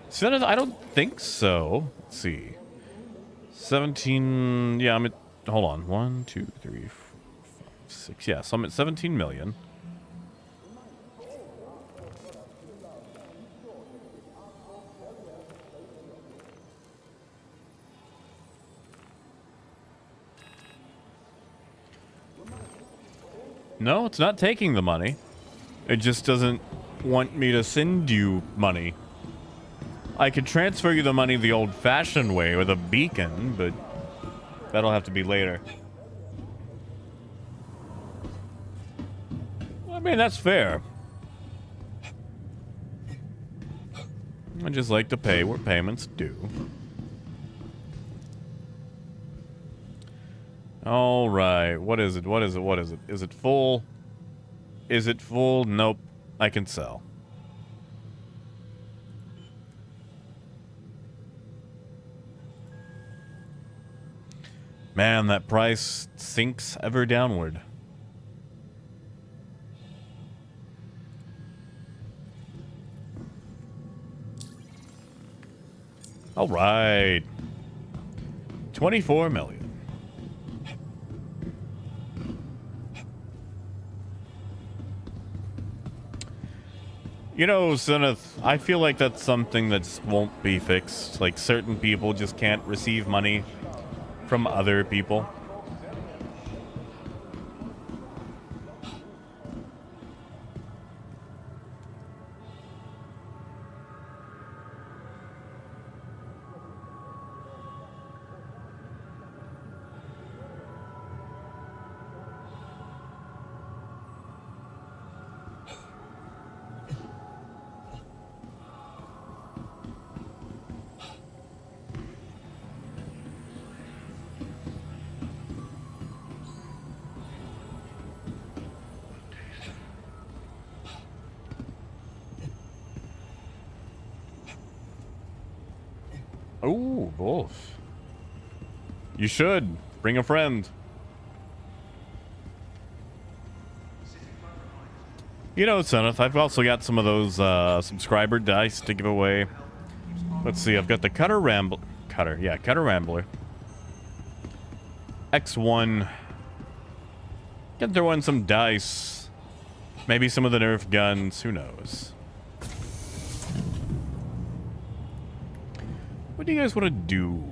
Senate, I don't think so. Let's see. 17. Yeah, I'm at. Hold on. 1, 2, 3, 4, 5, 6. Yeah, so I'm at 17 million. No, it's not taking the money. It just doesn't want me to send you money. I could transfer you the money the old-fashioned way with a beacon, but that'll have to be later. I mean, that's fair. I just like to pay where payments due. All right. What is it? What is it? What is it? Is it full? Is it full? Nope. I can sell. Man, that price sinks ever downward. All right. 24 million. You know, Zenith, I feel like that's something that just won't be fixed. Like, certain people just can't receive money from other people. Oh, both. You should. Bring a friend. You know, Zenith, I've also got some of those subscriber dice to give away. Let's see, I've got the Cutter Rambler. Cutter Rambler. X1. Can throw in some dice. Maybe some of the Nerf guns. Who knows? What do you guys want to do?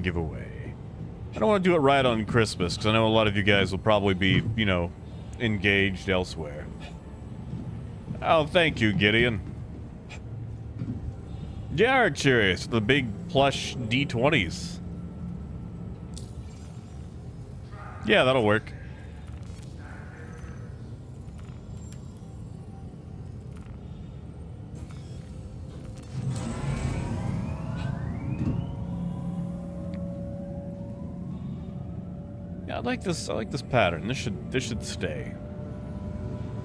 Give away. I don't want to do it right on Christmas, because I know a lot of you guys will probably be, you know, engaged elsewhere. Oh, thank you, Gideon. Yeah, curious. The big plush D20s. Yeah, that'll work. I like this pattern. This should stay.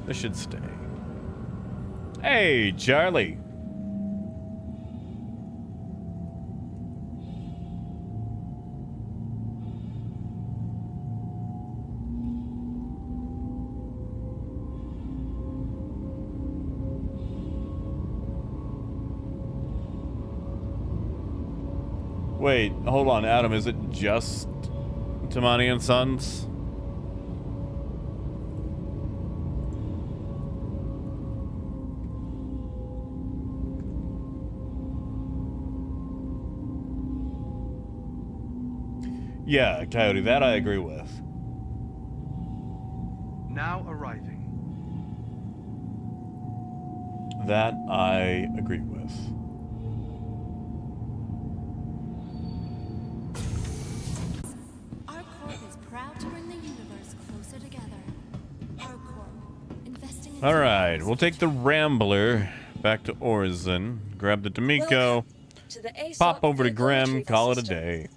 This should stay. Hey, Charlie. Wait, hold on, Adam, is it just Tamani and Sons? Yeah, Coyote, that I agree with. Now arriving. That I agree with. All right, we'll take the Rambler back to Orzen, grab the D'Amico, To the ASOP pop over to vehicle Grem, retrieval call it a system. day.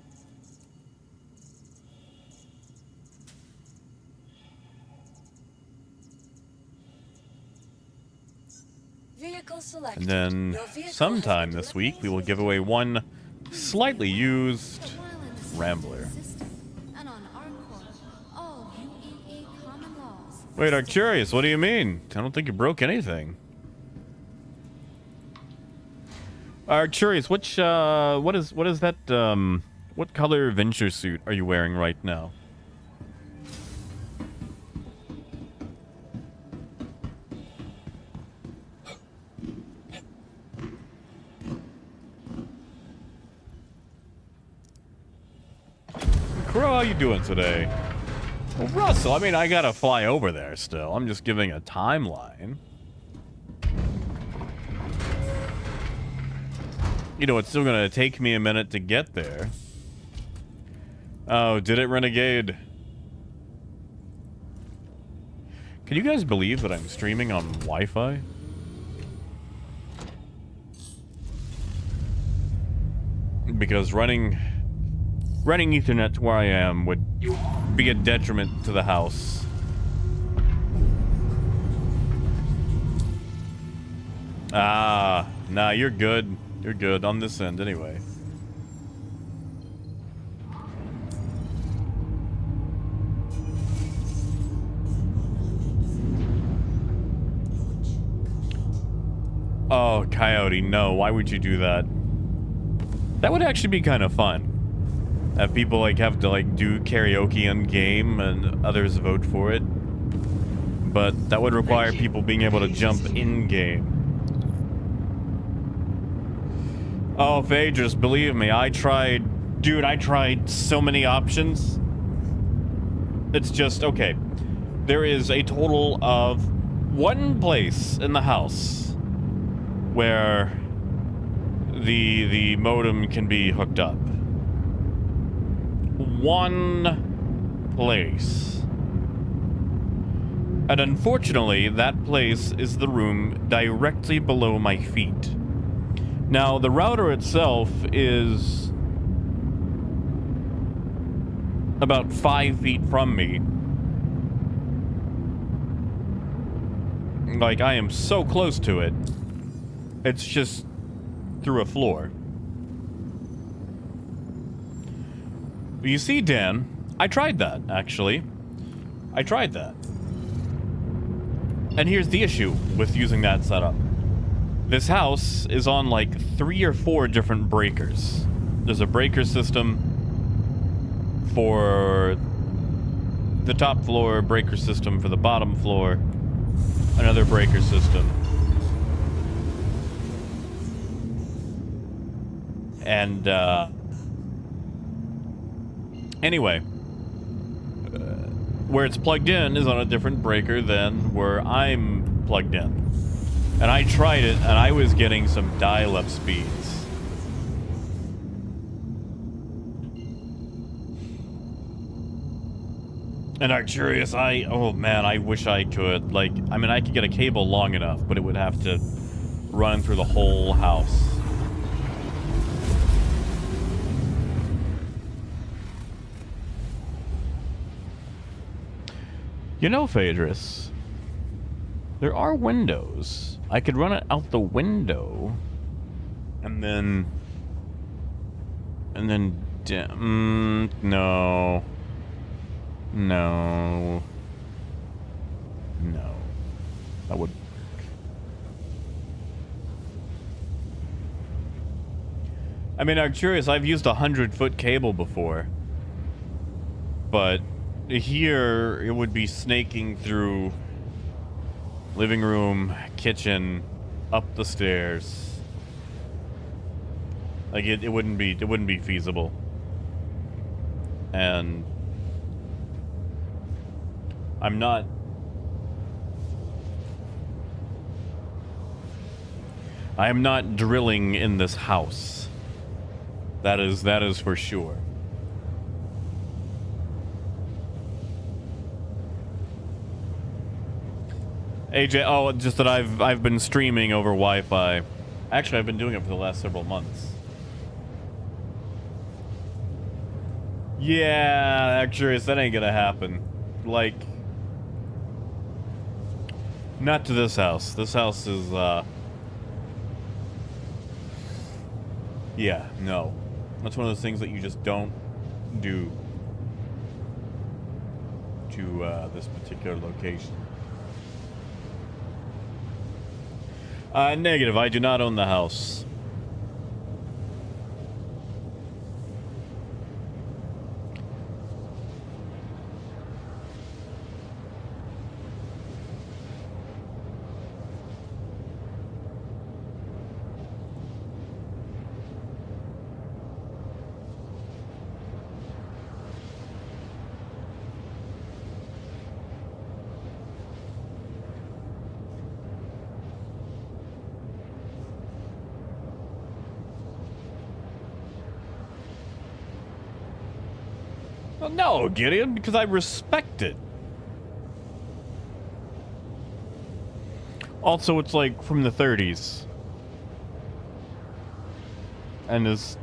Vehicle selected. And then Your vehicle sometime has been this week, we will give away one slightly used Rambler. And on our court, all UEE common laws. Wait, I'm curious, what do you mean? I don't think you broke anything. Curious, which, what is that, what color venture suit are you wearing right now? Crow, how you doing today? Well, Russell, I mean, I gotta fly over there still. I'm just giving a timeline. You know, it's still gonna take me a minute to get there. Oh, did it, Renegade? Can you guys believe that I'm streaming on Wi-Fi? Because running Ethernet to where I am would be a detriment to the house. Ah, nah, you're good. You're good on this end anyway. Oh, Coyote, no. Why would you do that? That would actually be kind of fun. Have people, like, have to, like, do karaoke on game and others vote for it. but that would require people being able to jump in-game. Oh, Phaedrus, believe me, I tried... Dude, I tried so many options. It's just, okay. There is a total of one place in the house where the modem can be hooked up. One place. And unfortunately, that place is the room directly below my feet. Now, the router itself is about 5 feet from me. Like, I am so close to it. It's just through a floor. You see, Dan, I tried that, actually. I tried that. And here's the issue with using that setup. This house is on like 3 or 4 different breakers. There's a breaker system for the top floor, breaker system for the bottom floor, another breaker system. And, anyway, where it's plugged in is on a different breaker than where I'm plugged in. And I tried it, and I was getting some dial-up speeds. And Arcturus, oh man, I wish I could, like, I mean, I could get a cable long enough, but it would have to run through the whole house. You know, Phaedrus, there are windows. I could run it out the window, and then, no. No. No. That would... I mean, I'm curious, I've used a 100-foot cable before. But here, it would be snaking through living room, kitchen, up the stairs. Like, it wouldn't be feasible. And I am not drilling in this house. That is for sure. AJ, oh, just that I've been streaming over Wi-Fi. Actually, I've been doing it for the last several months. Yeah, actually, that ain't gonna happen. Like, not to this house. This house is, yeah, no. That's one of those things that you just don't do to, this particular location. Negative. I do not own the house. Well, no, Gideon, because I respect it. Also, it's like from the 30s. And is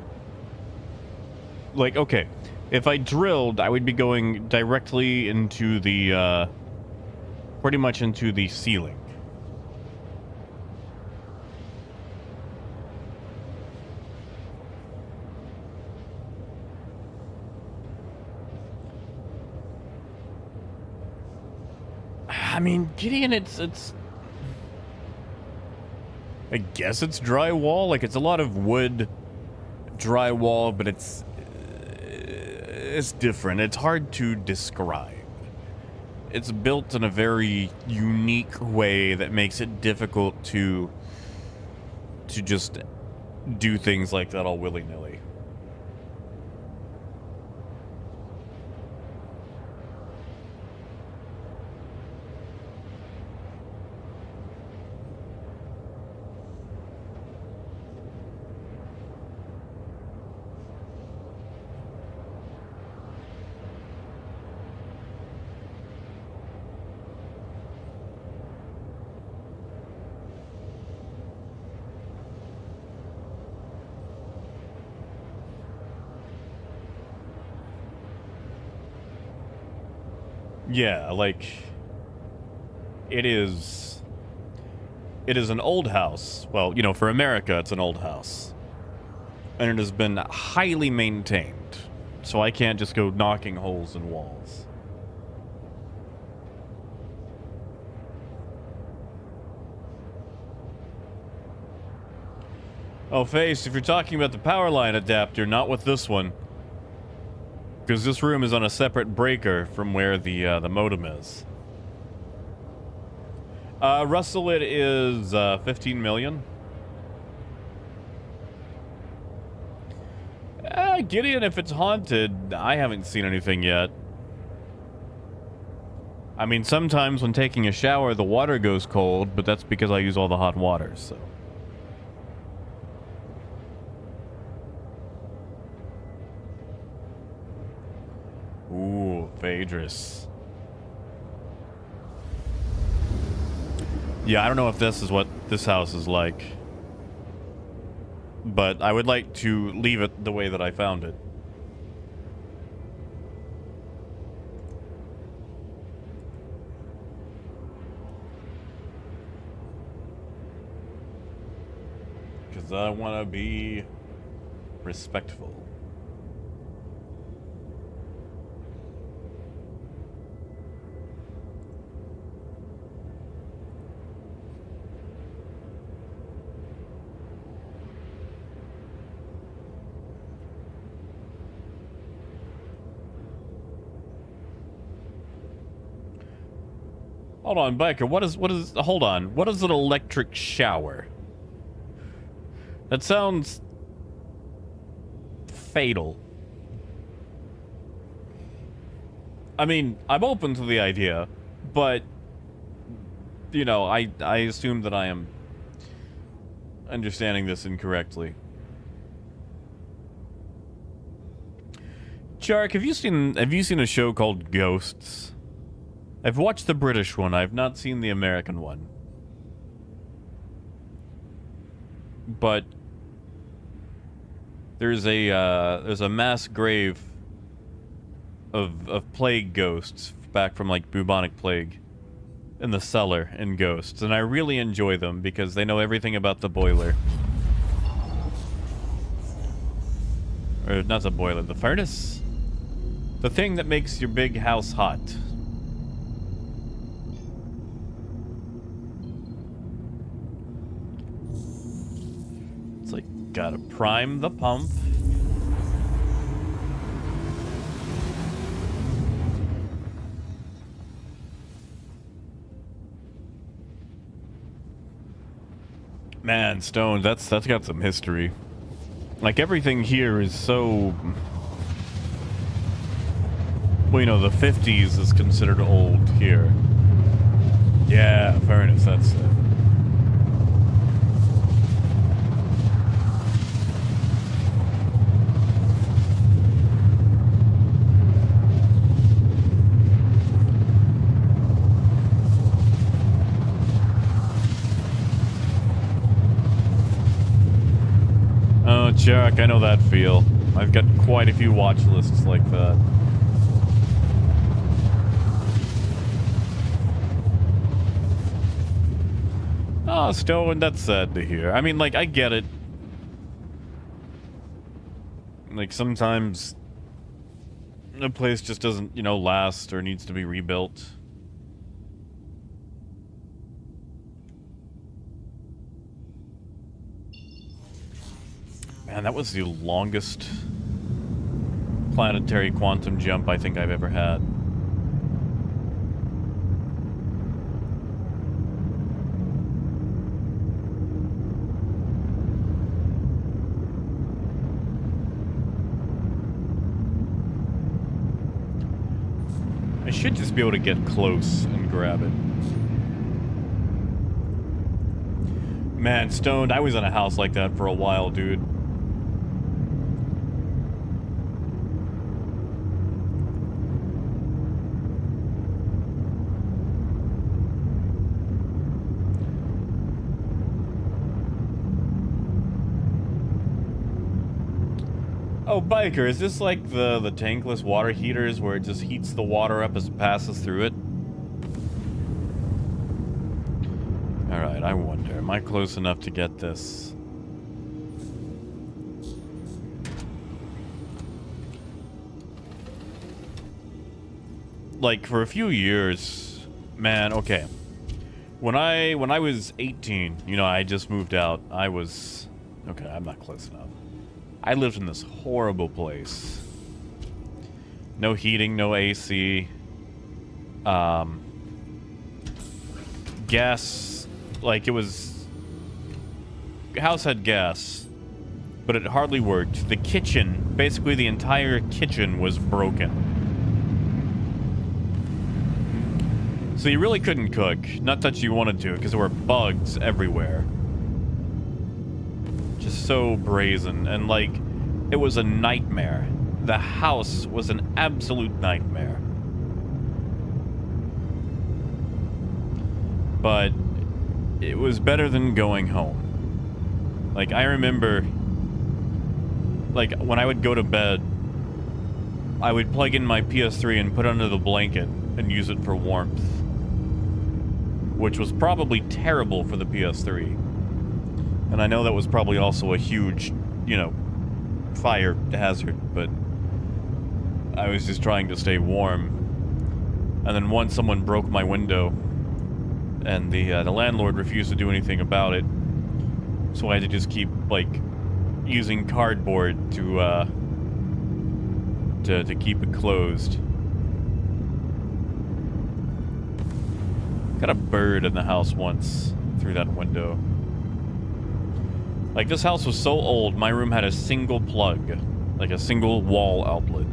like, okay, if I drilled, I would be going directly into the, pretty much into the ceiling. I mean, Gideon, it's... I guess it's drywall. Like, it's a lot of wood drywall, but it's different. It's hard to describe. it's built in a very unique way that makes it difficult to just do things like that all willy-nilly. Yeah, like, it is an old house. Well, you know, for America, it's an old house. And it has been highly maintained. So I can't just go knocking holes in walls. Oh, Face, if you're talking about the power line adapter, not with this one. Because this room is on a separate breaker from where the modem is. Russell, it is 15 million. Gideon, if it's haunted, I haven't seen anything yet. I mean, sometimes when taking a shower, the water goes cold, but that's because I use all the hot water, so. Ooh, Phaedrus. Yeah, I don't know if this is what this house is like. But I would like to leave it the way that I found it. Because I want to be respectful. Hold on, Biker, what is, hold on, what is an electric shower? That sounds fatal. I mean, I'm open to the idea, but, you know, I assume that I am understanding this incorrectly. Chark, have you seen a show called Ghosts? I've watched the British one. I've not seen the American one. But there's a mass grave of plague ghosts back from like bubonic plague in the cellar in Ghosts, and I really enjoy them because they know everything about the boiler. Or not the boiler, the furnace? The thing that makes your big house hot. It's like, gotta prime the pump. Man, Stone, that's got some history. Like, everything here is so... Well, you know, the 50s is considered old here. Yeah, furnace, that's it. Oh, Chuck, I know that feel. I've got quite a few watch lists like that. Oh, Stone, that's sad to hear. I mean, like, I get it. Like, sometimes a place just doesn't, you know, last or needs to be rebuilt. Man, that was the longest planetary quantum jump I think I've ever had. I should just be able to get close and grab it. Man, Stoned, I was in a house like that for a while, dude. Oh, Biker, is this like the tankless water heaters where it just heats the water up as it passes through it? Alright, I wonder, am I close enough to get this? Like, for a few years, man, okay. When I was 18, you know, I just moved out, I was... Okay, I'm not close enough. I lived in this horrible place. No heating, no AC. Gas, like it was... The house had gas, but it hardly worked. The kitchen, basically the entire kitchen was broken. So you really couldn't cook. Not that you wanted to, because there were bugs everywhere. Just so brazen, and like, it was a nightmare. The house was an absolute nightmare. But it was better than going home. Like, I remember, like, when I would go to bed, I would plug in my PS3 and put it under the blanket and use it for warmth. Which was probably terrible for the PS3. And I know that was probably also a huge, you know, fire hazard, but I was just trying to stay warm. And then once someone broke my window, and the landlord refused to do anything about it, so I had to just keep, like, using cardboard to keep it closed. Got a bird in the house once through that window. Like, this house was so old, my room had a single plug. Like, a single wall outlet.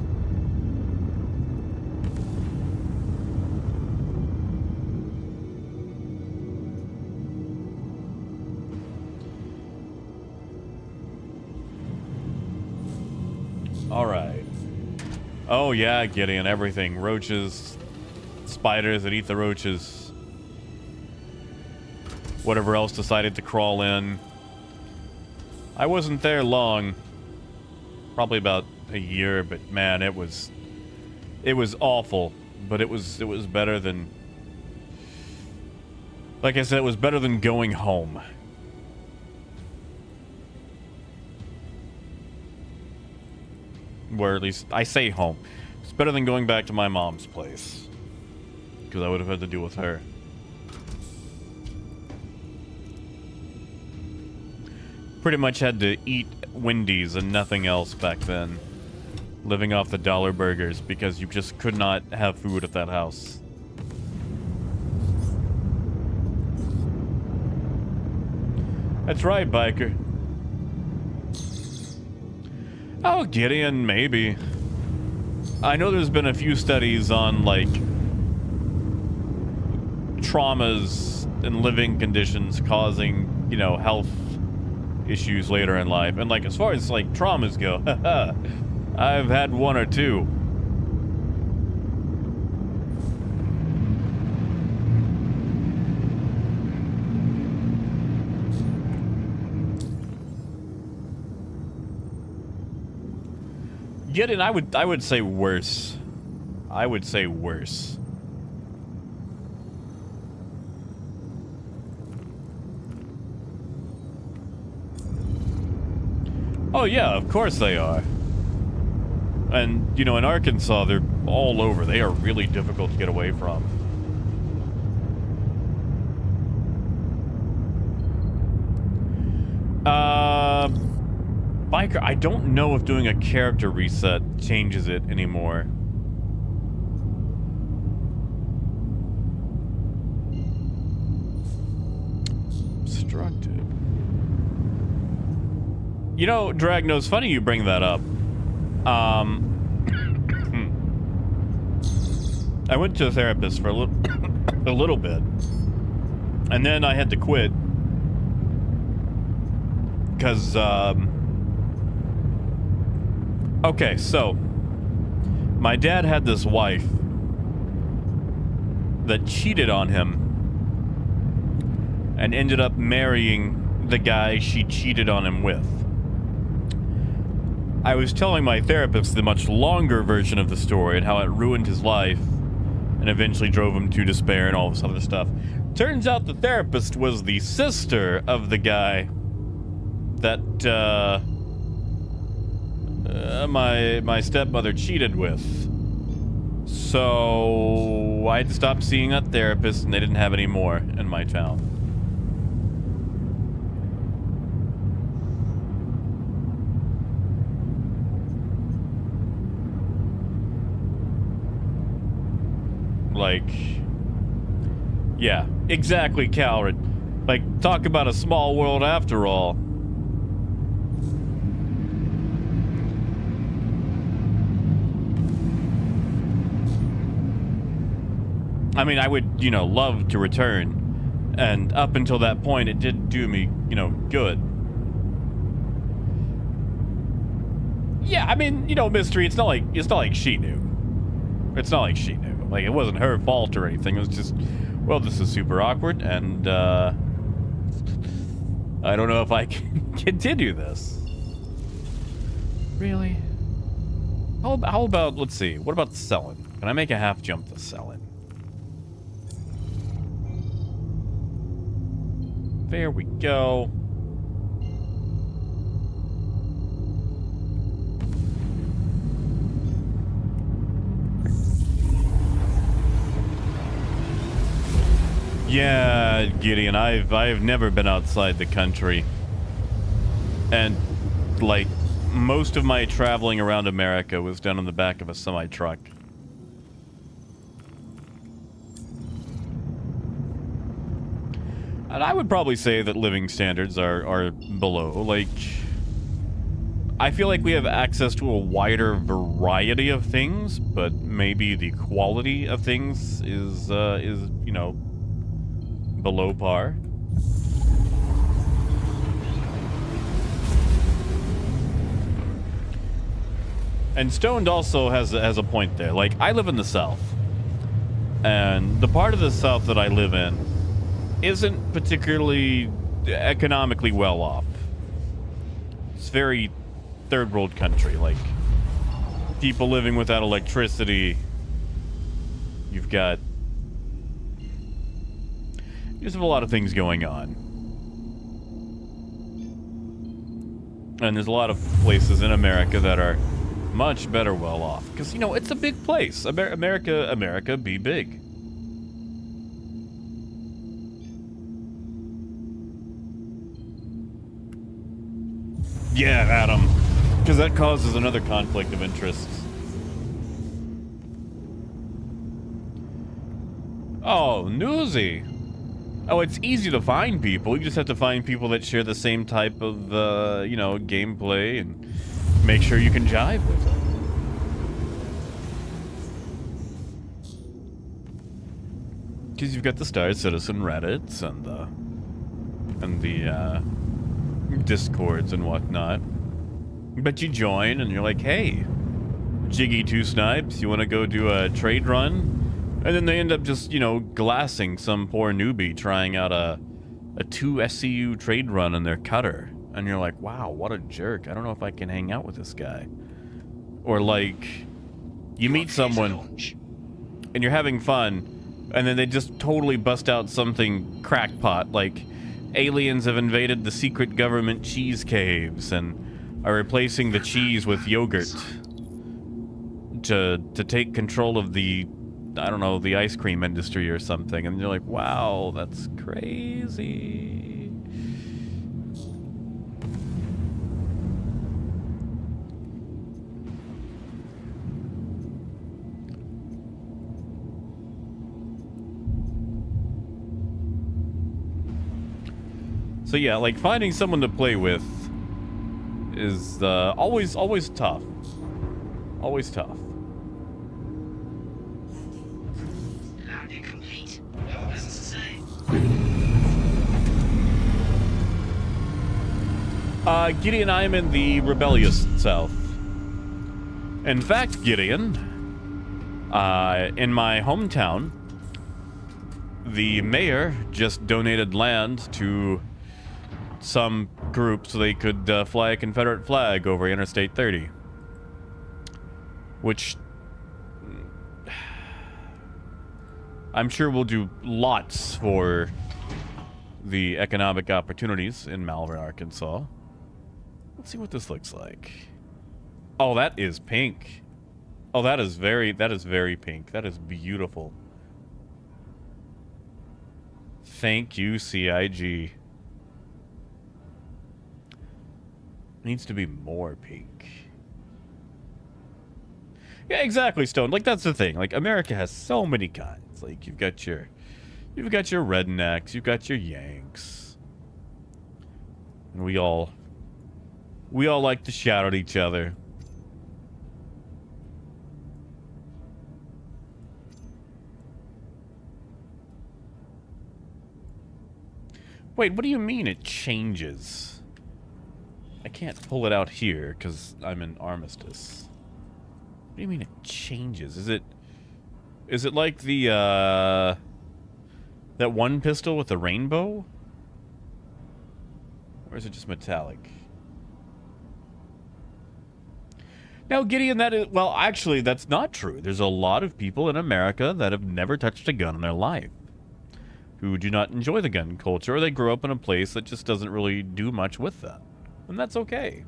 Alright. Oh yeah, Gideon, everything. Roaches, spiders that eat the roaches. Whatever else decided to crawl in. I wasn't there long. Probably about a year, but man, it was awful. But it was better than, like I said, it was better than going home. Where at least I say home. It's better than going back to my mom's place, because I would have had to deal with her. Pretty much had to eat Wendy's and nothing else back then. Living off the dollar burgers because you just could not have food at that house. That's right, Biker. Oh, Gideon, maybe. I know there's been a few studies on, like, traumas and living conditions causing, you know, health issues later in life. And, like, as far as, like, traumas go, I've had one or two. Gideon, I would say worse. I would say worse. Oh yeah, of course they are. And, you know, in Arkansas, they're all over. They are really difficult to get away from. Biker, I don't know if doing a character reset changes it anymore. Obstructed. You know, Dragnos, funny you bring that up. I went to a therapist for a little, a little bit, and then I had to quit because, okay, so my dad had this wife that cheated on him and ended up marrying the guy she cheated on him with. I was telling my therapist the much longer version of the story and how it ruined his life and eventually drove him to despair and all this other stuff. Turns out the therapist was the sister of the guy that my stepmother cheated with. So I had to stop seeing that therapist, and they didn't have any more in my town. Like, yeah, exactly, Calred. Like, talk about a small world after all. I mean, I would, you know, love to return. And up until that point, it did do me, you know, good. Yeah, I mean, you know, Mystery, it's not like she knew. It's not like she knew. Like, it wasn't her fault or anything. It was just, well, this is super awkward, and, I don't know if I can continue this. Really? How about, let's see, what about selling? Can I make a half jump to selling? There we go. Yeah, Gideon, I've never been outside the country. And like most of my traveling around America was done on the back of a semi-truck. And I would probably say that living standards are below. Like, I feel like we have access to a wider variety of things, but maybe the quality of things is you know, below par. And Stoned also has a point there. Like, I live in the South, and the part of the South that I live in isn't particularly economically well off. It's very third world country. Like, people living without electricity. You've got, you just have a lot of things going on. And there's a lot of places in America that are much better well off. Because, you know, it's a big place. America be big. Yeah, Adam. Because that causes another conflict of interest. Oh, Newsy. Oh, it's easy to find people. You just have to find people that share the same type of, you know, gameplay and make sure you can jive with them. Because you've got the Star Citizen Reddits and the Discords and whatnot. But you join and you're like, hey, Jiggy Two Snipes, you want to go do a trade run? And then they end up just, you know, glassing some poor newbie trying out a 2 SCU trade run in their cutter. And you're like, wow, what a jerk. I don't know if I can hang out with this guy. Or like, you meet someone and you're having fun, and then they just totally bust out something crackpot, like aliens have invaded the secret government cheese caves and are replacing the cheese with yogurt to take control of the, I don't know, the ice cream industry or something. And you're like, wow, that's crazy. So yeah, like finding someone to play with is always tough. Always tough. find it complete. No business to say. Gideon, I am in the rebellious South. In fact, Gideon, in my hometown, the mayor just donated land to some group so they could fly a Confederate flag over Interstate 30. Which I'm sure will do lots for the economic opportunities in Malvern, Arkansas. Let's see what this looks like. Oh, that is pink. Oh, that is very pink. That is beautiful. Thank you, CIG. Needs to be more pink. Yeah, exactly, Stone. Like, that's the thing. Like, America has so many kinds. Like, you've got your rednecks, you've got your Yanks. And we all like to shout at each other. Wait, what do you mean it changes? I can't pull it out here because I'm in Armistice. What do you mean it changes? Is it like the that one pistol with the rainbow? Or is it just metallic? Now, Gideon, that is, well, actually, that's not true. There's a lot of people in America that have never touched a gun in their life, who do not enjoy the gun culture, or they grow up in a place that just doesn't really do much with that. And that's okay.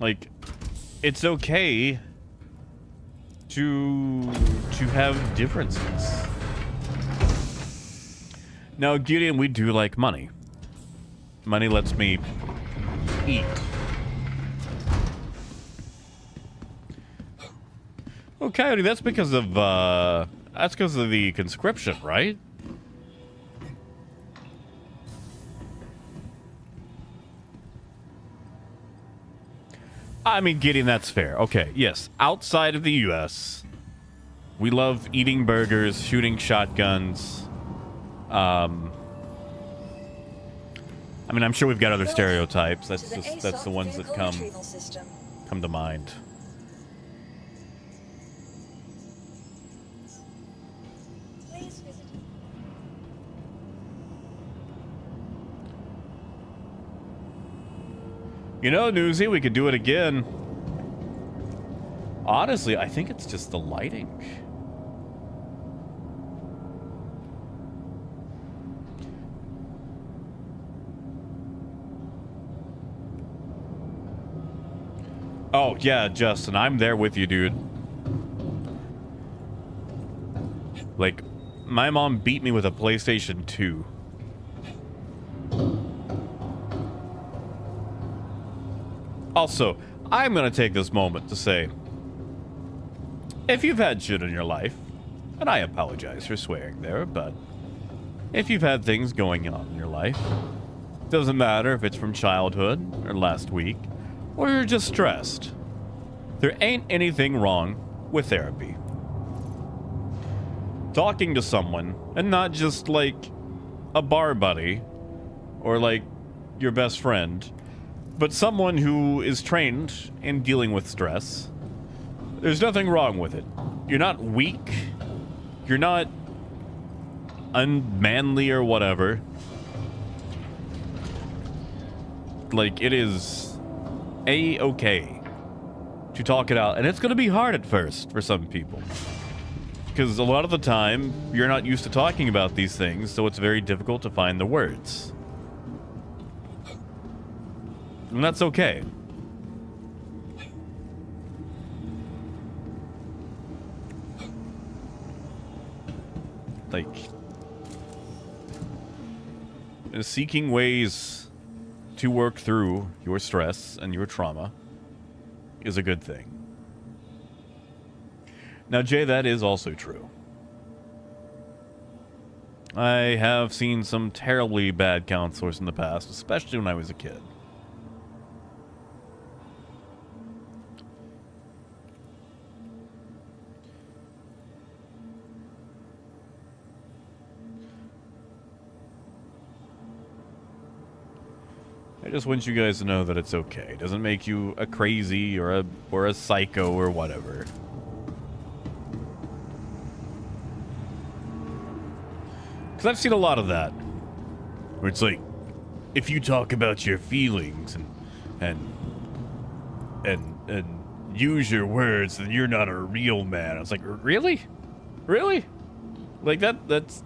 Like, it's okay to have differences. Now, Gideon, we do like money. Money lets me eat. Oh, Coyote, that's because of the conscription, right? I mean, Gideon, that's fair. Okay, yes. Outside of the U.S., we love eating burgers, shooting shotguns. I mean, I'm sure we've got other stereotypes. That's the ones that come to mind. Please visit. You know, Newsy, we could do it again. Honestly, I think it's just the lighting. Oh, yeah, Justin, I'm there with you, dude. Like, my mom beat me with a PlayStation 2. Also, I'm gonna take this moment to say, if you've had shit in your life, and I apologize for swearing there, but if you've had things going on in your life, doesn't matter if it's from childhood or last week, or you're just stressed, there ain't anything wrong with therapy. Talking to someone, and not just like a bar buddy or like your best friend, but someone who is trained in dealing with stress, there's nothing wrong with it. You're not weak. You're not unmanly or whatever. Like, it is A-okay to talk it out. And it's going to be hard at first for some people, because a lot of the time, you're not used to talking about these things, so it's very difficult to find the words. And that's okay. Like, seeking ways to work through your stress and your trauma is a good thing. Now, Jay, that is also true. I have seen some terribly bad counselors in the past, especially when I was a kid. I just want you guys to know that it's okay. It doesn't make you a crazy or a psycho or whatever. Because I've seen a lot of that. Where it's like, if you talk about your feelings and use your words, then you're not a real man. I was like, really? Really? Like that's...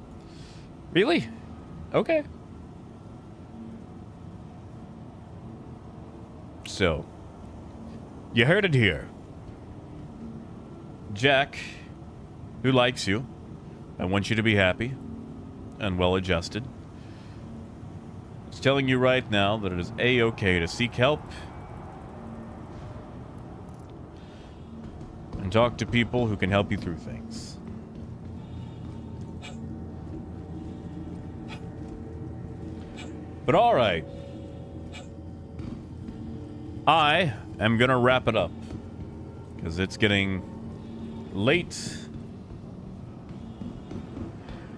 Really? Okay. So, you heard it here. Jack, who likes you and wants you to be happy and well-adjusted, is telling you right now that it is A-okay to seek help and talk to people who can help you through things. But all right. I am going to wrap it up because it's getting late.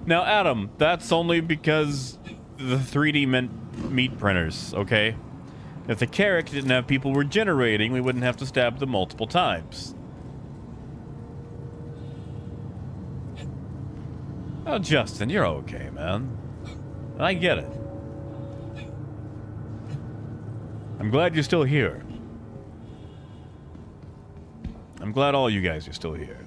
Now, Adam, that's only because the 3D meat printers, okay? If the Carrick didn't have people regenerating, we wouldn't have to stab them multiple times. Oh, Justin, you're okay, man. I get it. I'm glad you're still here. I'm glad all you guys are still here.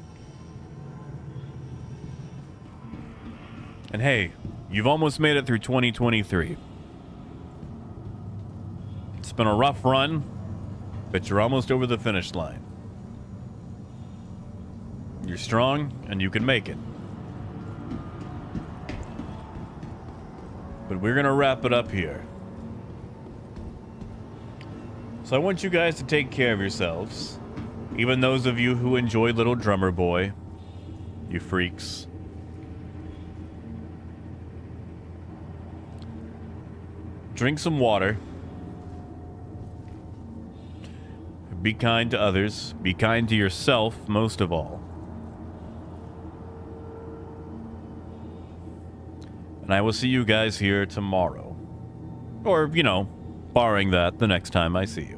And hey, you've almost made it through 2023. It's been a rough run, but you're almost over the finish line. You're strong, and you can make it. But we're gonna wrap it up here. So I want you guys to take care of yourselves. Even those of you who enjoy Little Drummer Boy. You freaks. Drink some water. Be kind to others. Be kind to yourself, most of all. And I will see you guys here tomorrow. Or, you know, barring that, the next time I see you.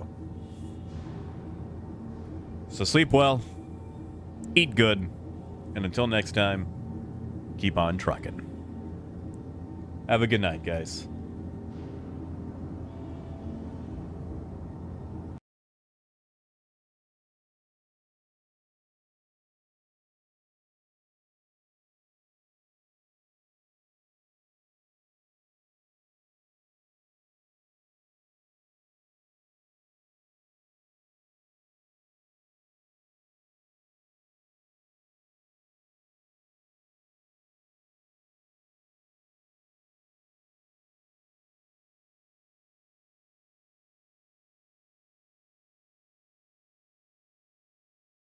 So sleep well, eat good, and until next time, keep on trucking. Have a good night, guys.